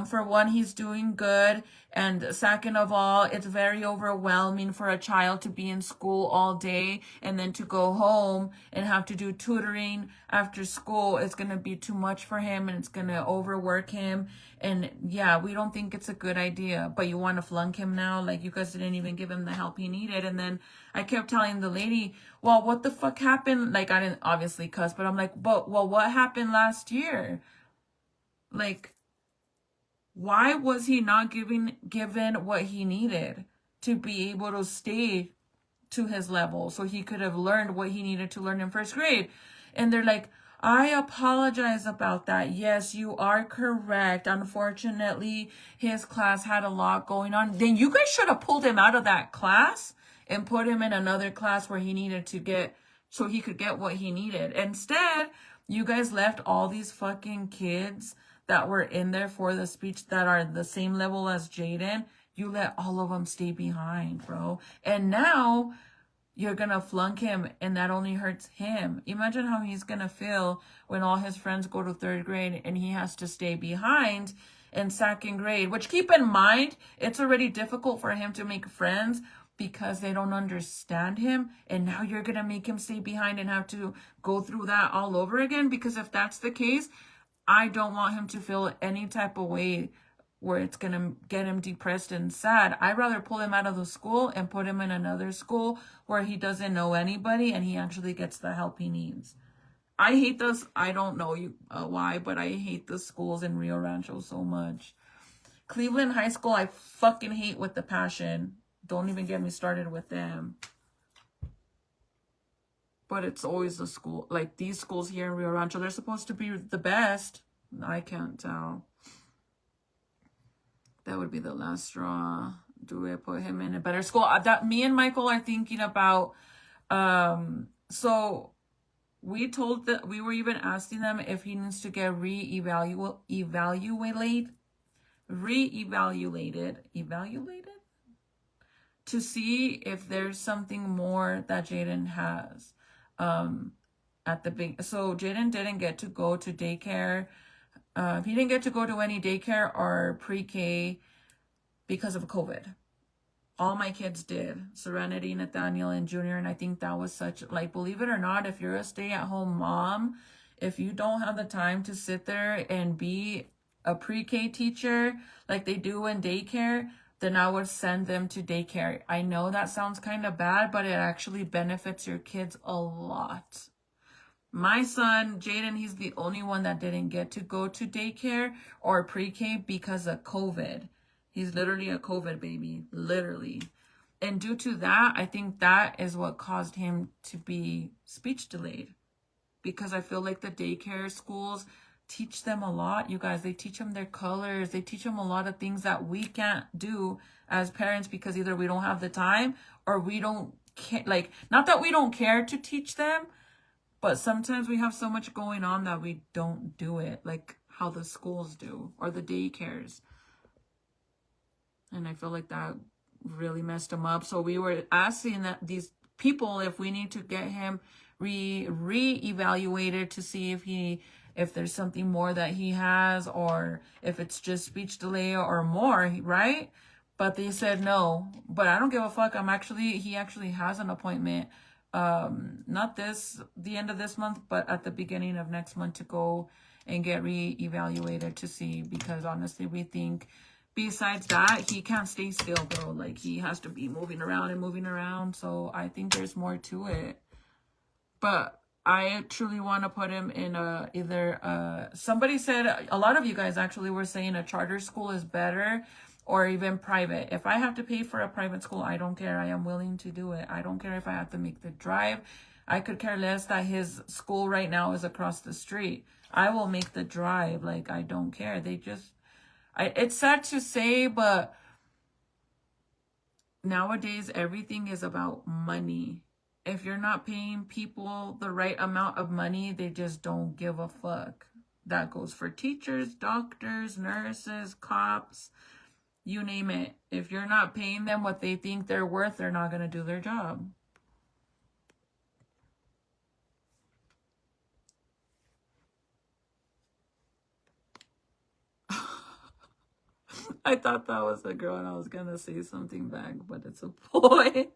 For one, he's doing good. And second of all, it's very overwhelming for a child to be in school all day and then to go home and have to do tutoring after school. It's going to be too much for him and it's going to overwork him. And yeah, we don't think it's a good idea. But you want to flunk him now? Like, you guys didn't even give him the help he needed. And then I kept telling the lady, well, what the fuck happened? Like, I didn't obviously cuss, but I'm like, what happened last year? Like, why was he not given what he needed to be able to stay to his level so he could have learned what he needed to learn in first grade? And they're like, I apologize about that. Yes, you are correct. Unfortunately, his class had a lot going on. Then you guys should have pulled him out of that class and put him in another class where he needed to get, so he could get what he needed. Instead, you guys left all these fucking kids that were in there for the speech that are the same level as Jaden. You let all of them stay behind, bro. And now you're gonna flunk him, and that only hurts him. Imagine how he's gonna feel when all his friends go to third grade and he has to stay behind in second grade, which, keep in mind, it's already difficult for him to make friends because they don't understand him. And now you're gonna make him stay behind and have to go through that all over again. Because if that's the case, I don't want him to feel any type of way where it's going to get him depressed and sad. I'd rather pull him out of the school and put him in another school where he doesn't know anybody and he actually gets the help he needs. I hate this. I don't know why, but I hate the schools in Rio Rancho so much. Cleveland High School, I fucking hate with the passion. Don't even get me started with them. But it's always the school. Like, these schools here in Rio Rancho, they're supposed to be the best. I can't tell. That would be the last straw. Do I put him in a better school? That me and Michael are thinking about. So we were even asking them if he needs to get reevaluated to see if there's something more that Jaden has. At the big, so Jaden didn't get to go to daycare. He didn't get to go to any daycare or pre-K because of COVID. All my kids did. Serenity, Nathaniel, and Junior. And I think that was such, like, believe it or not, if you're a stay-at-home mom, if you don't have the time to sit there and be a pre-K teacher like they do in daycare, then I would send them to daycare. I know that sounds kind of bad, but it actually benefits your kids a lot. My son, Jaden, he's the only one that didn't get to go to daycare or pre-K because of COVID. He's literally a COVID baby, literally. And due to that, I think that is what caused him to be speech delayed. Because I feel like the daycare schools teach them a lot, you guys. They teach them their colors. They teach them a lot of things that we can't do as parents because either we don't have the time or we don't care. Like, not that we don't care to teach them, but sometimes we have so much going on that we don't do it, like how the schools do or the daycares. And I feel like that really messed him up. So we were asking that these people if we need to get him re-evaluated to see if there's something more that he has, or if it's just speech delay or more, right? But they said no. But I don't give a fuck. He actually has an appointment, not the end of this month, but at the beginning of next month, to go and get re-evaluated to see, because honestly we think besides that he can't stay still, bro. Like, he has to be moving around. So I think there's more to it. But I truly want to put him in somebody said, a lot of you guys actually were saying a charter school is better, or even private. If I have to pay for a private school, I don't care. I am willing to do it. I don't care if I have to make the drive. I could care less that his school right now is across the street. I will make the drive. Like, I don't care. It's sad to say, but nowadays everything is about money. If you're not paying people the right amount of money, they just don't give a fuck. That goes for teachers, doctors, nurses, cops, you name it. If you're not paying them what they think they're worth, they're not going to do their job. I thought that was a girl and I was going to say something back, but it's a boy.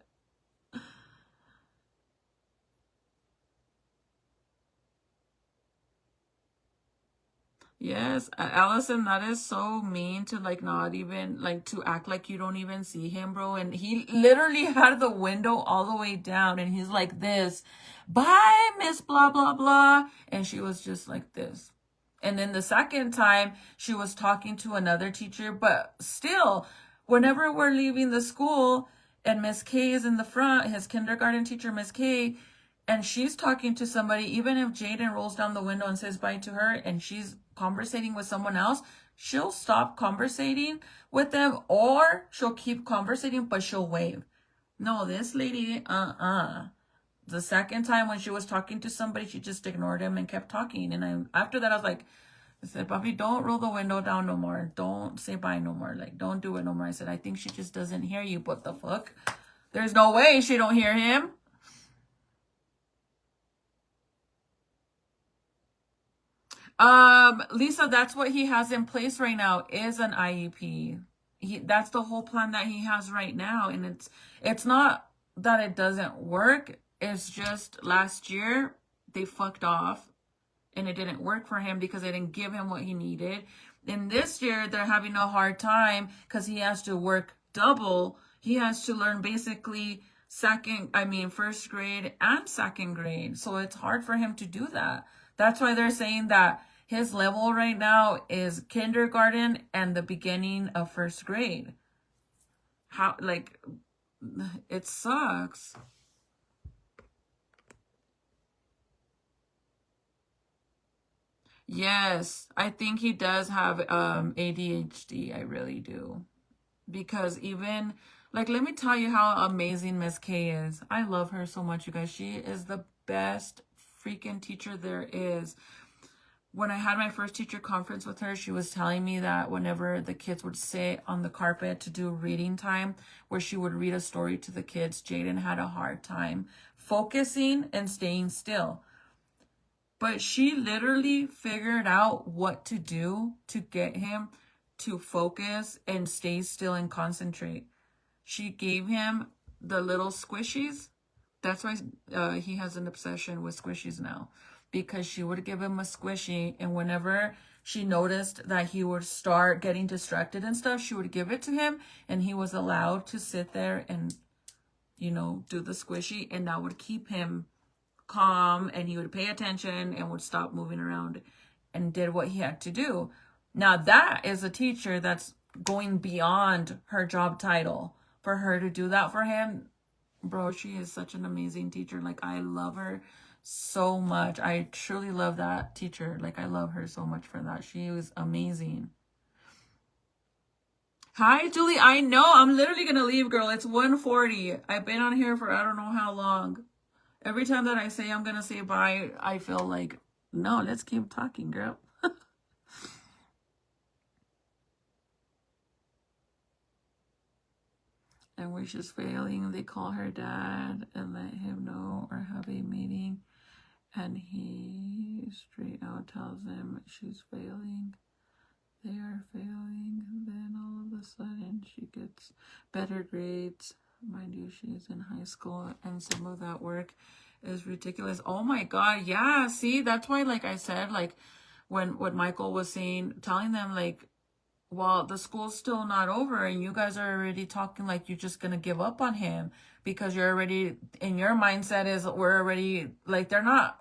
Yes, Allison, that is so mean to, like, not even, like, to act like you don't even see him, bro. And he literally had the window all the way down and he's like this, bye, Miss blah, blah, blah. And she was just like this. And then the second time she was talking to another teacher, but still, whenever we're leaving the school and Miss K is in the front, his kindergarten teacher, Miss K, and she's talking to somebody, even if Jaden rolls down the window and says bye to her and she's conversating with someone else, she'll stop conversating with them, or she'll keep conversating, but she'll wave. No, this lady, The second time when she was talking to somebody, she just ignored him and kept talking. And after that, I said, Papi, don't roll the window down no more. Don't say bye no more. Like, don't do it no more. I said, I think she just doesn't hear you. What the fuck? There's no way she don't hear him. Lisa, that's what he has in place right now, is an IEP. That's the whole plan that he has right now. And it's not that it doesn't work. It's just last year they fucked off and it didn't work for him because they didn't give him what he needed. And this year they're having a hard time because he has to work double. He has to learn basically first grade and second grade. So it's hard for him to do that. That's why they're saying that his level right now is kindergarten and the beginning of first grade. It sucks. Yes, I think he does have ADHD. I really do. Because even, let me tell you how amazing Miss K is. I love her so much, you guys. She is the best freaking teacher there is. When I had my first teacher conference with her, she was telling me that whenever the kids would sit on the carpet to do reading time, where she would read a story to the kids, Jaden had a hard time focusing and staying still. But she literally figured out what to do to get him to focus and stay still and concentrate. She gave him the little squishies. That's why he has an obsession with squishies now. Because she would give him a squishy, and whenever she noticed that he would start getting distracted and stuff, she would give it to him, and he was allowed to sit there and, do the squishy, and that would keep him calm, and he would pay attention and would stop moving around and did what he had to do. Now that is a teacher that's going beyond her job title. For her to do that for him, bro, she is such an amazing teacher. Like, I love her so much. I truly love that teacher. Like, I love her so much for that. She was amazing. Hi, Julie. I know. I'm literally going to leave, girl. It's 1:40. I've been on here for I don't know how long. Every time that I say I'm going to say bye, I feel like, no, let's keep talking, girl. and where she's failing, they call her dad and let him know or have a meeting. And he straight out tells them she's failing. They are failing. And then all of a sudden she gets better grades. Mind you, she's in high school, and some of that work is ridiculous. Oh my God. Yeah. See, that's why, like I said, like when what Michael was saying, telling them like, well, the school's still not over and you guys are already talking like you're just going to give up on him because you're already, in your mindset is we're already, like they're not.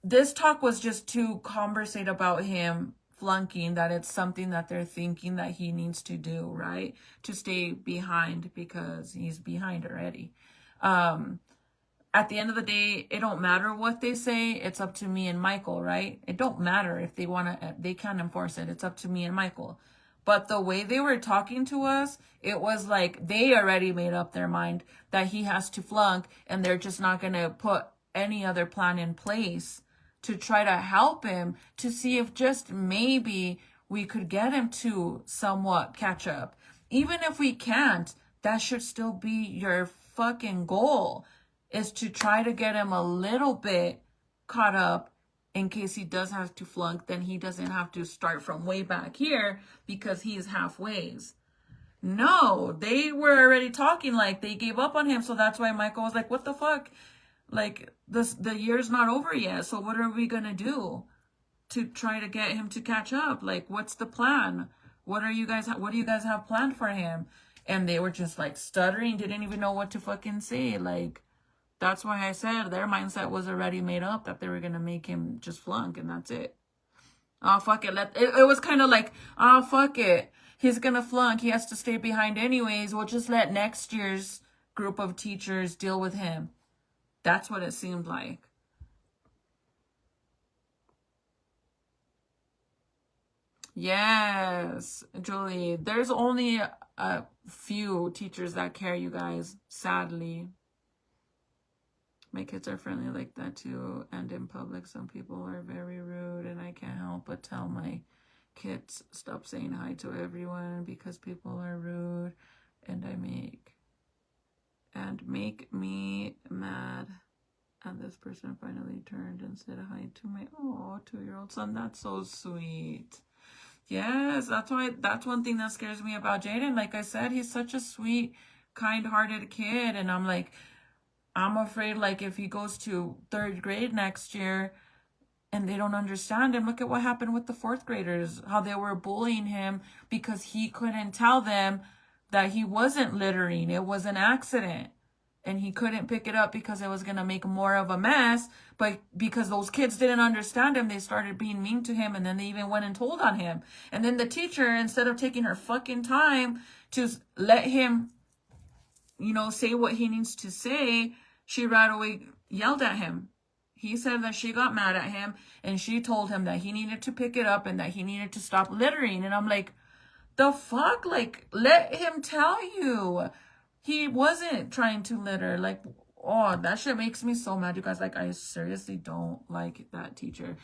This talk was just to conversate about him flunking, that it's something that they're thinking that he needs to do, right? To stay behind because he's behind already. At the end of the day, it don't matter what they say. It's up to me and Michael, right? It don't matter if they want to, they can't enforce it. It's up to me and Michael. But the way they were talking to us, it was like they already made up their mind that he has to flunk and they're just not going to put any other plan in place to try to help him, to see if just maybe we could get him to somewhat catch up. Even if we can't, that should still be your fucking goal, is to try to get him a little bit caught up in case he does have to flunk. Then he doesn't have to start from way back here because he's halfways. No, they were already talking like they gave up on him. So that's why Michael was like, what the fuck? Like, the year's not over yet, so what are we gonna do to try to get him to catch up? Like, what's the plan? What do you guys have planned for him? And they were just like stuttering, didn't even know what to fucking say. Like, that's why I said their mindset was already made up that they were gonna make him just flunk, and that's it. Oh, fuck it. It was kind of like, oh, fuck it. He's gonna flunk. He has to stay behind anyways. We'll just let next year's group of teachers deal with him. That's what it seemed like. Yes, Julie. There's only a few teachers that care, you guys, sadly. My kids are friendly like that too. And in public, some people are very rude. And I can't help but tell my kids, stop saying hi to everyone because people are rude. And make me mad. And this person finally turned and said hi to my 2-year-old son. That's so sweet. Yes, that's one thing that scares me about Jaden. Like I said, he's such a sweet, kind-hearted kid. And I'm like, I'm afraid like if he goes to 3rd grade next year and they don't understand him, look at what happened with the 4th graders, how they were bullying him because he couldn't tell them that he wasn't littering. It was an accident. And he couldn't pick it up because it was going to make more of a mess. But because those kids didn't understand him, they started being mean to him. And then they even went and told on him. And then the teacher, instead of taking her fucking time to let him, say what he needs to say, she right away yelled at him. He said that she got mad at him. And she told him that he needed to pick it up and that he needed to stop littering. And I'm like, the fuck? Like, let him tell you. He wasn't trying to litter. Like, oh, that shit makes me so mad, you guys. Like, I seriously don't like that teacher.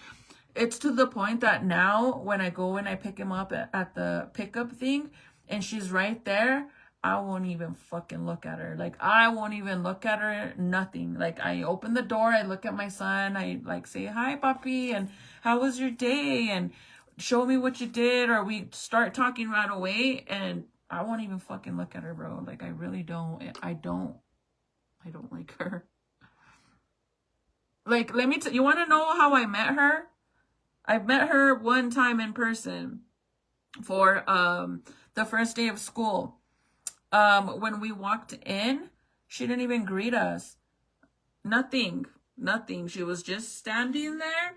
It's to the point that now when I go and I pick him up at the pickup thing and she's right there, I won't even fucking look at her. Like, I won't even look at her, nothing. Like, I open the door, I look at my son, I like say, hi, papi, and how was your day? And show me what you did, or we start talking right away, and I won't even fucking look at her, bro. Like, I really don't. I don't like her. Like, let me you want to know how I met her? I met her one time in person for the first day of school. When we walked in, she didn't even greet us. Nothing. She was just standing there.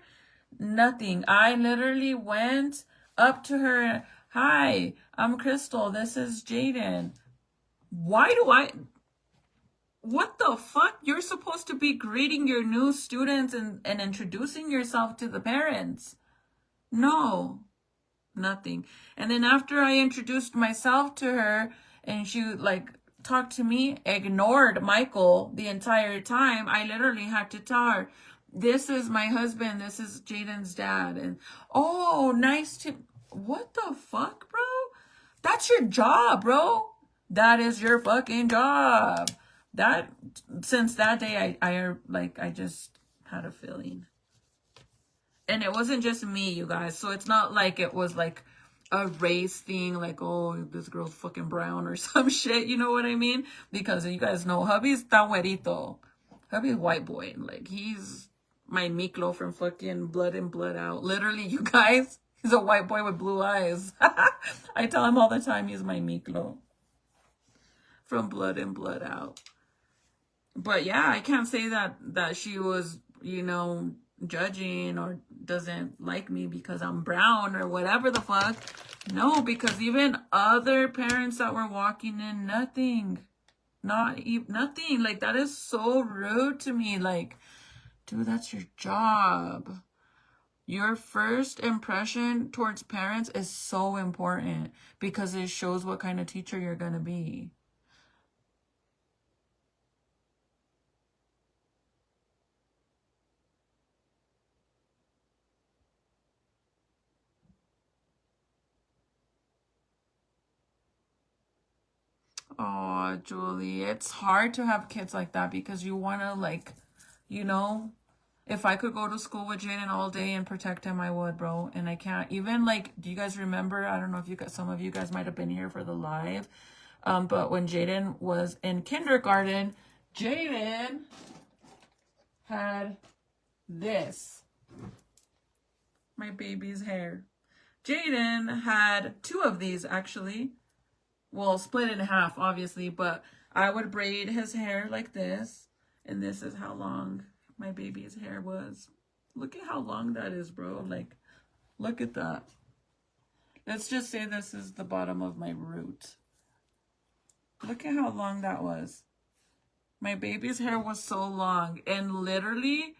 Nothing. I literally went up to her. Hi, I'm Crystal. This is Jaden. What the fuck? You're supposed to be greeting your new students and introducing yourself to the parents. No, nothing. And then after I introduced myself to her and she like talked to me, ignored Michael the entire time, I literally had to tell her, this is my husband. This is Jaden's dad. And, oh, nice to... What the fuck, bro? That's your job, bro. That is your fucking job. That, since that day, I just had a feeling. And it wasn't just me, you guys. So it's not like it was like a race thing, like, oh, this girl's fucking brown or some shit, you know what I mean? Because you guys know, hubby's tan güerito. Hubby's white boy. Like, he's my Miklo from fucking Blood In, Blood Out. Literally, you guys, he's a white boy with blue eyes. I tell him all the time he's my Miklo from Blood In, Blood Out. But yeah, I can't say that she was, you know, judging or doesn't like me because I'm brown or whatever the fuck. No, because even other parents that were walking in, nothing. Nothing. Like, that is so rude to me. Like, dude, that's your job. Your first impression towards parents is so important because it shows what kind of teacher you're going to be. Oh, Julie, it's hard to have kids like that because you want to, like, you know, if I could go to school with Jaden all day and protect him, I would, bro. And I can't. Even, like, do you guys remember? I don't know if you guys, some of you guys might have been here for the live. But when Jaden was in kindergarten, Jaden had this. My baby's hair. Jaden had 2 of these, actually. Well, split in half, obviously, but I would braid his hair like this, and this is how long my baby's hair was. Look at how long that is, bro. Like, look at that. Let's just say this is the bottom of my root. Look at how long that was. My baby's hair was so long, and literally,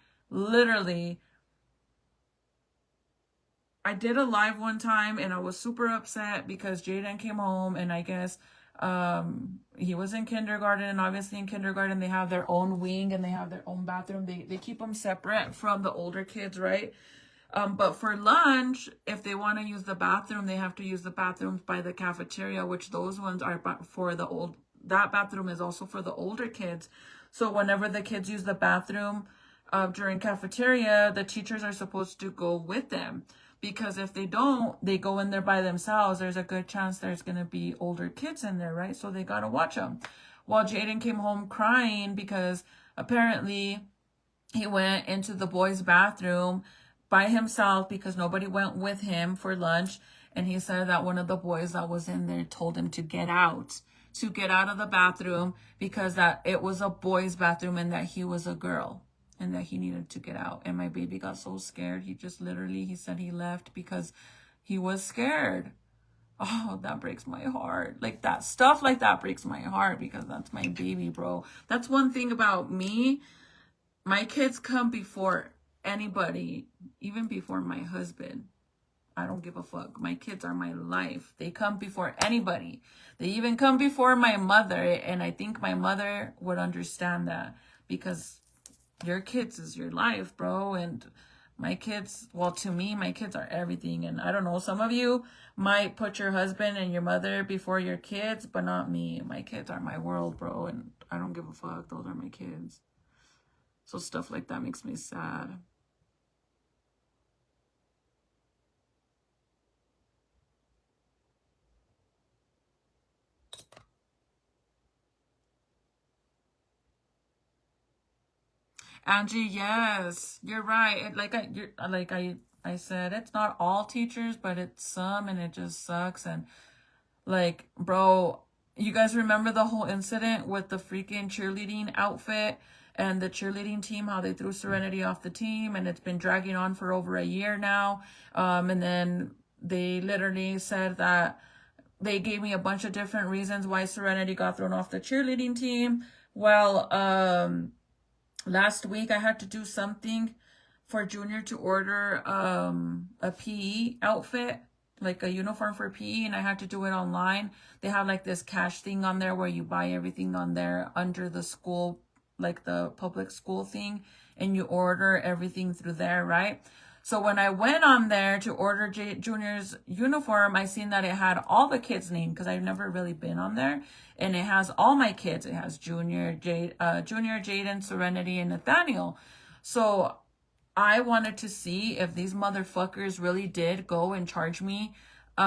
I did a live one time and I was super upset because Jaden came home and I guess he was in kindergarten, and obviously in kindergarten they have their own wing and they have their own bathroom. They keep them separate from the older kids, right? But for lunch, if they want to use the bathroom, they have to use the bathrooms by the cafeteria, which those ones are for the old, that bathroom is also for the older kids. So whenever the kids use the bathroom during cafeteria, the teachers are supposed to go with them. Because if they don't, they go in there by themselves, there's a good chance there's going to be older kids in there, right? So they got to watch them. Well, Jaden came home crying because apparently he went into the boys' bathroom by himself because nobody went with him for lunch. And he said that one of the boys that was in there told him to get out of the bathroom because that it was a boys' bathroom and that he was a girl. And that he needed to get out. And my baby got so scared. He just literally, he said he left because he was scared. Oh, that breaks my heart. Like, that stuff like that breaks my heart because that's my baby, bro. That's one thing about me. My kids come before anybody, even before my husband. I don't give a fuck. My kids are my life. They come before anybody. They even come before my mother. And I think my mother would understand that because your kids is your life, bro. And my kids, well, to me, my kids are everything. And I don't know, some of you might put your husband and your mother before your kids, but not me. My kids are my world, bro. And I don't give a fuck. Those are my kids. So stuff like that makes me sad. Angie, yes, you're right. I said, it's not all teachers, but it's some, and it just sucks. And like, bro, you guys remember the whole incident with the freaking cheerleading outfit and the cheerleading team, how they threw Serenity off the team, and it's been dragging on for over a year now. And then they literally said that they gave me a bunch of different reasons why Serenity got thrown off the cheerleading team. Well, last week I had to do something for Junior to order a PE outfit, like a uniform for PE, and I had to do it online. They have like this cash thing on there where you buy everything on there under the school, like the public school thing, and you order everything through there, right? So when I went on there to order Junior's uniform, I seen that it had all the kids' name because I've never really been on there. And it has all my kids. It has Junior, Jaden, Serenity, and Nathaniel. So I wanted to see if these motherfuckers really did go and charge me the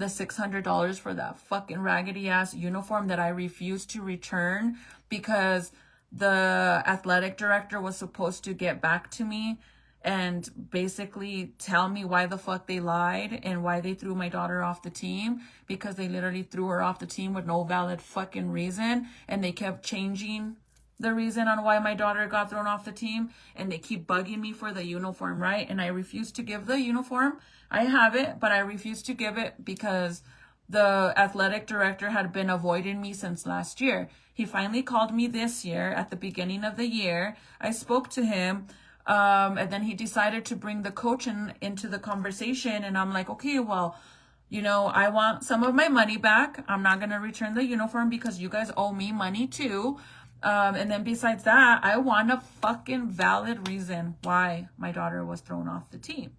$600 for that fucking raggedy ass uniform that I refused to return because the athletic director was supposed to get back to me and basically tell me why the fuck they lied and why they threw my daughter off the team, because they literally threw her off the team with no valid fucking reason, and they kept changing the reason on why my daughter got thrown off the team, and they keep bugging me for the uniform, right? And I refuse to give the uniform. I have it, but I refuse to give it because the athletic director had been avoiding me since last year. He finally called me this year at the beginning of the year. I spoke to him. And then he decided to bring the coach into the conversation. And I'm like, okay, well, you know, I want some of my money back. I'm not going to return the uniform because you guys owe me money too. And then besides that, I want a fucking valid reason why my daughter was thrown off the team.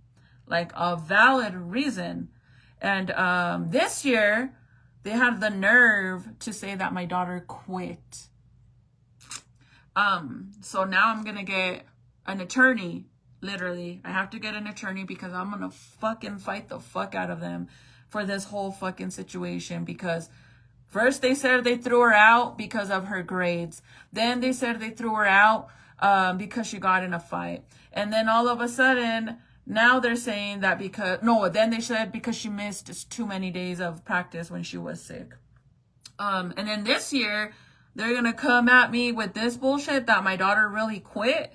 Like a valid reason. And this year, they had the nerve to say that my daughter quit. So now I'm going to get an attorney. Literally, I have to get an attorney because I'm gonna fucking fight the fuck out of them for this whole fucking situation. Because first they said they threw her out because of her grades, then they said they threw her out because she got in a fight, and then all of a sudden now they're saying that then they said because she missed too many days of practice when she was sick. And then this year they're gonna come at me with this bullshit that my daughter really quit.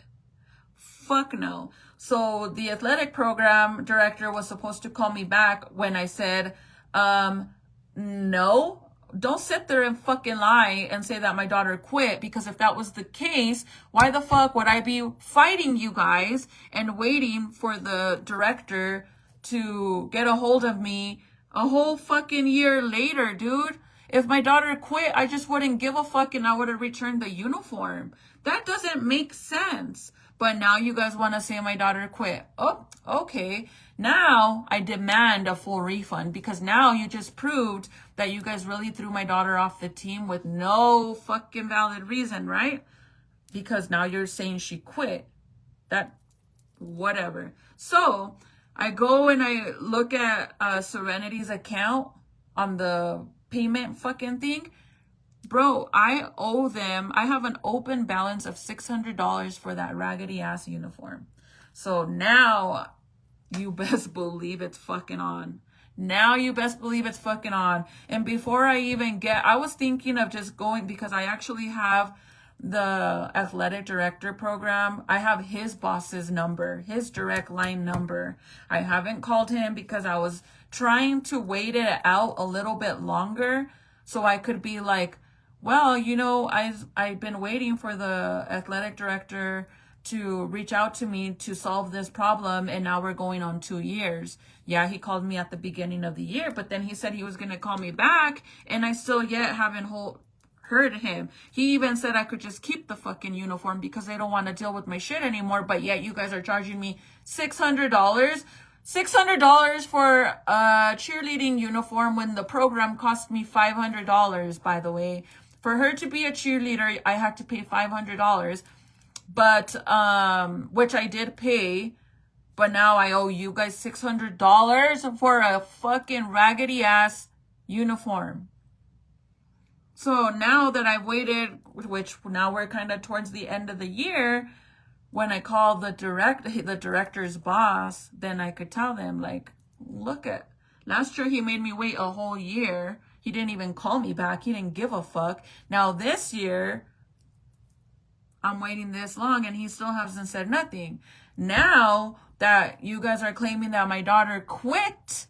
Fuck no. So the athletic program director was supposed to call me back when I said, no, don't sit there and fucking lie and say that my daughter quit, because if that was the case, why the fuck would I be fighting you guys and waiting for the director to get a hold of me a whole fucking year later, dude? If my daughter quit, I just wouldn't give a fuck and I would have returned the uniform. That doesn't make sense. But now you guys want to say my daughter quit. Oh, okay. Now I demand a full refund because now you just proved that you guys really threw my daughter off the team with no fucking valid reason, right? Because now you're saying she quit. That, whatever. So I go and I look at Serenity's account on the payment fucking thing. Bro, I owe them, I have an open balance of $600 for that raggedy ass uniform. So now you best believe it's fucking on. Now you best believe it's fucking on. And before I even I was thinking of just going, because I actually have the athletic director program. I have his boss's number, his direct line number. I haven't called him because I was trying to wait it out a little bit longer so I could be like, well, you know, I've been waiting for the athletic director to reach out to me to solve this problem, and now we're going on 2 years. Yeah, he called me at the beginning of the year, but then he said he was going to call me back, and I still yet haven't heard him. He even said I could just keep the fucking uniform because I don't want to deal with my shit anymore, but yet you guys are charging me $600. $600 for a cheerleading uniform when the program cost me $500, by the way. For her to be a cheerleader, I had to pay $500, but, which I did pay, but now I owe you guys $600 for a fucking raggedy ass uniform. So now that I've waited, which now we're kind of towards the end of the year, when I call the director's boss, then I could tell them, like, look at, last year he made me wait a whole year. He didn't even call me back. He didn't give a fuck. Now this year, I'm waiting this long and he still hasn't said nothing. Now that you guys are claiming that my daughter quit,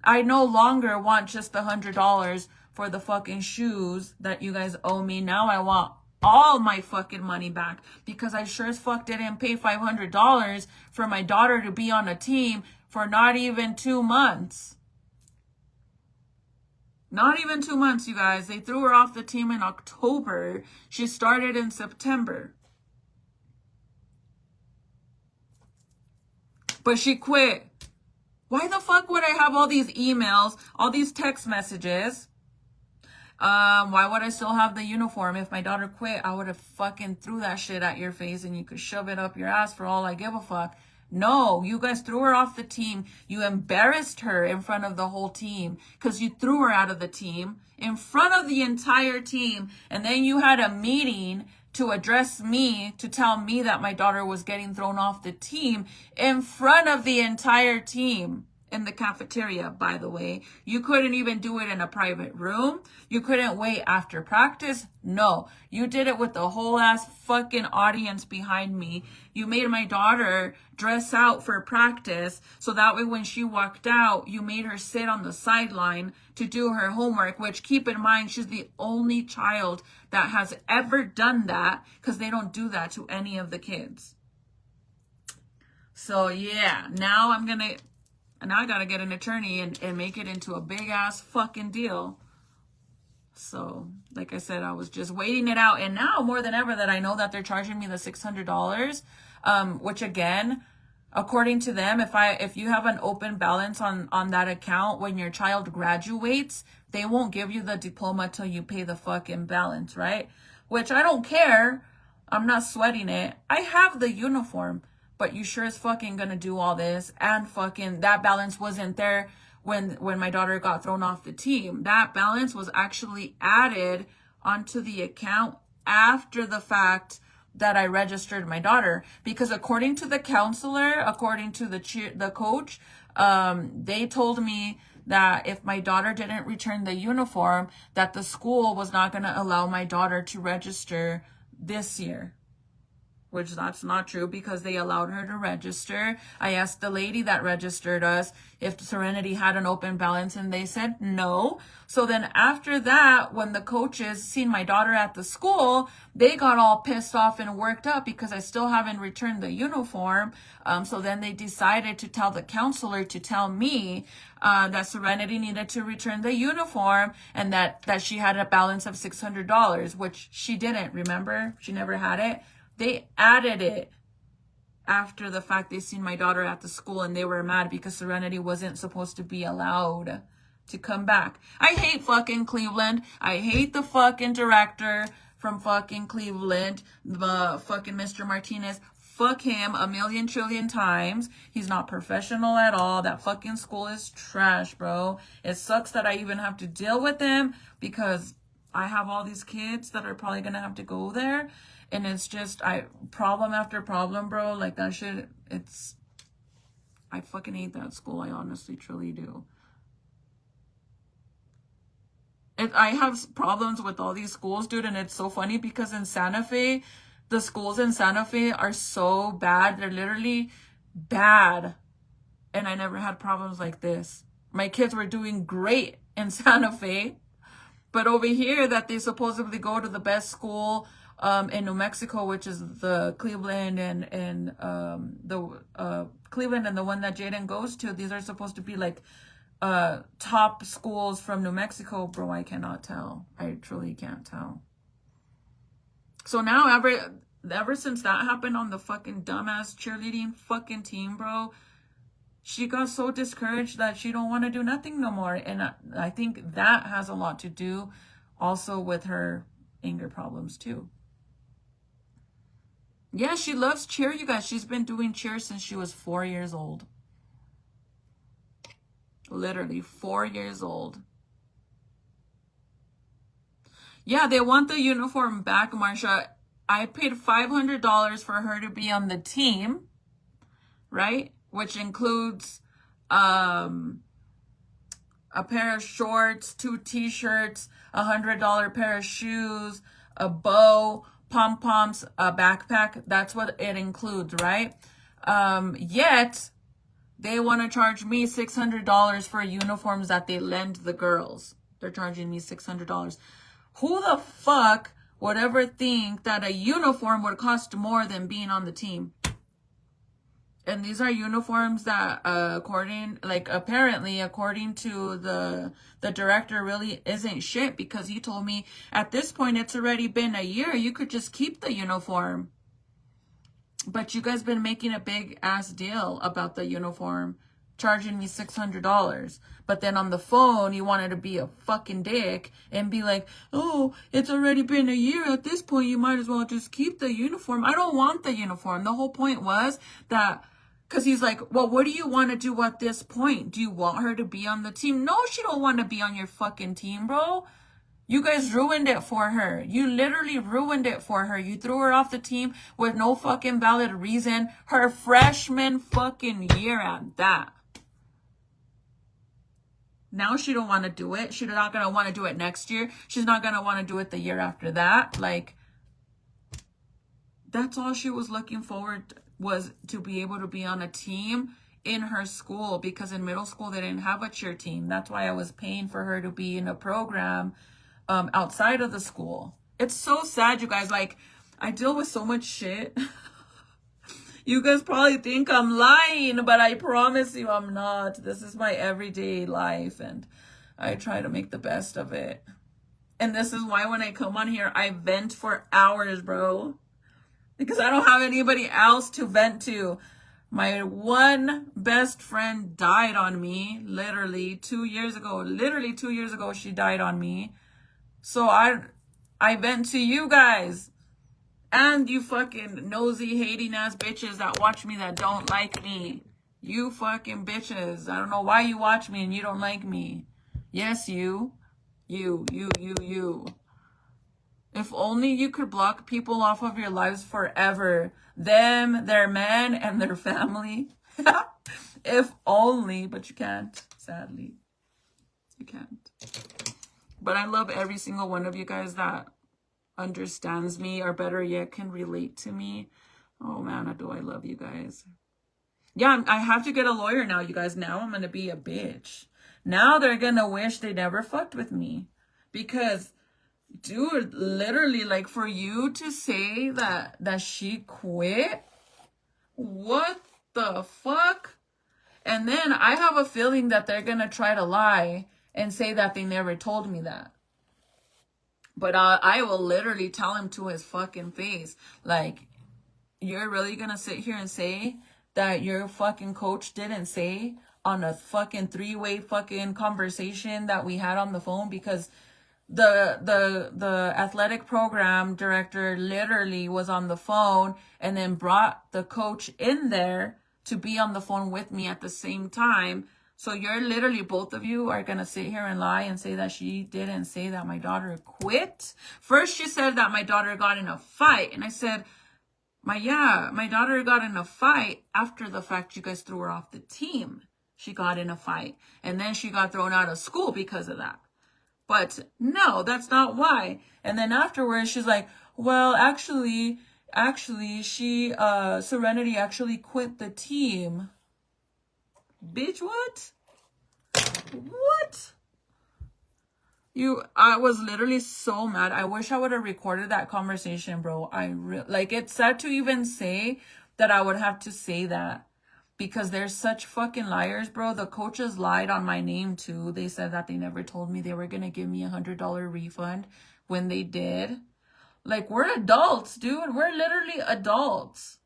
I no longer want just the $100 for the fucking shoes that you guys owe me. Now I want all my fucking money back, because I sure as fuck didn't pay $500 for my daughter to be on a team for not even 2 months. Not even 2 months, you guys. They threw her off the team in October. She started in September. but she quit. Why the fuck would I have all these emails, all these text messages? Why would I still have the uniform? If my daughter quit, I would have fucking threw that shit at your face and you could shove it up your ass for all I give a fuck. No, you guys threw her off the team. You embarrassed her in front of the whole team because you threw her out of the team in front of the entire team. And then you had a meeting to address me, to tell me that my daughter was getting thrown off the team in front of the entire team. In the cafeteria, by the way. You couldn't even do it in a private room. You couldn't wait after practice. No, you did it with the whole ass fucking audience behind me. You made my daughter dress out for practice so that way when she walked out, you made her sit on the sideline to do her homework, which, keep in mind, she's the only child that has ever done that, because they don't do that to any of the kids. So yeah, now I gotta get an attorney and make it into a big ass fucking deal. So, like I said, I was just waiting it out. And now, more than ever, that I know that they're charging me the $600, which again, according to them, if you have an open balance on that account when your child graduates, they won't give you the diploma till you pay the fucking balance, right? Which I don't care. I'm not sweating it. I have the uniform. But you sure as fucking gonna do all this, and fucking that balance wasn't there when my daughter got thrown off the team. That balance was actually added onto the account after the fact that I registered my daughter, because according to the counselor, according to the coach, they told me that if my daughter didn't return the uniform, that the school was not gonna allow my daughter to register this year. Which that's not true, because they allowed her to register. I asked the lady that registered us if Serenity had an open balance, and they said no. So then after that, when the coaches seen my daughter at the school, they got all pissed off and worked up because I still haven't returned the uniform. So then they decided to tell the counselor to tell me that Serenity needed to return the uniform, and that she had a balance of $600, which she didn't. Remember, she never had it. They added it after the fact. They seen my daughter at the school and they were mad because Serenity wasn't supposed to be allowed to come back. I hate fucking Cleveland. I hate the fucking director from fucking Cleveland, the fucking Mr. Martinez. Fuck him a million trillion times. He's not professional at all. That fucking school is trash, bro. It sucks that I even have to deal with him because I have all these kids that are probably gonna have to go there. And it's just, problem after problem, bro. Like, that shit, I fucking hate that school. I honestly, truly do. I have problems with all these schools, dude. And it's so funny because in Santa Fe, the schools in Santa Fe are so bad. They're literally bad. And I never had problems like this. My kids were doing great in Santa Fe. But over here, that they supposedly go to the best school in New Mexico, which is the Cleveland and the Cleveland and the one that Jaden goes to. These are supposed to be like top schools from New Mexico. Bro, I cannot tell. I truly can't tell. So now ever since that happened on the fucking dumbass cheerleading fucking team, bro, she got so discouraged that she don't want to do nothing no more. And I think that has a lot to do also with her anger problems too. Yeah, she loves cheer, you guys. She's been doing cheer since she was 4 years old. Literally 4 years old. Yeah, they want the uniform back, Marsha. I paid $500 for her to be on the team, right? Which includes a pair of shorts, 2 t-shirts, $100 pair of shoes, a bow, pom-poms, a backpack. That's what it includes, right? Yet they want to charge me $600 for uniforms that they lend the girls. They're charging me $600. Who the fuck would ever think that a uniform would cost more than being on the team? And these are uniforms that, apparently, according to the director, really isn't shit, because he told me at this point it's already been a year. You could just keep the uniform. But you guys been making a big ass deal about the uniform, charging me $600. But then on the phone, you wanted to be a fucking dick and be like, oh, it's already been a year. At this point, you might as well just keep the uniform. I don't want the uniform. The whole point was that, because he's like, well, what do you want to do at this point? Do you want her to be on the team? No, she don't want to be on your fucking team, bro. You guys ruined it for her. You literally ruined it for her. You threw her off the team with no fucking valid reason. Her freshman fucking year at that. Now she don't want to do it. She's not going to want to do it next year. She's not going to want to do it the year after that. Like, that's all she was looking forward was to be able to be on a team in her school, because in middle school they didn't have a cheer team. That's why I was paying for her to be in a program outside of the school. It's so sad, you guys. Like, I deal with so much shit. You guys probably think I'm lying, but I promise you I'm not. This is my everyday life, and I try to make the best of it. And this is why when I come on here, I vent for hours, bro. Because I don't have anybody else to vent to. My one best friend died on me, literally 2 years ago. Literally 2 years ago, she died on me. So I vent to you guys. And you fucking nosy, hating ass bitches that watch me that don't like me. You fucking bitches. I don't know why you watch me and you don't like me. Yes, you. You. If only you could block people off of your lives forever. Them, their men, and their family. If only, but you can't, sadly. You can't. But I love every single one of you guys that understands me, or better yet, can relate to me. Oh man, do I love you guys. Yeah, I have to get a lawyer now, you guys. Now I'm gonna be a bitch. Now they're gonna wish they never fucked with me. Because, dude, literally, like, for you to say that she quit, what the fuck? And then I have a feeling that they're gonna try to lie and say that they never told me that. But I will literally tell him to his fucking face, like, you're really gonna sit here and say that your fucking coach didn't say on a fucking 3-way fucking conversation that we had on the phone? Because the athletic program director literally was on the phone and then brought the coach in there to be on the phone with me at the same time. So you're literally, both of you are going to sit here and lie and say that she didn't say that my daughter quit. First, she said that my daughter got in a fight. And I said, my daughter got in a fight after the fact you guys threw her off the team. She got in a fight. And then she got thrown out of school because of that. But no, that's not why. And then afterwards, she's like, well, actually, Serenity actually quit the team. Bitch, what? What? I was literally so mad. I wish I would have recorded that conversation, bro. Like, it's sad to even say that I would have to say that. Because they're such fucking liars, bro. The coaches lied on my name, too. They said that they never told me they were going to give me $100 refund when they did. Like, we're adults, dude. We're literally adults.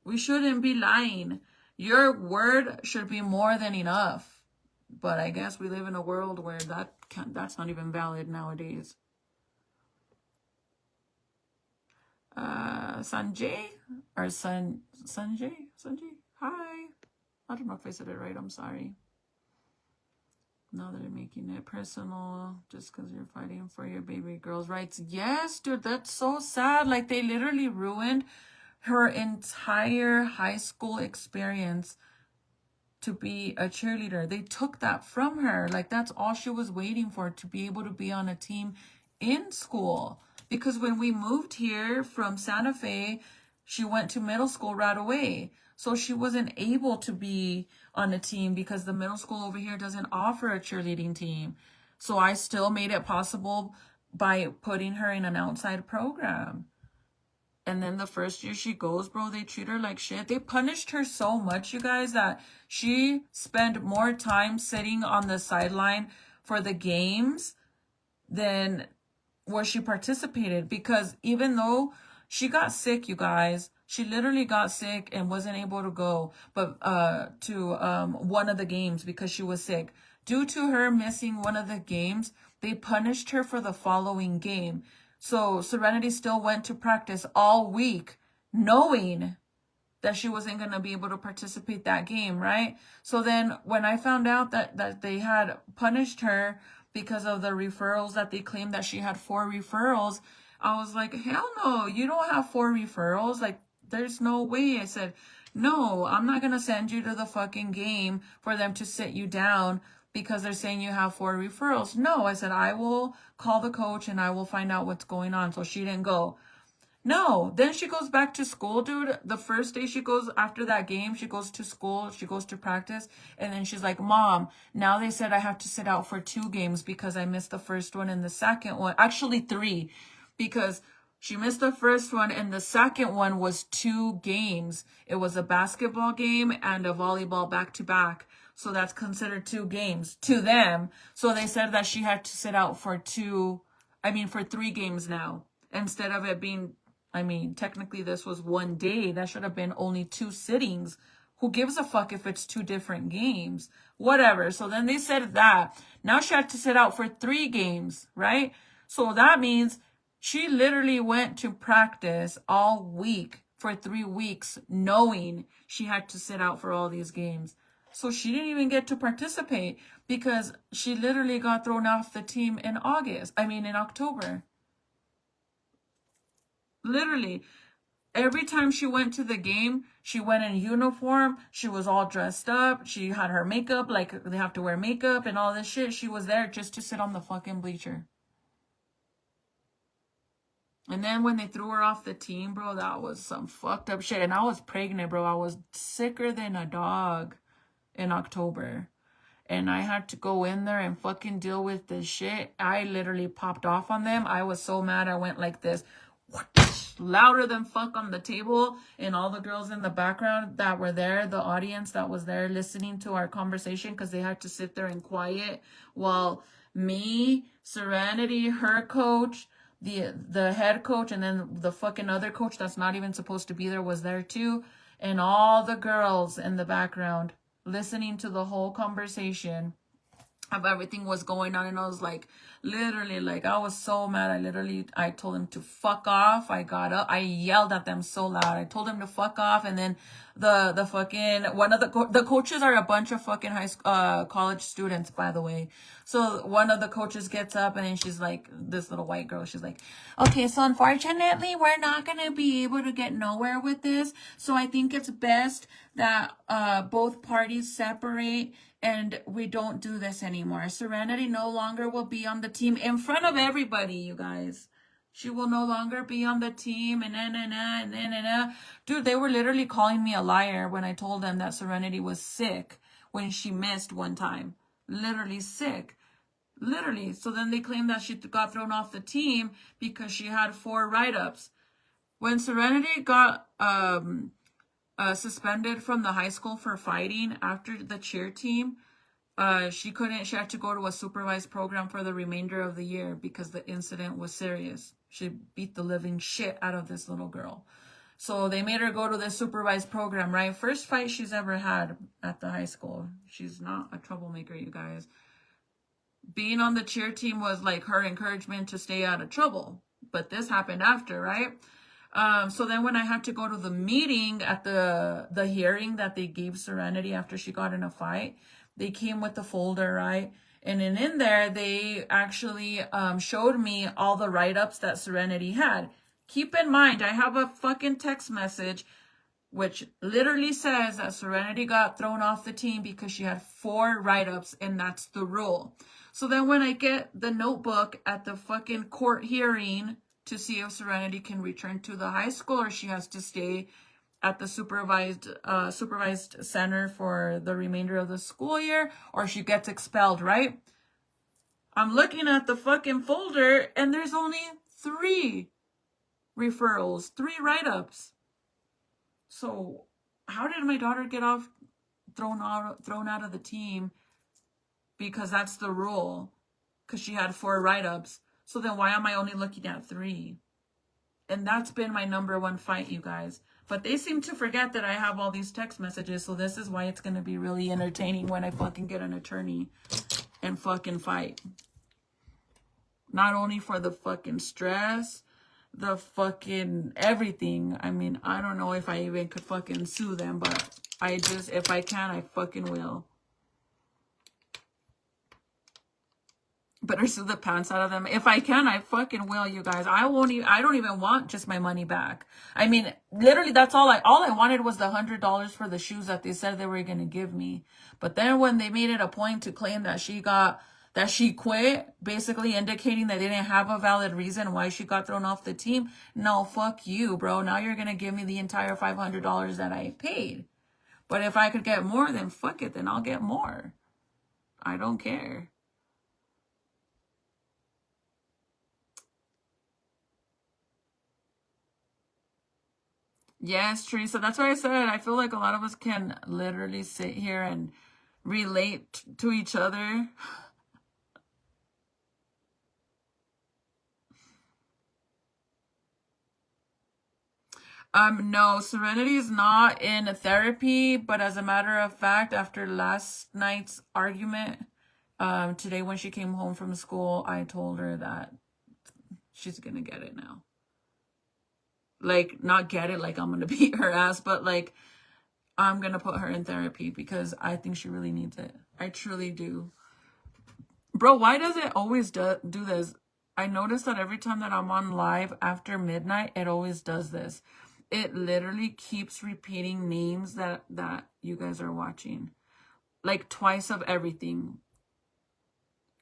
We shouldn't be lying. Your word should be more than enough. But I guess we live in a world where that's not even valid nowadays. Sanjay? Or Sanjay? Hi. I don't know if I said it right. I'm sorry. Now they're making it personal just because you're fighting for your baby girl's rights. Yes, dude, that's so sad. Like, they literally ruined her entire high school experience to be a cheerleader. They took that from her. Like, that's all she was waiting for, to be able to be on a team in school. Because when we moved here from Santa Fe, she went to middle school right away. So she wasn't able to be on a team because the middle school over here doesn't offer a cheerleading team. So I still made it possible by putting her in an outside program. And then the first year she goes, bro, they treat her like shit. They punished her so much, you guys, that she spent more time sitting on the sideline for the games than where she participated. Because even though she got sick, you guys, She literally got sick and wasn't able to go to one of the games because she was sick. Due to her missing one of the games, they punished her for the following game. So Serenity still went to practice all week, knowing that she wasn't going to be able to participate that game, right? So then when I found out that they had punished her because of the referrals, that they claimed that she had 4 referrals, I was like, hell no, you don't have 4 referrals. Like, there's no way. I said, no, I'm not going to send you to the fucking game for them to sit you down because they're saying you have 4 referrals. No, I said, I will call the coach and I will find out what's going on. So she didn't go. No, then she goes back to school, dude. The first day she goes after that game, she goes to school, she goes to practice, and then she's like, Mom, now they said I have to sit out for 2 games because I missed the first one and the second one. Actually 3, because she missed the first one and the second one was 2 games. It was a basketball game and a volleyball back-to-back. So that's considered 2 games to them. So they said that she had to sit out for 3 games now. Instead of it being, technically this was 1 day. That should have been only 2 sittings. Who gives a fuck if it's 2 different games? Whatever. So then they said that. Now she had to sit out for 3 games, right? So that means she literally went to practice all week for 3 weeks, knowing she had to sit out for all these games. So she didn't even get to participate because she literally got thrown off the team in October. Literally, every time she went to the game, she went in uniform. She was all dressed up. She had her makeup, like they have to wear makeup and all this shit. She was there just to sit on the fucking bleacher. And then when they threw her off the team, bro, that was some fucked up shit. And I was pregnant, bro. I was sicker than a dog in October. And I had to go in there and fucking deal with this shit. I literally popped off on them. I was so mad. I went like this. Louder than fuck on the table, and all the girls in the background that were there, the audience that was there listening to our conversation, because they had to sit there in quiet while me, Serenity, her coach, the head coach, and then the fucking other coach that's not even supposed to be there was there too, and all the girls in the background listening to the whole conversation of everything was going on. And I was like, literally, like, I was so mad. I told them to fuck off. I got up, I yelled at them so loud. I told them to fuck off. And then the fucking one of the coaches are a bunch of fucking college students, by the way. So one of the coaches gets up, and then she's like, this little white girl, she's like, okay, so unfortunately we're not gonna be able to get nowhere with this, so I think it's best that both parties separate and we don't do this anymore. Serenity no longer will be on the team in front of everybody, you guys. She will no longer be on the team, and Dude, they were literally calling me a liar when I told them that Serenity was sick when she missed one time. Literally sick. Literally. So then they claimed that she got thrown off the team because she had 4 write-ups. When Serenity got suspended from the high school for fighting after the cheer team, she had to go to a supervised program for the remainder of the year because the incident was serious. She beat the living shit out of this little girl. So they made her go to this supervised program, right? First fight she's ever had at the high school. She's not a troublemaker, you guys. Being on the cheer team was like her encouragement to stay out of trouble. But this happened after, right? So then when I had to go to the meeting at the hearing that they gave Serenity after she got in a fight, they came with the folder, right? And then in there, they actually showed me all the write-ups that Serenity had. Keep in mind, I have a fucking text message which literally says that Serenity got thrown off the team because she had 4 write-ups, and that's the rule. So then when I get the notebook at the fucking court hearing to see if Serenity can return to the high school or she has to stay at the supervised center for the remainder of the school year, or she gets expelled, right? I'm looking at the fucking folder and there's only 3 referrals, 3 write-ups. So how did my daughter get thrown out of the team? Because that's the rule, because she had 4 write-ups. So then why am I only looking at 3? And that's been my number one fight, you guys. But they seem to forget that I have all these text messages, so this is why it's going to be really entertaining when I fucking get an attorney and fucking fight. Not only for the fucking stress, the fucking everything. I mean, I don't know if I even could fucking sue them, but if I can, I fucking will. Better sue the pants out of them. If I can, I fucking will, you guys. I don't even want just my money back. I mean, literally, that's all I wanted was the $100 for the shoes that they said they were going to give me. But then when they made it a point to claim that she quit, basically indicating that they didn't have a valid reason why she got thrown off the team. No, fuck you, bro. Now you're going to give me the entire $500 that I paid. But if I could get more, then fuck it. Then I'll get more. I don't care. Yes, Teresa. That's why I said I feel like a lot of us can literally sit here and relate to each other. No, Serenity is not in therapy, but as a matter of fact, after last night's argument, today when she came home from school, I told her that she's gonna get it now. Like, not get it like I'm gonna beat her ass, but like, I'm gonna put her in therapy because I think she really needs it. I truly do. Bro, why does it always do this? I notice that every time that I'm on live after midnight, it always does this. It literally keeps repeating names that you guys are watching. Like twice of everything.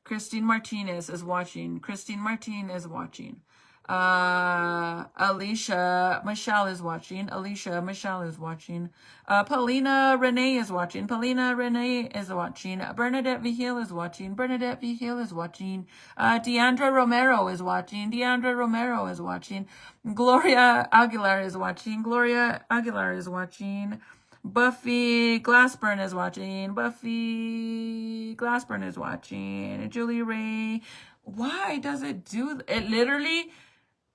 Christine Martinez is watching. Christine Martin is watching. Alicia Michelle is watching. Alicia Michelle is watching. Paulina Renee is watching. Paulina Renee is watching. Bernadette Vigil is watching. Bernadette Vigil is watching. Deandra Romero is watching. Deandra Romero is watching. Gloria Aguilar is watching. Gloria Aguilar is watching. Buffy Glassburn is watching. Buffy Glassburn is watching. Julie Ray. Why does it do it? Literally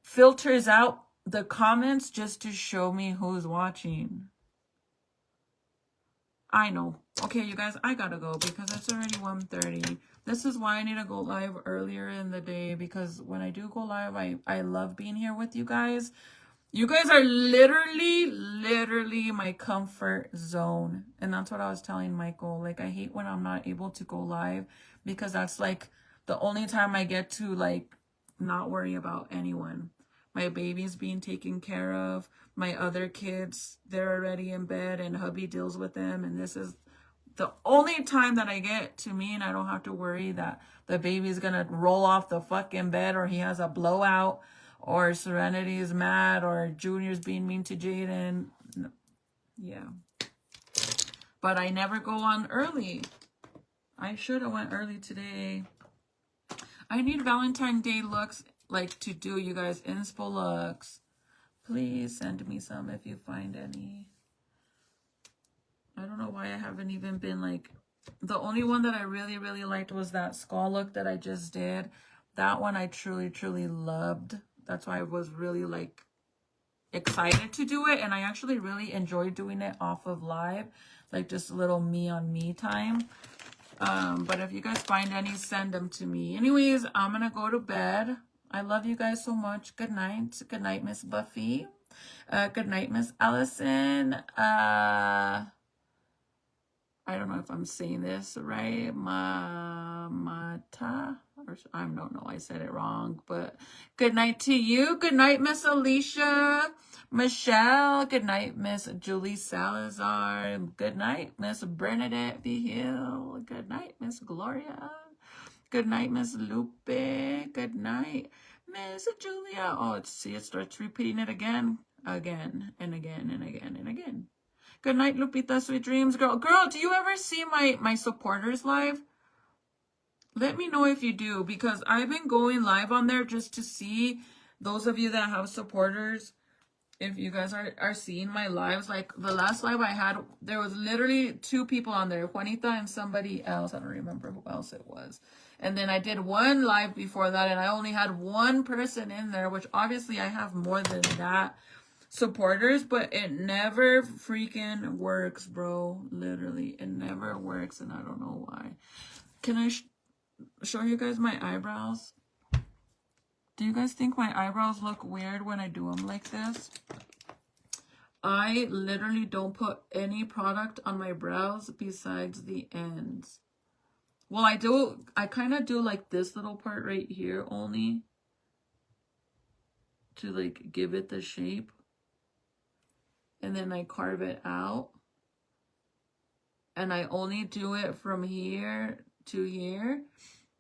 filters out the comments just to show me who's watching. I know. Okay, you guys, I gotta go because it's already 1:30. This is why I need to go live earlier in the day, because when I do go live, I love being here with you guys. You guys are literally my comfort zone. And that's what I was telling Michael. Like, I hate when I'm not able to go live because that's like the only time I get to like not worry about anyone. My baby's being taken care of. My other kids, they're already in bed and hubby deals with them. And this is the only time that I get to me and I don't have to worry that the baby's going to roll off the fucking bed or he has a blowout or Serenity is mad or Junior's being mean to Jaden. Yeah. But I never go on early. I should have went early today. I need Valentine's Day looks like to do, you guys. Inspo looks. Please send me some if you find any. I don't know why I haven't even been like... The only one that I really liked was that skull look that I just did. That one I truly loved. That's why I was really like excited to do it. And I actually really enjoyed doing it off of live. Like just a little me on me time. But if you guys find any, send them to me. Anyways, I'm gonna go to bed. I love you guys so much. Good night. Good night, Miss Buffy. Good night, Miss Allison. I don't know if I'm saying this right. Mata. I don't know. I said it wrong. But good night to you. Good night, Miss Alicia. Michelle. Good night, Miss Julie Salazar. Good night, Miss Bernadette Vigil. Good night, Miss Gloria. Good night, Miss Lupe. Good night, Miss Julia. Oh, it starts repeating it again and again and again. Good night, Lupita. Sweet dreams, girl. Girl, do you ever see my supporters live? Let me know if you do, because I've been going live on there just to see those of you that have supporters. If you guys are seeing my lives, like the last live I had, there was literally 2 people on there, Juanita and somebody else. I don't remember who else it was. And then I did one live before that, and I only had 1 person in there, which obviously I have more than that. supporters, but it never freaking works, bro. Literally, it never works, and I don't know why. Can I show you guys my eyebrows? Do you guys think my eyebrows look weird when I do them like this? I literally don't put any product on my brows besides the ends. Well, I kind of do like this little part right here only to like give it the shape. And then I carve it out. And I only do it from here to here.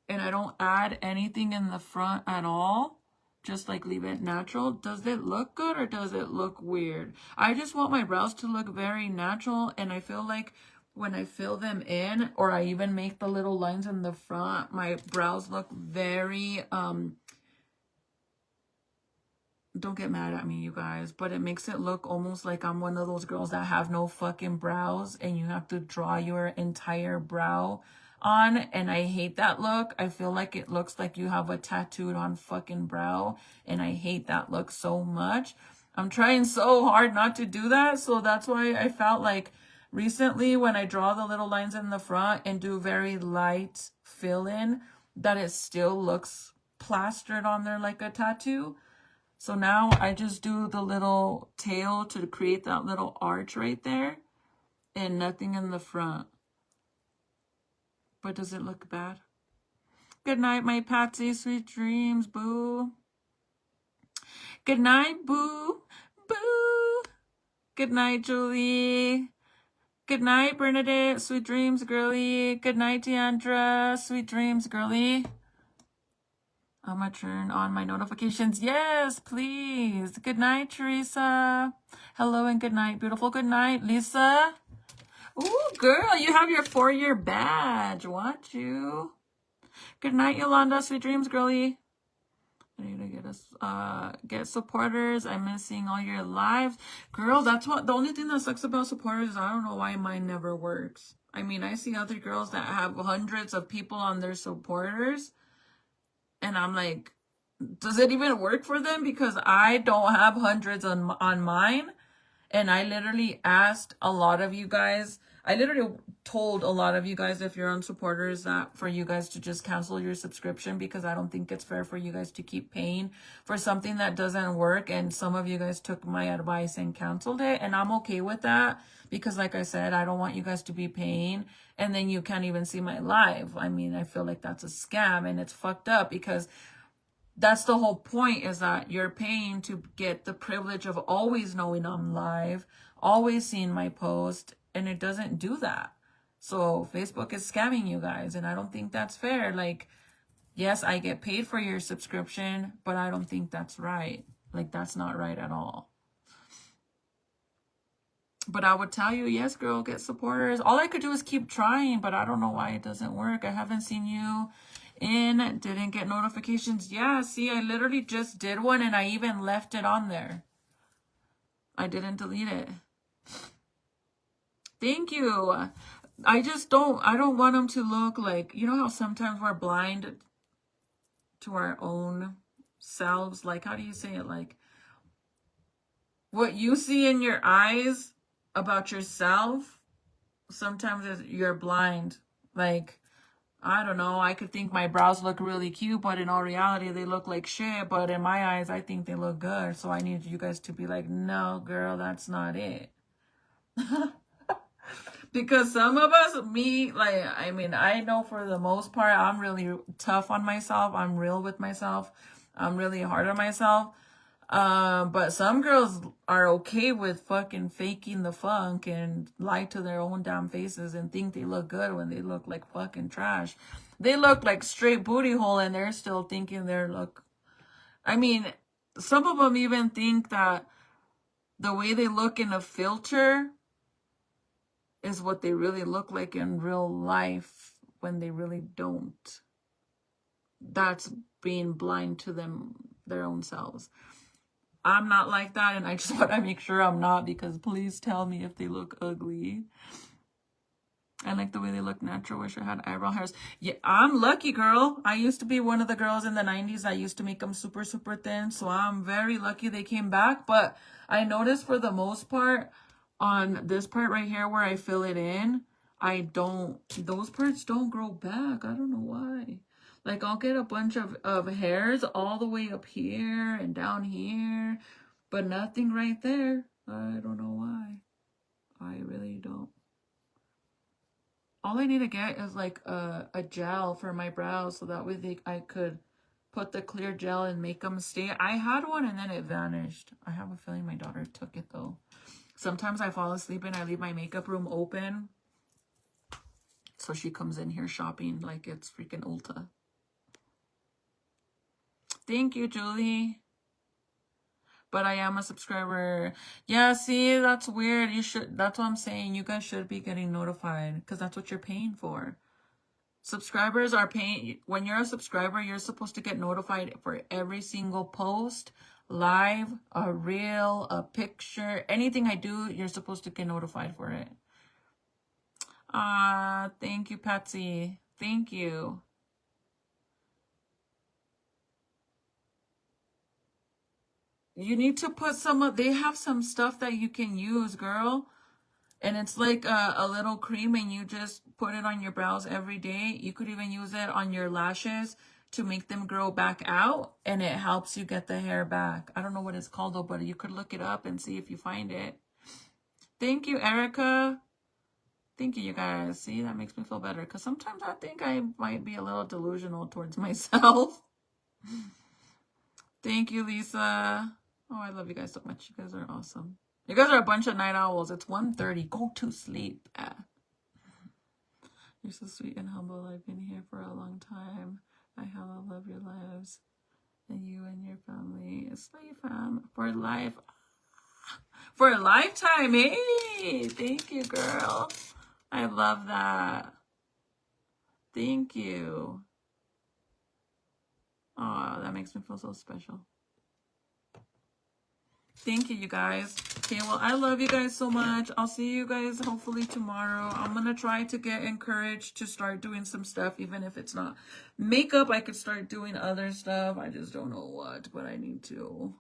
And I don't add anything in the front at all. Just like leave it natural. Does it look good or does it look weird? I just want my brows to look very natural, and I feel like when I fill them in, or I even make the little lines in the front, my brows look very, don't get mad at me, you guys, but it makes it look almost like I'm one of those girls that have no fucking brows and you have to draw your entire brow on, and I hate that look. I feel like it looks like you have a tattooed on fucking brow, and I hate that look so much. I'm trying so hard not to do that, so that's why I felt like recently when I draw the little lines in the front and do very light fill-in, that it still looks plastered on there like a tattoo. So now I just do the little tail to create that little arch right there and nothing in the front. But does it look bad? Good night, my Patsy. Sweet dreams, boo. Good night, boo. Boo. Good night, Julie. Good night, Bernadette. Sweet dreams, girly. Good night, Deandra. Sweet dreams, girly. I'm gonna turn on my notifications. Yes, please. Good night, Teresa. Hello and good night, beautiful. Good night, Lisa. Ooh, girl, you have your 4-year badge. Watch you. Good night, Yolanda. Sweet dreams, girly. I need to get us get supporters. I'm missing all your lives. Girl, that's what the only thing that sucks about supporters is I don't know why mine never works. I mean, I see other girls that have hundreds of people on their supporters, and I'm like, does it even work for them? Because I don't have hundreds on mine. And I literally asked a lot of you guys, I literally told a lot of you guys, if you're on supporters, that for you guys to just cancel your subscription, because I don't think it's fair for you guys to keep paying for something that doesn't work. And some of you guys took my advice and canceled it. And I'm okay with that, because like I said, I don't want you guys to be paying and then you can't even see my live. I mean, I feel like that's a scam, and it's fucked up, because that's the whole point, is that you're paying to get the privilege of always knowing I'm live, always seeing my post, and it doesn't do that. So Facebook is scamming you guys, and I don't think that's fair. Like, yes, I get paid for your subscription, but I don't think that's right. Like, that's not right at all. But I would tell you, yes, girl, get supporters. All I could do is keep trying, but I don't know why it doesn't work. I haven't seen you in, didn't get notifications. Yeah, see, I literally just did one, and I even left it on there. I didn't delete it. Thank you. I don't want them to look like, you know how sometimes we're blind to our own selves? Like, how do you say it? Like, what you see in your eyes about yourself, sometimes you're blind. Like, I don't know, I could think my brows look really cute, but in all reality, they look like shit. But in my eyes, I think they look good. So I need you guys to be like, no, girl, that's not it. Because some of us, I mean, I know for the most part, I'm really tough on myself. I'm real with myself. I'm really hard on myself. But some girls are okay with fucking faking the funk and lie to their own damn faces and think they look good when they look like fucking trash. They look like straight booty hole, and they're still thinking they're look. I mean, some of them even think that the way they look in a filter is what they really look like in real life, when they really don't. That's being blind to their own selves. I'm not like that, and I just want to make sure I'm not, because please tell me if they look ugly. I like the way they look natural. Wish I had eyebrow hairs. Yeah, I'm lucky, girl. I used to be one of the girls in the 90s. I used to make them super, super thin. So I'm very lucky they came back. But I noticed for the most part, on this part right here where I fill it in, those parts don't grow back. I don't know why. Like, I'll get a bunch of hairs all the way up here and down here, but nothing right there. I don't know why. I really don't. All I need to get is like a gel for my brows so that way I could put the clear gel and make them stay. I had one and then it vanished. I have a feeling my daughter took it though. Sometimes I fall asleep and I leave my makeup room open. So she comes in here shopping like it's freaking Ulta. Thank you, Julie. But I am a subscriber. Yeah, see, that's weird. That's what I'm saying. You guys should be getting notified because that's what you're paying for. Subscribers are paying. When you're a subscriber, you're supposed to get notified for every single post, live, a reel, a picture, anything I do, you're supposed to get notified for it. Thank you, Patsy. Thank you. You need to put they have some stuff that you can use, girl. And it's like a little cream and you just put it on your brows every day. You could even use it on your lashes to make them grow back out. And it helps you get the hair back. I don't know what it's called though, but you could look it up and see if you find it. Thank you, Erica. Thank you, you guys. See, that makes me feel better. Because sometimes I think I might be a little delusional towards myself. Thank you, Lisa. Oh, I love you guys so much. You guys are awesome. You guys are a bunch of night owls. It's 1:30. Go to sleep. You're so sweet and humble. I've been here for a long time. I love your lives. And you and your family. Slay fam. For life. For a lifetime. Hey, thank you, girl. I love that. Thank you. Oh, that makes me feel so special. Thank you, you guys. Okay, well, I love you guys so much. I'll see you guys hopefully tomorrow. I'm going to try to get encouraged to start doing some stuff, even if it's not makeup. I could start doing other stuff. I just don't know what, but I need to.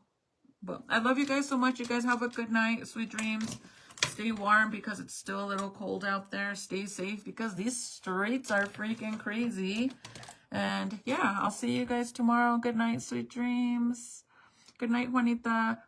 But I love you guys so much. You guys have a good night. Sweet dreams. Stay warm because it's still a little cold out there. Stay safe because these streets are freaking crazy. And yeah, I'll see you guys tomorrow. Good night, sweet dreams. Good night, Juanita.